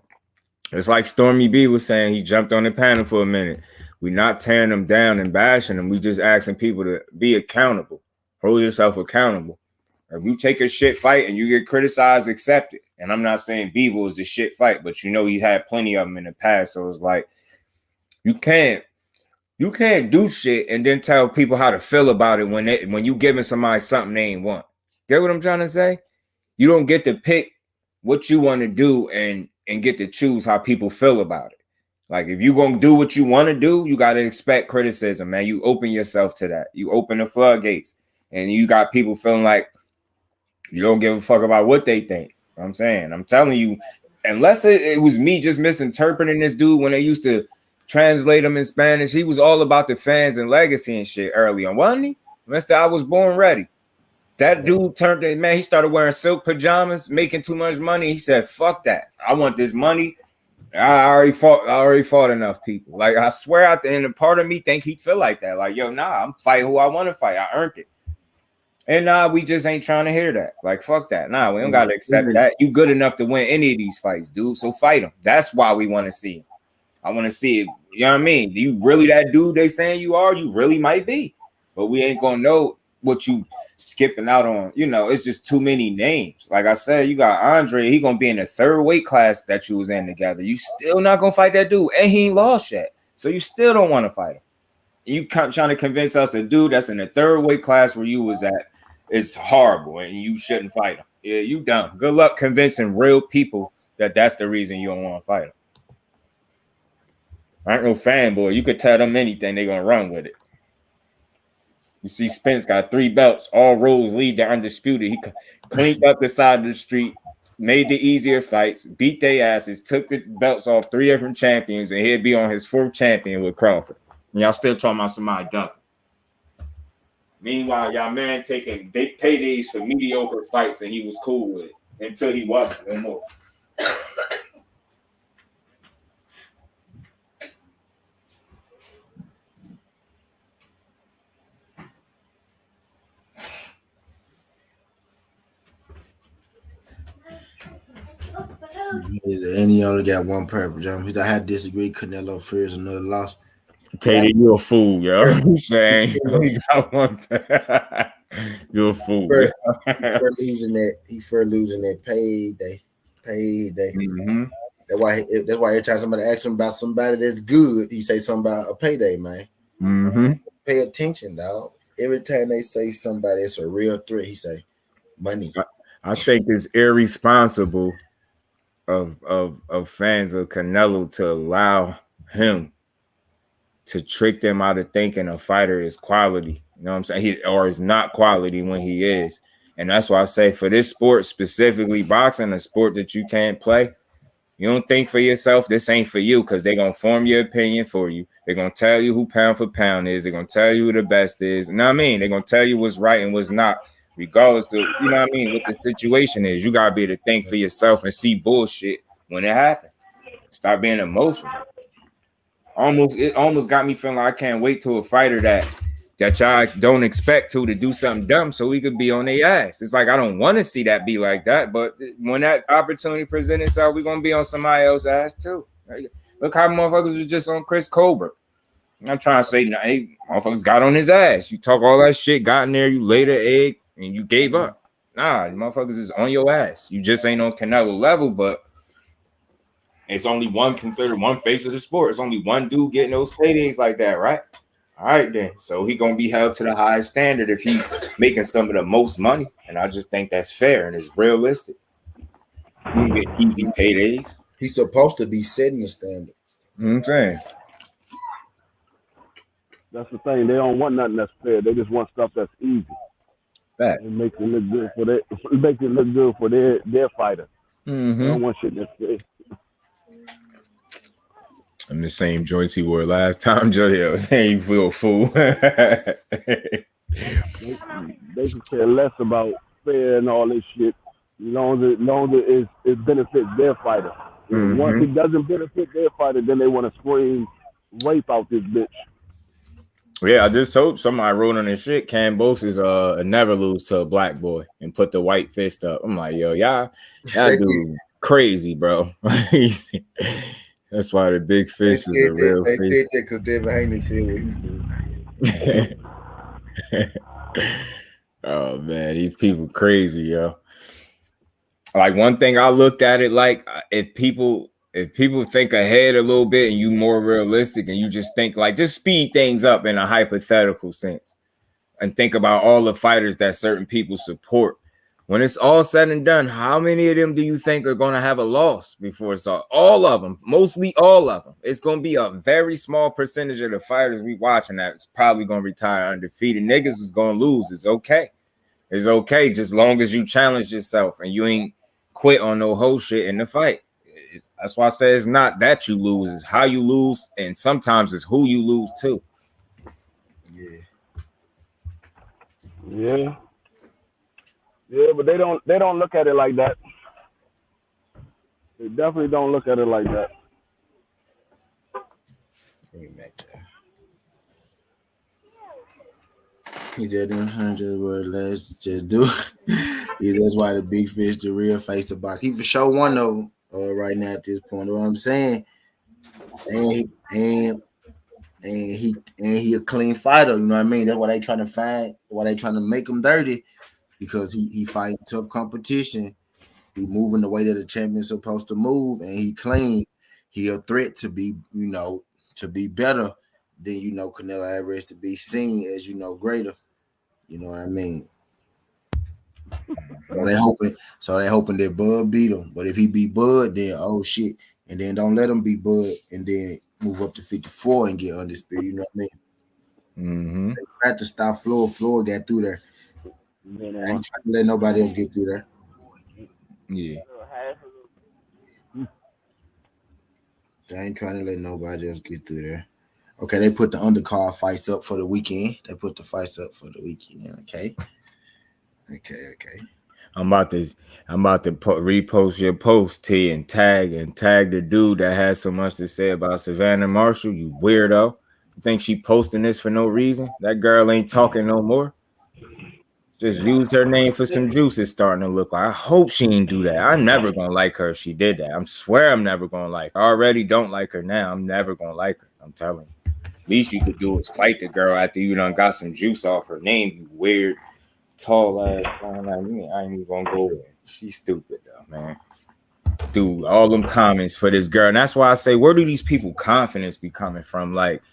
Speaker 3: it's like Stormy B was saying, he jumped on the panel for a minute. We're not tearing them down and bashing them. We just asking people to be accountable. Hold yourself accountable. If you take a shit fight and you get criticized, accept it. And I'm not saying Bevo is the shit fight, but you know he had plenty of them in the past. So it's like you can't do shit and then tell people how to feel about it when you giving somebody something they ain't want. Get what I'm trying to say? You don't get to pick what you want to do and get to choose how people feel about it. Like if you gonna do what you want to do, you gotta expect criticism, man. You open yourself to that. You open the floodgates, and you got people feeling like you don't give a fuck about what they think. You know what I'm saying, I'm telling you, unless it was me just misinterpreting this dude when they used to translate him in Spanish, he was all about the fans and legacy and shit early on, wasn't he? Mr. I was born ready. That dude turned it, man. He started wearing silk pajamas, making too much money. He said, "Fuck that! I want this money." I already fought enough people. Like I swear, at the end, a part of me think he'd feel like that. Like, yo, nah, I'm fighting who I want to fight. I earned it. And nah, we just ain't trying to hear that. Like, fuck that. Nah, we don't gotta accept that. You good enough to win any of these fights, dude. So fight him. That's why we want to see him. I want to see it. You know what I mean? Do you really that dude they saying you are? You really might be, but we ain't gonna know what you skipping out on, it's just too many names. Like I said, you got Andre, he gonna be in the third weight class that you was in together. You still not gonna fight that dude, and he ain't lost yet. So you still don't want to fight him. You trying to convince us a dude that's in the third weight class where you was at is horrible and you shouldn't fight him. Yeah, you dumb. Good luck convincing real people that that's the reason you don't want to fight him. I ain't no fanboy. You could tell them anything, they're gonna run with it. You see, Spence got 3 belts. All roads lead to undisputed. He cleaned up the side of the street, made the easier fights, beat their asses, took the belts off 3 different champions, and he'd be on his 4th champion with Crawford. And y'all still talking about somebody ducking. Meanwhile, y'all man taking big paydays for mediocre fights, and he was cool with it until he wasn't no more.
Speaker 1: And he only got one purpose. I had to disagree. Canelo fears another loss.
Speaker 3: Teddy, you're a fool, yo. I'm saying you got one. You're a fool.
Speaker 1: He for losing that payday.
Speaker 3: Mm-hmm.
Speaker 1: That's why every time somebody asks him about somebody that's good, he say something about a payday, man.
Speaker 3: Mm-hmm.
Speaker 1: Pay attention, dog. Every time they say somebody that's a real threat, he say money.
Speaker 3: I think it's irresponsible of fans of Canelo to allow him to trick them out of thinking a fighter is quality. You know what I'm saying? Or is not quality when he is. And that's why I say for this sport, specifically boxing, a sport that you can't play, you don't think for yourself, this ain't for you, because they're going to form your opinion for you. They're going to tell you who pound for pound is. They're going to tell you who the best is. You know what I mean? They're going to tell you what's right and what's not, regardless of, you know what I mean, what the situation is. You got to be able to think for yourself and see bullshit when it happens. Stop being emotional. It almost got me feeling like I can't wait till a fighter that y'all don't expect to do something dumb so he could be on their ass. It's like I don't want to see that be like that, but when that opportunity presents itself, we're gonna be on somebody else's ass too. Look how motherfuckers was just on Chris Colbert. I'm trying to say, hey, motherfuckers got on his ass. You talk all that shit, got in there, you laid an egg, and you gave up. Nah, motherfuckers is on your ass. You just ain't on Canelo level, but it's only one face of the sport. It's only one dude getting those paydays like that, right? All right, then. So he gonna be held to the highest standard if he's making some of the most money, and I just think that's fair and it's realistic. You get easy paydays.
Speaker 1: He's supposed to be setting the standard.
Speaker 3: You know what I'm saying?
Speaker 4: That's the thing. They don't want nothing that's fair. They just want stuff that's easy.
Speaker 3: That
Speaker 4: it makes it look good for their fighter.
Speaker 3: Mm-hmm.
Speaker 4: They don't want shit that's fair.
Speaker 3: I'm the same joints he wore last time, Joe. Hey, you feel fool.
Speaker 4: They can care less about fair and all this shit, as long as it benefits their fighter.
Speaker 3: Mm-hmm.
Speaker 4: Once it doesn't benefit their fighter, then they want to scream rape out this bitch.
Speaker 3: Yeah, I just hope somebody wrote on this shit. Cambos is never lose to a black boy and put the white fist up. I'm like, yo, y'all dude crazy, bro. That's why the big fist is a real
Speaker 1: fist.
Speaker 3: They
Speaker 1: said that because Devin Haney said what he
Speaker 3: said. Oh man, these people crazy, yo. Like one thing I looked at it like if people think ahead a little bit and you more realistic and you just think like just speed things up in a hypothetical sense and think about all the fighters that certain people support. When it's all said and done, how many of them do you think are going to have a loss before it's all of them? Mostly all of them. It's going to be a very small percentage of the fighters we watching that's probably going to retire undefeated. Niggas is going to lose. It's okay. It's okay just long as you challenge yourself and you ain't quit on no whole shit in the fight. That's why I say it's not that you lose, it's how you lose, and sometimes it's who you lose to.
Speaker 4: Yeah, but they don't look at it like that. They definitely don't look at it like that.
Speaker 1: He said, let's just do it. That's why the big fish, the real face of box. He for sure won though right now at this point. What I'm saying, and he a clean fighter. You know what I mean? That's why they trying to find. Why they trying to make him dirty, because he fighting tough competition. He moving the way that a champion's supposed to move, and he clean. He a threat to be, to be better than Canelo Alvarez, to be seen as greater. You know what I mean? So they hoping that Bud beat him. But if he beat Bud, then oh shit, and then don't let him beat Bud, and then move up to 54 and get undisputed. You know what I mean? They tried to stop Floyd. Floyd got through there. I ain't trying to let nobody else get through there.
Speaker 3: Yeah.
Speaker 1: They ain't trying to let nobody else get through there. Okay, they put the undercard fights up for the weekend. Okay.
Speaker 3: I'm about to repost your post, T, and tag the dude that has so much to say about Savannah Marshall. You weirdo! You think she posting this for no reason? That girl ain't talking no more. Just used her name for some juice. It's starting to look like. I hope she ain't do that. I'm never gonna like her if she did that. I swear I'm never gonna like her. I already don't like her now. I'm never gonna like her. I'm telling you. Least you could do is fight the girl after you done got some juice off her name. You weird, tall ass. I ain't even gonna go with it. She's stupid though, man. Dude, all them comments for this girl. And that's why I say, where do these people confidence be coming from? Like,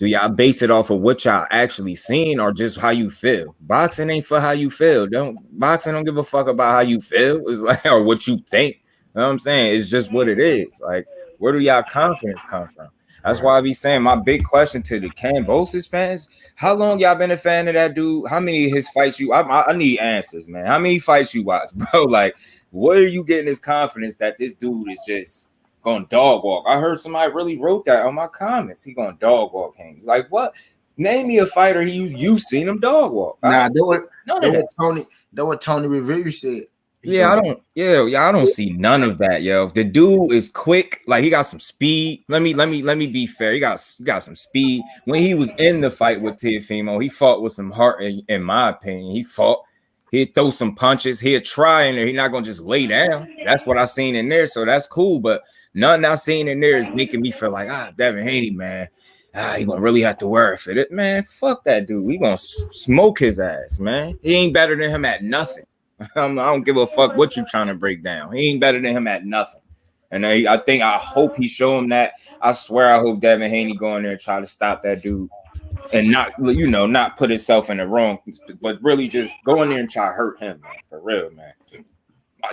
Speaker 3: do y'all base it off of what y'all actually seen or just how you feel? Boxing ain't for how you feel. Boxing don't give a fuck about how you feel. It's like, or what you think. You know what I'm saying? It's just what it is. Like, where do y'all confidence come from? That's why I be saying my big question to the Cambosis fans: how long y'all been a fan of that dude? How many of his fights you? I need answers, man. How many fights you watch, bro? Like, where are you getting this confidence that this dude is just going dog walk? I heard somebody really wrote that on my comments. He going dog walk him. Like, what? Name me a fighter you seen him dog walk.
Speaker 1: Nah, that what Tony Revere said.
Speaker 3: I don't see none of that, yo. The dude is quick, like he got some speed. Let me be fair. He got some speed. When he was in the fight with Teofimo, he fought with some heart, in my opinion. He'd throw some punches, he'd try in there. He's not gonna just lay down. That's what I seen in there, so that's cool. But nothing I seen in there is making me feel like, Devin Haney, man. He gonna really have to worry for it. Man, fuck that dude. We gonna smoke his ass, man. He ain't better than him at nothing. I don't give a fuck what you trying to break down. He ain't better than him at nothing. And I hope he show him that. I swear I hope Devin Haney go in there and try to stop that dude and not put himself in the wrong, but really just go in there and try to hurt him, man. For real, man.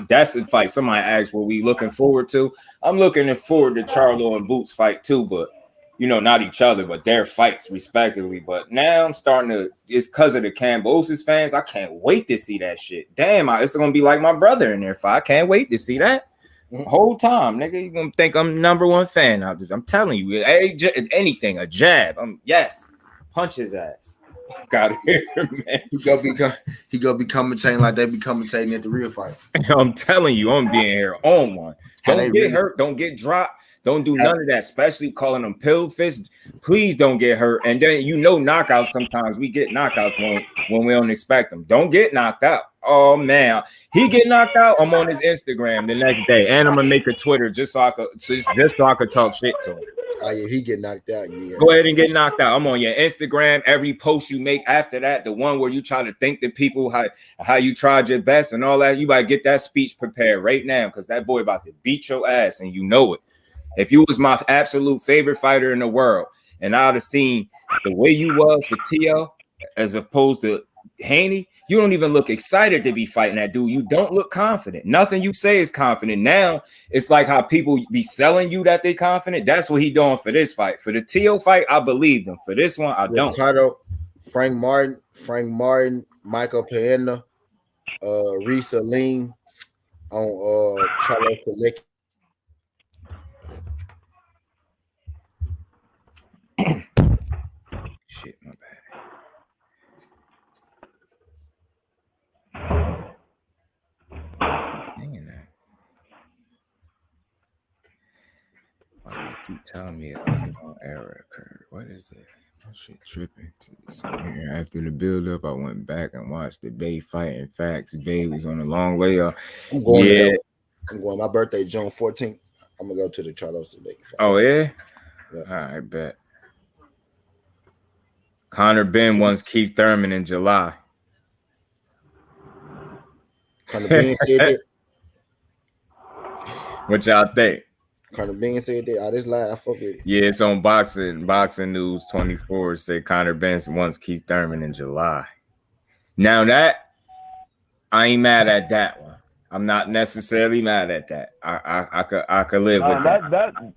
Speaker 3: That's the fight. Somebody asked what we looking forward to. I'm looking forward to Charlo and Boots fight too, but not each other, but their fights respectively. But now I'm starting to, it's because of the Cambosis fans. I can't wait to see that shit. Damn, it's gonna be like my brother in there fight. I can't wait to see that. Whole time, nigga. You gonna think I'm #1 fan out this? I'm telling you, anything, a jab. Yes, punch his ass. Got here, man.
Speaker 1: He gonna be commentating like they be commentating at the real fight.
Speaker 3: I'm telling you, I'm being here on one. Don't get hurt. Don't get dropped. Don't do none of that, especially calling them pill fists. Please don't get hurt. And then knockouts. Sometimes we get knockouts when we don't expect them. Don't get knocked out. Oh man, he get knocked out. I'm on his Instagram the next day, and I'm gonna make a Twitter just so I could talk shit to him.
Speaker 1: Oh yeah, he get knocked out. Yeah.
Speaker 3: Go ahead and get knocked out. I'm on your Instagram. Every post you make after that, the one where you try to thank the people how you tried your best and all that, you gotta get that speech prepared right now because that boy about to beat your ass and you know it. If you was my absolute favorite fighter in the world, and I'd have seen the way you was for Tio as opposed to Haney, you don't even look excited to be fighting that dude. You don't look confident. Nothing you say is confident. Now it's like how people be selling you that they confident. That's what he doing for this fight. For the Tio fight, I believed him. For this one, I don't.
Speaker 1: Ricardo, Frank Martin, Michael Pereira, Risa Lean on Charlo Selecki.
Speaker 3: Shit, my bad. Saying that. Why do you keep telling me error occurred? What is that? That shit tripping. So here after the build up, I went back and watched the Bay fight. In fact, Bay was on a long layoff.
Speaker 1: I'm going. My birthday, June 14th. I'm gonna go to the Charlo Selecki fight.
Speaker 3: Oh yeah. All right, bet. Conor Ben wants Keith Thurman in July.
Speaker 1: Conor Ben said that.
Speaker 3: What y'all think?
Speaker 1: Conor Ben said that. I just lie. I fuck with it.
Speaker 3: Yeah, it's on Boxing News 24. Said Conor Ben wants Keith Thurman in July. Now that I ain't mad at that one. I'm not necessarily mad at that. I could live with that.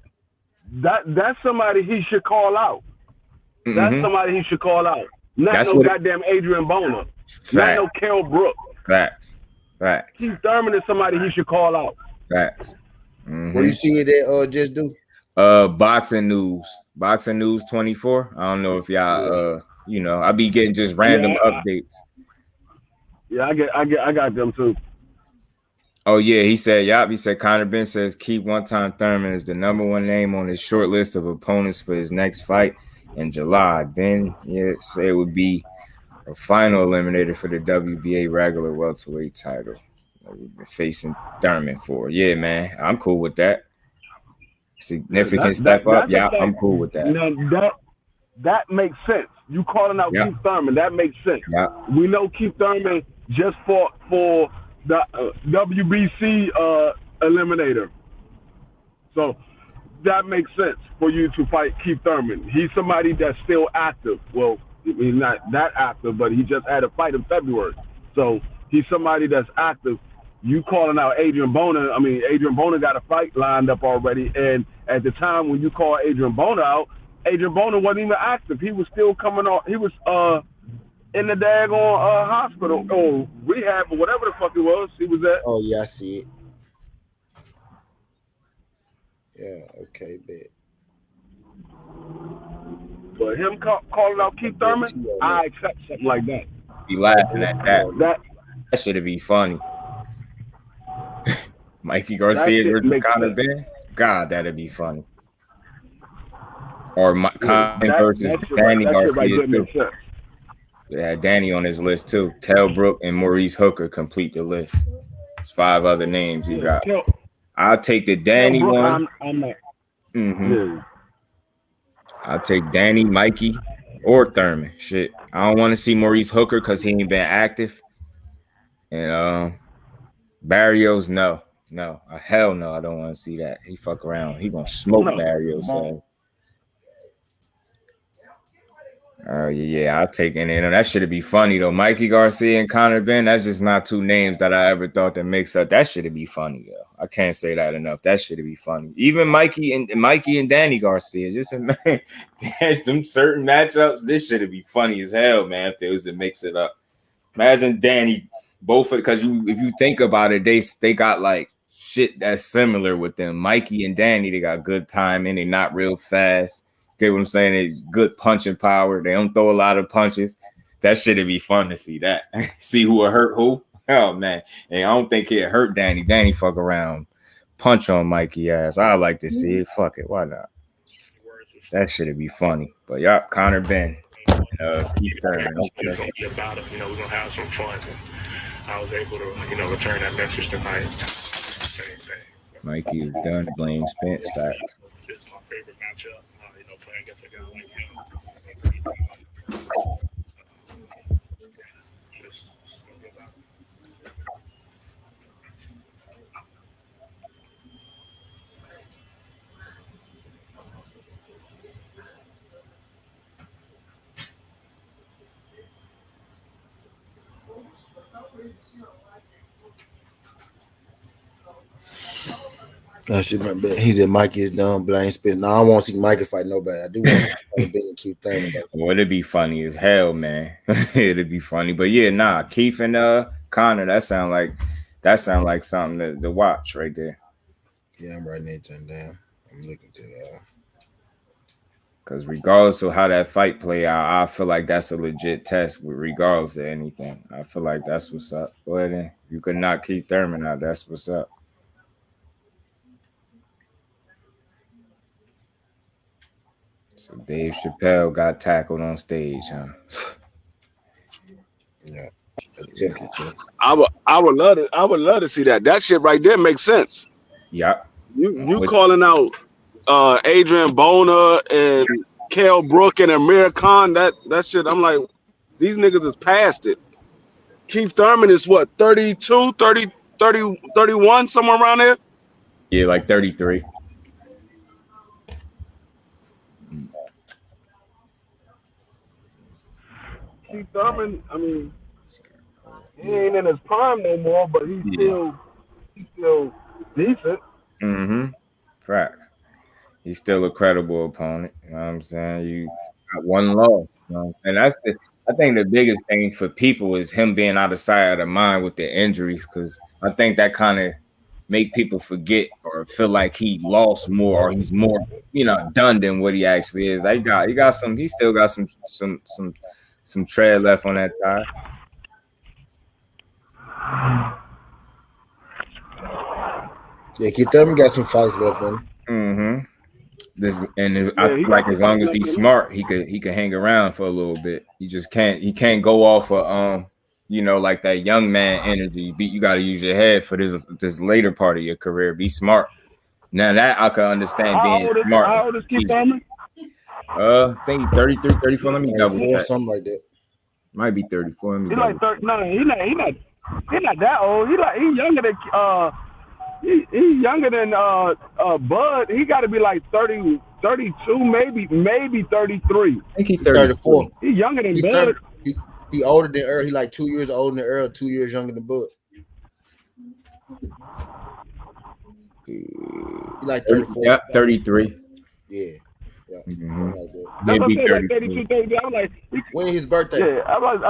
Speaker 4: That's somebody he should call out. Mm-hmm. That's somebody he should call out. Not no goddamn Adrian Boner. Not no Kell Brook.
Speaker 3: Facts.
Speaker 4: Keith Thurman is somebody he should call out.
Speaker 3: Facts. Mm-hmm.
Speaker 1: What you see that just do?
Speaker 3: Boxing News 24. I don't know if y'all I be getting just random updates.
Speaker 4: Yeah, I got them too.
Speaker 3: Oh yeah, he said Conor Ben says Keith one-time Thurman is the number one name on his short list of opponents for his next fight in July. Ben said it would be a final eliminator for the WBA regular welterweight title. We've been facing Thurman for. Yeah, man, I'm cool with that. Significant step up. Yeah, I'm cool with that.
Speaker 4: Now, that makes sense. You calling out Keith Thurman, that makes sense.
Speaker 3: Yeah.
Speaker 4: We know Keith Thurman just fought for the WBC eliminator. So that makes sense for you to fight Keith Thurman. He's somebody that's still active. Well, he's not that active, but he just had a fight in February. So he's somebody that's active. You calling out Adrian Boner. I mean, Adrian Boner got a fight lined up already. And at the time when you call Adrian Boner out, Adrian Boner wasn't even active. He was still coming on. He was in the daggone hospital or rehab or whatever the fuck it was. He was at.
Speaker 1: Oh, yeah, I see it. Yeah, okay, bet.
Speaker 4: But him calling out Keith Thurman, I accept something like that.
Speaker 3: Be laughing at that. That should be funny. Mikey Garcia versus Conor Ben. God, that'd be funny. Or Conor versus Danny Garcia too. Yeah, Danny on his list too. Kell Brook and Maurice Hooker complete the list. It's 5 other names he got. I'll take the Danny one. I'll take Danny, Mikey, or Thurman. Shit, I don't want to see Maurice Hooker because he ain't been active. And Barrios, no, hell no, I don't want to see that. He fuck around. He gonna smoke Barrios. Yeah, I'll take it. And that should be funny though. Mikey Garcia and Conor Ben. That's just not 2 names that I ever thought to mix up. That should be funny though. I can't say that enough. That should be funny. Even Mikey and Danny Garcia. Just them certain matchups. This should be funny as hell, man. If there was to mix it up. Imagine Danny both because if you think about it, they got like shit that's similar with them. Mikey and Danny, they got good timing. They're not real fast. Get what I'm saying? It's good punching power. They don't throw a lot of punches. That shit'd be fun to see that. See who will hurt who. Oh man. And I don't think it hurt Danny. Danny fuck around. Punch on Mikey ass. I like to see it. Fuck it. Why not? That shit'd be funny. But yeah, Conor Ben. Keith Thurman.
Speaker 5: Okay. About it. We're gonna have some fun. I was able to, return that message tonight. Same thing.
Speaker 3: Mikey is done. Blame Spence. Facts.
Speaker 5: This is my favorite matchup. Playing against a guy like him.
Speaker 1: Oh, shit, my bad. He said Mikey is done. Blame Spence. No, I won't see Mikey fight nobody. I do want to see Ben keep Thurman.
Speaker 3: Well, it'd be funny as hell, man. It'd be funny. But yeah, Keith and Conor, that sound like something to watch right there.
Speaker 1: Yeah, I'm writing it down. I'm looking to that.
Speaker 3: Because regardless of how that fight play out, I feel like that's a legit test regardless of anything. I feel like that's what's up. Go ahead and you could knock Keith Thurman out. That's what's up. So Dave Chappelle got tackled on stage, huh?
Speaker 1: Yeah.
Speaker 4: I would love to see that. That shit right there makes sense.
Speaker 3: Yeah.
Speaker 4: You calling out Adrian Boner and Kel Brook and Amir Khan, that shit, I'm like, these niggas is past it. Keith Thurman is what, 32, 30, 30, 31, somewhere around there?
Speaker 3: Yeah, like 33.
Speaker 4: Keith Thurman, I mean, he ain't in his prime no more, but he's still decent.
Speaker 3: Facts. He's still a credible opponent. You know what I'm saying? You got one loss. You know? And I think the biggest thing for people is him being out of sight, out of mind with the injuries, because I think that kind of make people forget or feel like he lost more or he's more, done than what he actually is. He still got some tread left on that tire.
Speaker 1: Yeah, Keith Thurman got some fights left in him.
Speaker 3: I feel like as long as he's smart, he could hang around for a little bit. He just can't. He can't go off of like that young man energy. You got to use your head for this later part of your career. Be smart. Now that I can understand being smart.
Speaker 4: How old is Keith Thurman?
Speaker 3: I think 33, 34. Let me double check.
Speaker 1: Something like that.
Speaker 3: Might be 34.
Speaker 4: He's like 30. No, he's not that old. He's younger than he's younger than Bud. He got to be like 30, 32, maybe 33.
Speaker 3: I think he's 34.
Speaker 4: He's younger than Bud.
Speaker 1: He older than Earl. He like 2 years older than Earl, 2 years younger than Bud. He like 34.
Speaker 3: Yeah, 33.
Speaker 1: Yeah.
Speaker 3: Mm-hmm.
Speaker 4: Like maybe 32, 33. I was like,
Speaker 1: when is his birthday?
Speaker 4: Yeah, I was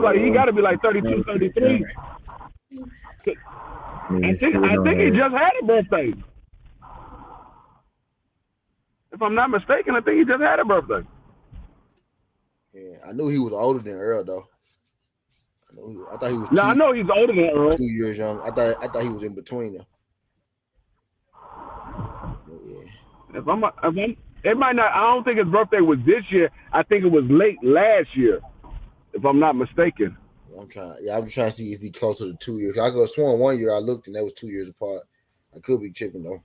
Speaker 4: like, he got to be like 32, 33. I think he just had a birthday. If I'm not mistaken, I think he just had a birthday.
Speaker 1: Yeah, I knew he was older than Earl though. I thought he was.
Speaker 4: I know he's older than Earl.
Speaker 1: 2 years young. I thought he was in between them. Yeah.
Speaker 4: It might not. I don't think his birthday was this year. I think it was late last year, if I'm not mistaken.
Speaker 1: I'm trying to see is he closer to 2 years. I could have sworn 1 year I looked and that was 2 years apart. I could be tripping though.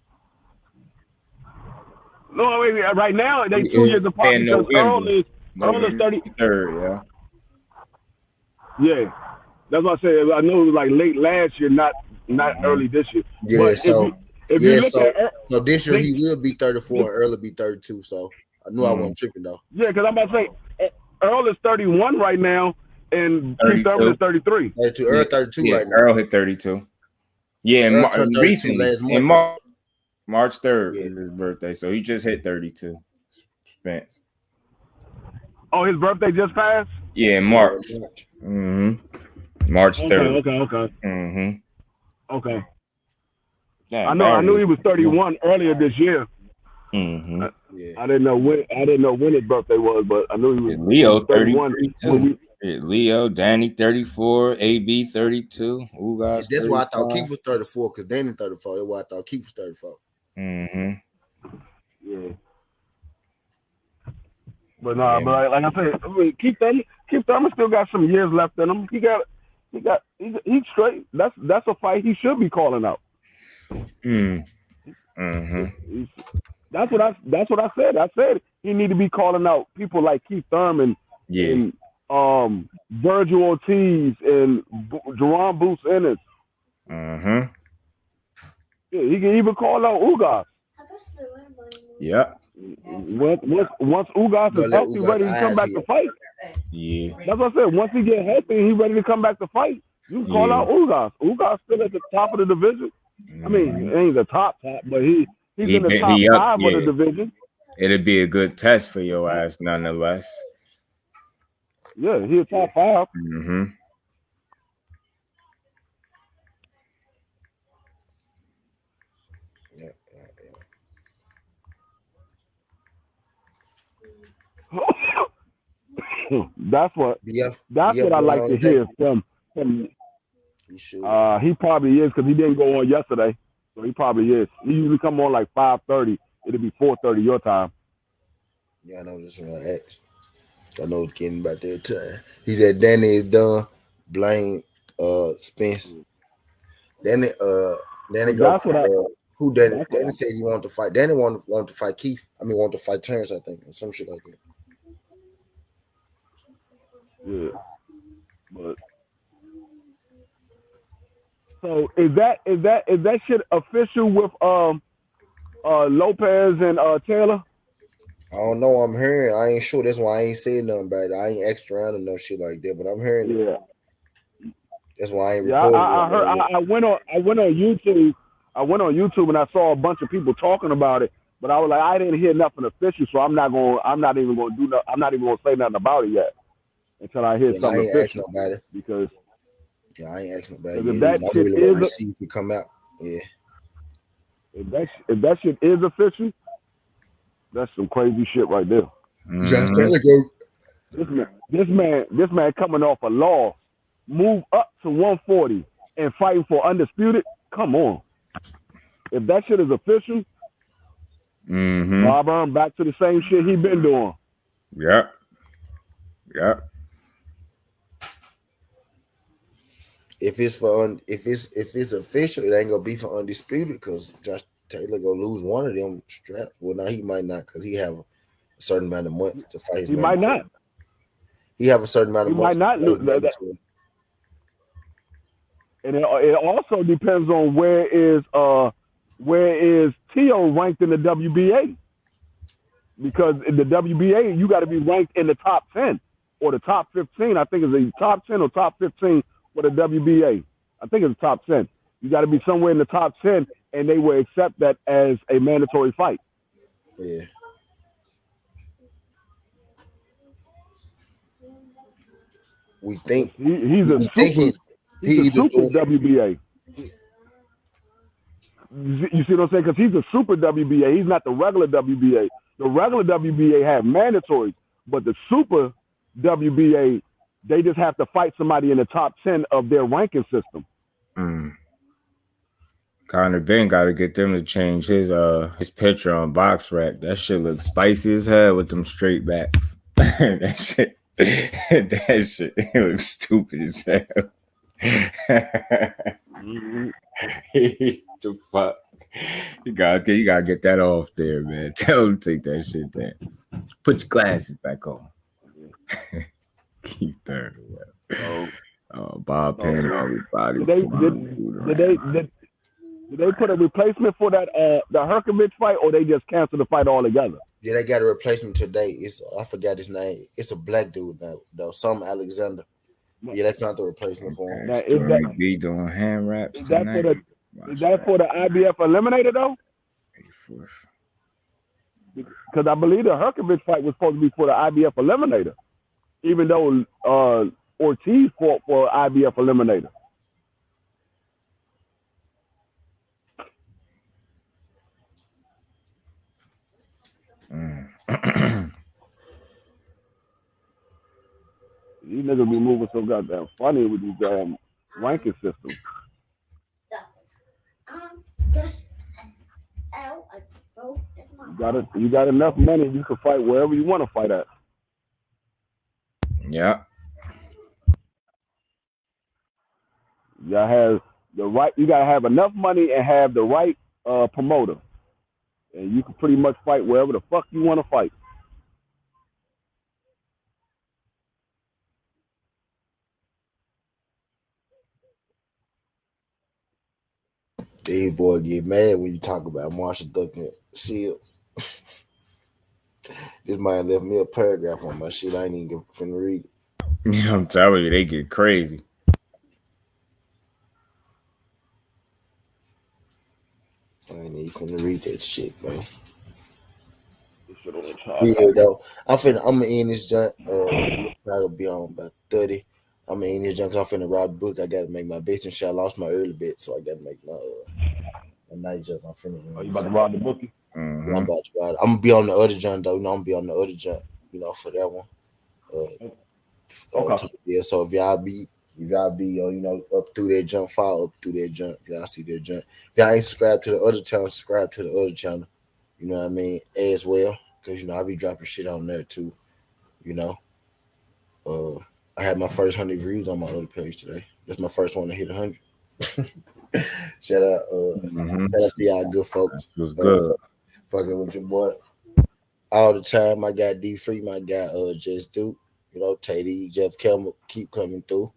Speaker 4: No, wait, right now they 2 years apart because Earl is
Speaker 3: 33rd,
Speaker 4: yeah. That's what I said. I know it was like late last year, not early this year.
Speaker 1: Yeah,
Speaker 4: but
Speaker 1: so
Speaker 4: if you look at Earl,
Speaker 1: so this year he will be 34 and Earl will be 32. So I knew I wasn't tripping though.
Speaker 4: Yeah, because I'm about to say Earl is 31 right now and Keith Thurman is 33.
Speaker 1: 32. Earl 32 right now.
Speaker 3: Earl hit 32. Yeah, recently in March 3rd is his birthday, so he just hit 32. Spence.
Speaker 4: Oh, his birthday just passed?
Speaker 3: Yeah, in March. March 3rd.
Speaker 4: Okay. Okay.
Speaker 3: Yeah,
Speaker 4: I knew he was 31 earlier this year.
Speaker 1: Yeah.
Speaker 4: I didn't know when his birthday was, but I knew he was
Speaker 3: Leo
Speaker 4: 31.
Speaker 3: 33 Leo, Danny 34, AB 32.
Speaker 1: That's 35. Why I thought Keith was 34 because Danny 34. That's why I thought Keith was 34.
Speaker 4: Yeah. But but like I said, Keith Thurman still got some years left in him. He's straight. That's a fight he should be calling out. That's what I said. I said he need to be calling out people like Keith Thurman and Virgil Ortiz and Jerome Boots Ennis. Yeah, he can even call out Ugas.
Speaker 3: Yeah.
Speaker 4: Once Ugas is healthy, ready to come back to fight.
Speaker 3: Yeah.
Speaker 4: That's what I said. Once he get healthy and he's ready to come back to fight, you can call out Ugas. Ugas still at the top of the division. I mean, he ain't the top, but he's in the top 5 of the division.
Speaker 3: It'd be a good test for your ass, nonetheless.
Speaker 4: Yeah, he's top 5. That's what I like to hear from him. He probably is because he didn't go on yesterday, so he probably is. He usually come on like 5:30. It'll be 4:30 your time.
Speaker 1: Yeah, I know this one. I know it's getting about that time. He said Danny is done. Blame Spence. Danny go. Who Danny? Danny said he wanted to fight. Danny wanted to fight Keith. I mean, wanted to fight Terrence, I think, or some shit like that.
Speaker 4: Yeah, but so is that shit official with Lopez and Taylor?
Speaker 1: I don't know. I'm hearing. I ain't sure. That's why I ain't saying nothing about it. I ain't extra around or no shit like that. But I'm hearing it. That's why I ain't
Speaker 4: reporting. I heard. I went on YouTube. I went on YouTube and I saw a bunch of people talking about it. But I was like, I didn't hear nothing official, so I'm not even going to say nothing about it yet until I hear something official.
Speaker 1: About it.
Speaker 4: Because
Speaker 1: I ain't asking about it.
Speaker 4: If that
Speaker 1: I
Speaker 4: shit
Speaker 1: really want to see if it come out. Yeah.
Speaker 4: If that shit is official, that's some crazy shit right there. This man coming off a loss, move up to 140 and fighting for undisputed. Come on. If that shit is official, Bob Earn back to the same shit he been doing.
Speaker 3: Yep.
Speaker 1: If it's official, it ain't gonna be for undisputed because Josh Taylor gonna lose one of them straps. Well, now he might not because he have a certain amount of months to fight his.
Speaker 4: He might not.
Speaker 1: He have a certain amount of months.
Speaker 4: He might not lose that. And it also depends on where is Tio ranked in the WBA. Because in the WBA, you got to be ranked in the top 10 or the top 15. I think it's the top 10 or top 15 for the WBA. I think it's the top 10. You got to be somewhere in the top 10, and they will accept that as a mandatory fight.
Speaker 1: Yeah. We think
Speaker 4: he's a super WBA. You see what I'm saying? Because he's a super WBA. He's not the regular WBA. The regular WBA have mandatories, but the super WBA, they just have to fight somebody in the top 10 of their ranking system.
Speaker 3: Conor Ben got to get them to change his picture on Box Rack. That shit looks spicy as hell with them straight backs. that shit it looks stupid as hell. The fuck? You gotta get that off there, man. Tell him to take that shit down. Put your glasses back on. Keep third. Bob Penn, everybody's
Speaker 4: did they put a replacement for that the Herkovich fight, or they just canceled the fight altogether?
Speaker 1: Yeah, they got a replacement today. I forgot his name. It's a black dude now, though. Some Alexander. Yeah, they found the replacement for him.
Speaker 3: Is that be doing hand wraps tonight?
Speaker 4: Is that for the IBF Eliminator though? Because I believe the Herkovich fight was supposed to be for the IBF Eliminator, even though Ortiz fought for IBF Eliminator. These niggas be moving so goddamn funny with these damn ranking systems. You got enough money, you can fight wherever you want to fight at.
Speaker 3: Yeah.
Speaker 4: You gotta have enough money and have the right promoter. And you can pretty much fight wherever the fuck you want to fight.
Speaker 1: These boy get mad when you talk about Marshall Duckman Shields. This man left me a paragraph on my shit. I ain't even finna read it.
Speaker 3: Yeah, I'm telling you, they get crazy.
Speaker 1: I ain't even finna read that shit, man. Yeah, though. I'm gonna end this junk. I'll be on about 30. I'm gonna end this junk because I'm finna rob the book. I gotta make my bets and shit. I lost my early bet, so I gotta make my night junk. I'm finna.
Speaker 4: Oh, you about to rob the bookie?
Speaker 1: Mm-hmm. I'm about to ride. I'm gonna be on the other junk though. I'm gonna be on the other junk. For that one.
Speaker 4: Okay.
Speaker 1: Yeah. So if y'all be up through that junk, follow up through that junk. If y'all see that junk, if y'all ain't subscribed to the other channel, subscribe to the other channel. You know what I mean? As well, because I be dropping shit on there too. I had my first 100 views on my other page today. That's my first one to hit 100. Shout out,
Speaker 3: Mm-hmm.
Speaker 1: shout out to y'all good folks.
Speaker 3: It was good.
Speaker 1: Fucking with your boy all the time. I got D Free, my guy, Just Duke. Tatey, Jeff Kelmer, keep coming through.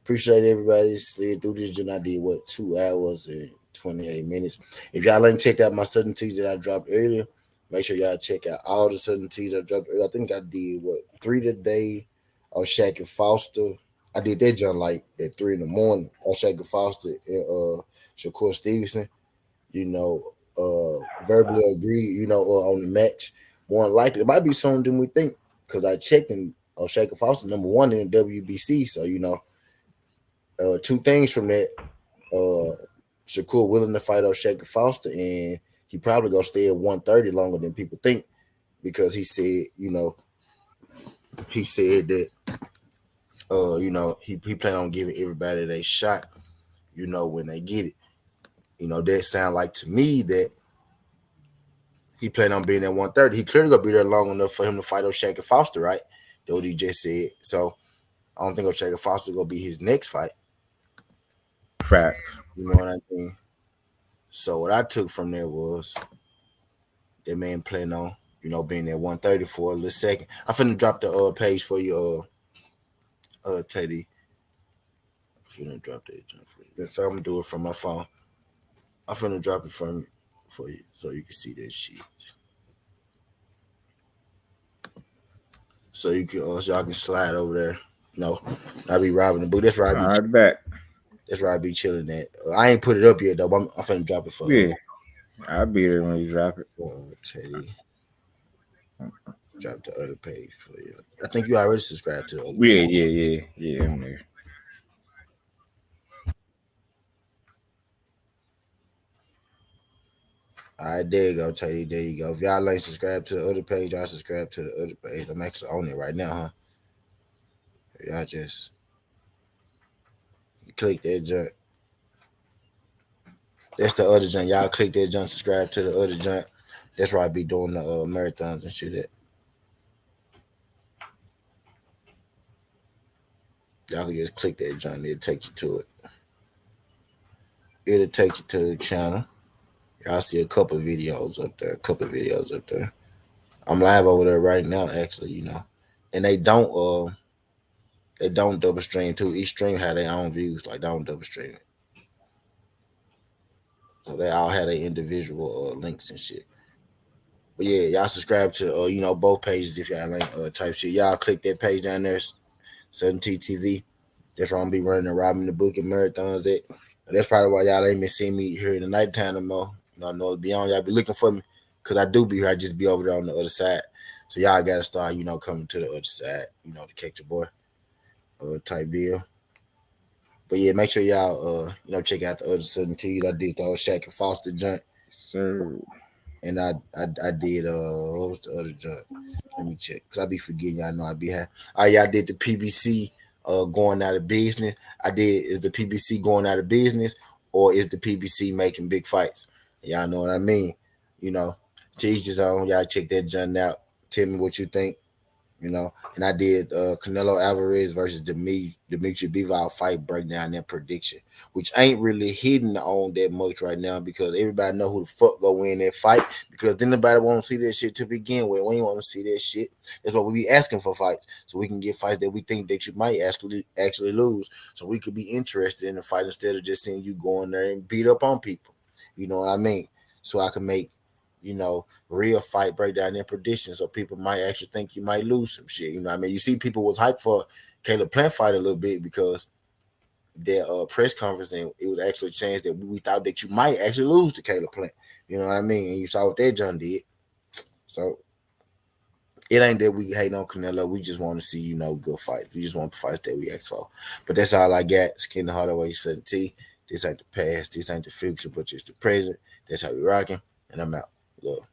Speaker 1: Appreciate everybody slid through this. And I did 2 hours and 28 minutes. If y'all ain't checked out my Southern Teas that I dropped earlier, make sure y'all check out all the Southern Teas I dropped earlier. I think I did 3 today on Shaq and Foster. I did that jump like at 3 in the morning on Shaq and Foster and Shakur Stevenson. Verbally agree, on the match. More than likely, it might be sooner than we think because I checked in on Shaq and Foster #1 in the WBC. So, 2 things from that. Shakur willing to fight Shaq and Foster, and he probably gonna stay at 130 longer than people think because he said, that, he plan on giving everybody their shot, when they get it. That sound like to me that he planned on being at 130. He clearly gonna be there long enough for him to fight Shaq and Foster, right? That's what he just said. So I don't think Shaq and Foster gonna be his next fight.
Speaker 3: Facts.
Speaker 1: You know what I mean? So what I took from there was that man planning on, being at 130 for a little second. I'm finna drop the page for you, Teddy. I'm finna drop that jump for you. So I'm gonna do it from my phone. I'm finna drop it for you so you can see that shit. So you can so y'all can slide over there. No, I be robbing the boot. That's where I be.
Speaker 3: bet.
Speaker 1: That's where I be chilling at. I ain't put it up yet though. But I'm finna drop it for
Speaker 3: Yeah. I'll be there when you drop it.
Speaker 1: Teddy. Drop the other page for you. I think you already subscribed to the other
Speaker 3: page. Yeah. I'm there.
Speaker 1: All right, there you go, Teddy. There you go. If y'all ain't subscribed to the other page, y'all subscribe to the other page. I'm actually on it right now, huh? Y'all just click that junk. That's the other junk. Y'all click that junk, subscribe to the other junk. That's where I be doing the marathons and shit at. Y'all can just click that junk. It'll take you to it. It'll take you to the channel. Y'all see a couple videos up there. I'm live over there right now, actually, And they don't double stream too. Each stream had their own views, like they don't double stream it. So they all had their individual links and shit. But yeah, y'all subscribe to both pages if y'all ain't type shit. Y'all click that page down there, Southern TTV. That's where I'm be running and robbing the book and marathons at. That's probably why y'all ain't been seeing me here in the nighttime no more. I know to be on. Y'all be looking for me because I do be here. I just be over there on the other side. So y'all gotta start, coming to the other side, to catch your boy, type deal. But yeah, make sure y'all, check out the other Southern Teas. I did the old Shaq and Foster joint.
Speaker 3: Sir.
Speaker 1: And I did what was the other joint? Let me check because I be forgetting. Y'all know I be having. I did the PBC going out of business. Is the PBC going out of business or is the PBC making big fights? Y'all know what I mean. To each his own. Y'all check that joint out. Tell me what you think. And I did Canelo Alvarez versus Dimitri Bivol fight breakdown and prediction, which ain't really hidden on that much right now because everybody know who the fuck go win that fight because then nobody want to see that shit to begin with. We ain't want to see that shit. That's why we be asking for fights so we can get fights that we think that you might actually lose, so we could be interested in the fight instead of just seeing you go in there and beat up on people. You know what I mean? So I can make real fight breakdown and prediction. So people might actually think you might lose some shit. You see people was hyped for Caleb Plant fight a little bit because their press conference and it was actually a chance that we thought that you might actually lose to Caleb Plant. You know what I mean? And you saw what that John did. So it ain't that we hate on Canelo. We just want to see, good fights. We just want the fights that we ask for. But that's all I got. Skin the Hardaway 7T. This ain't the past. This ain't the future, but just the present. That's how we rocking. And I'm out. Love.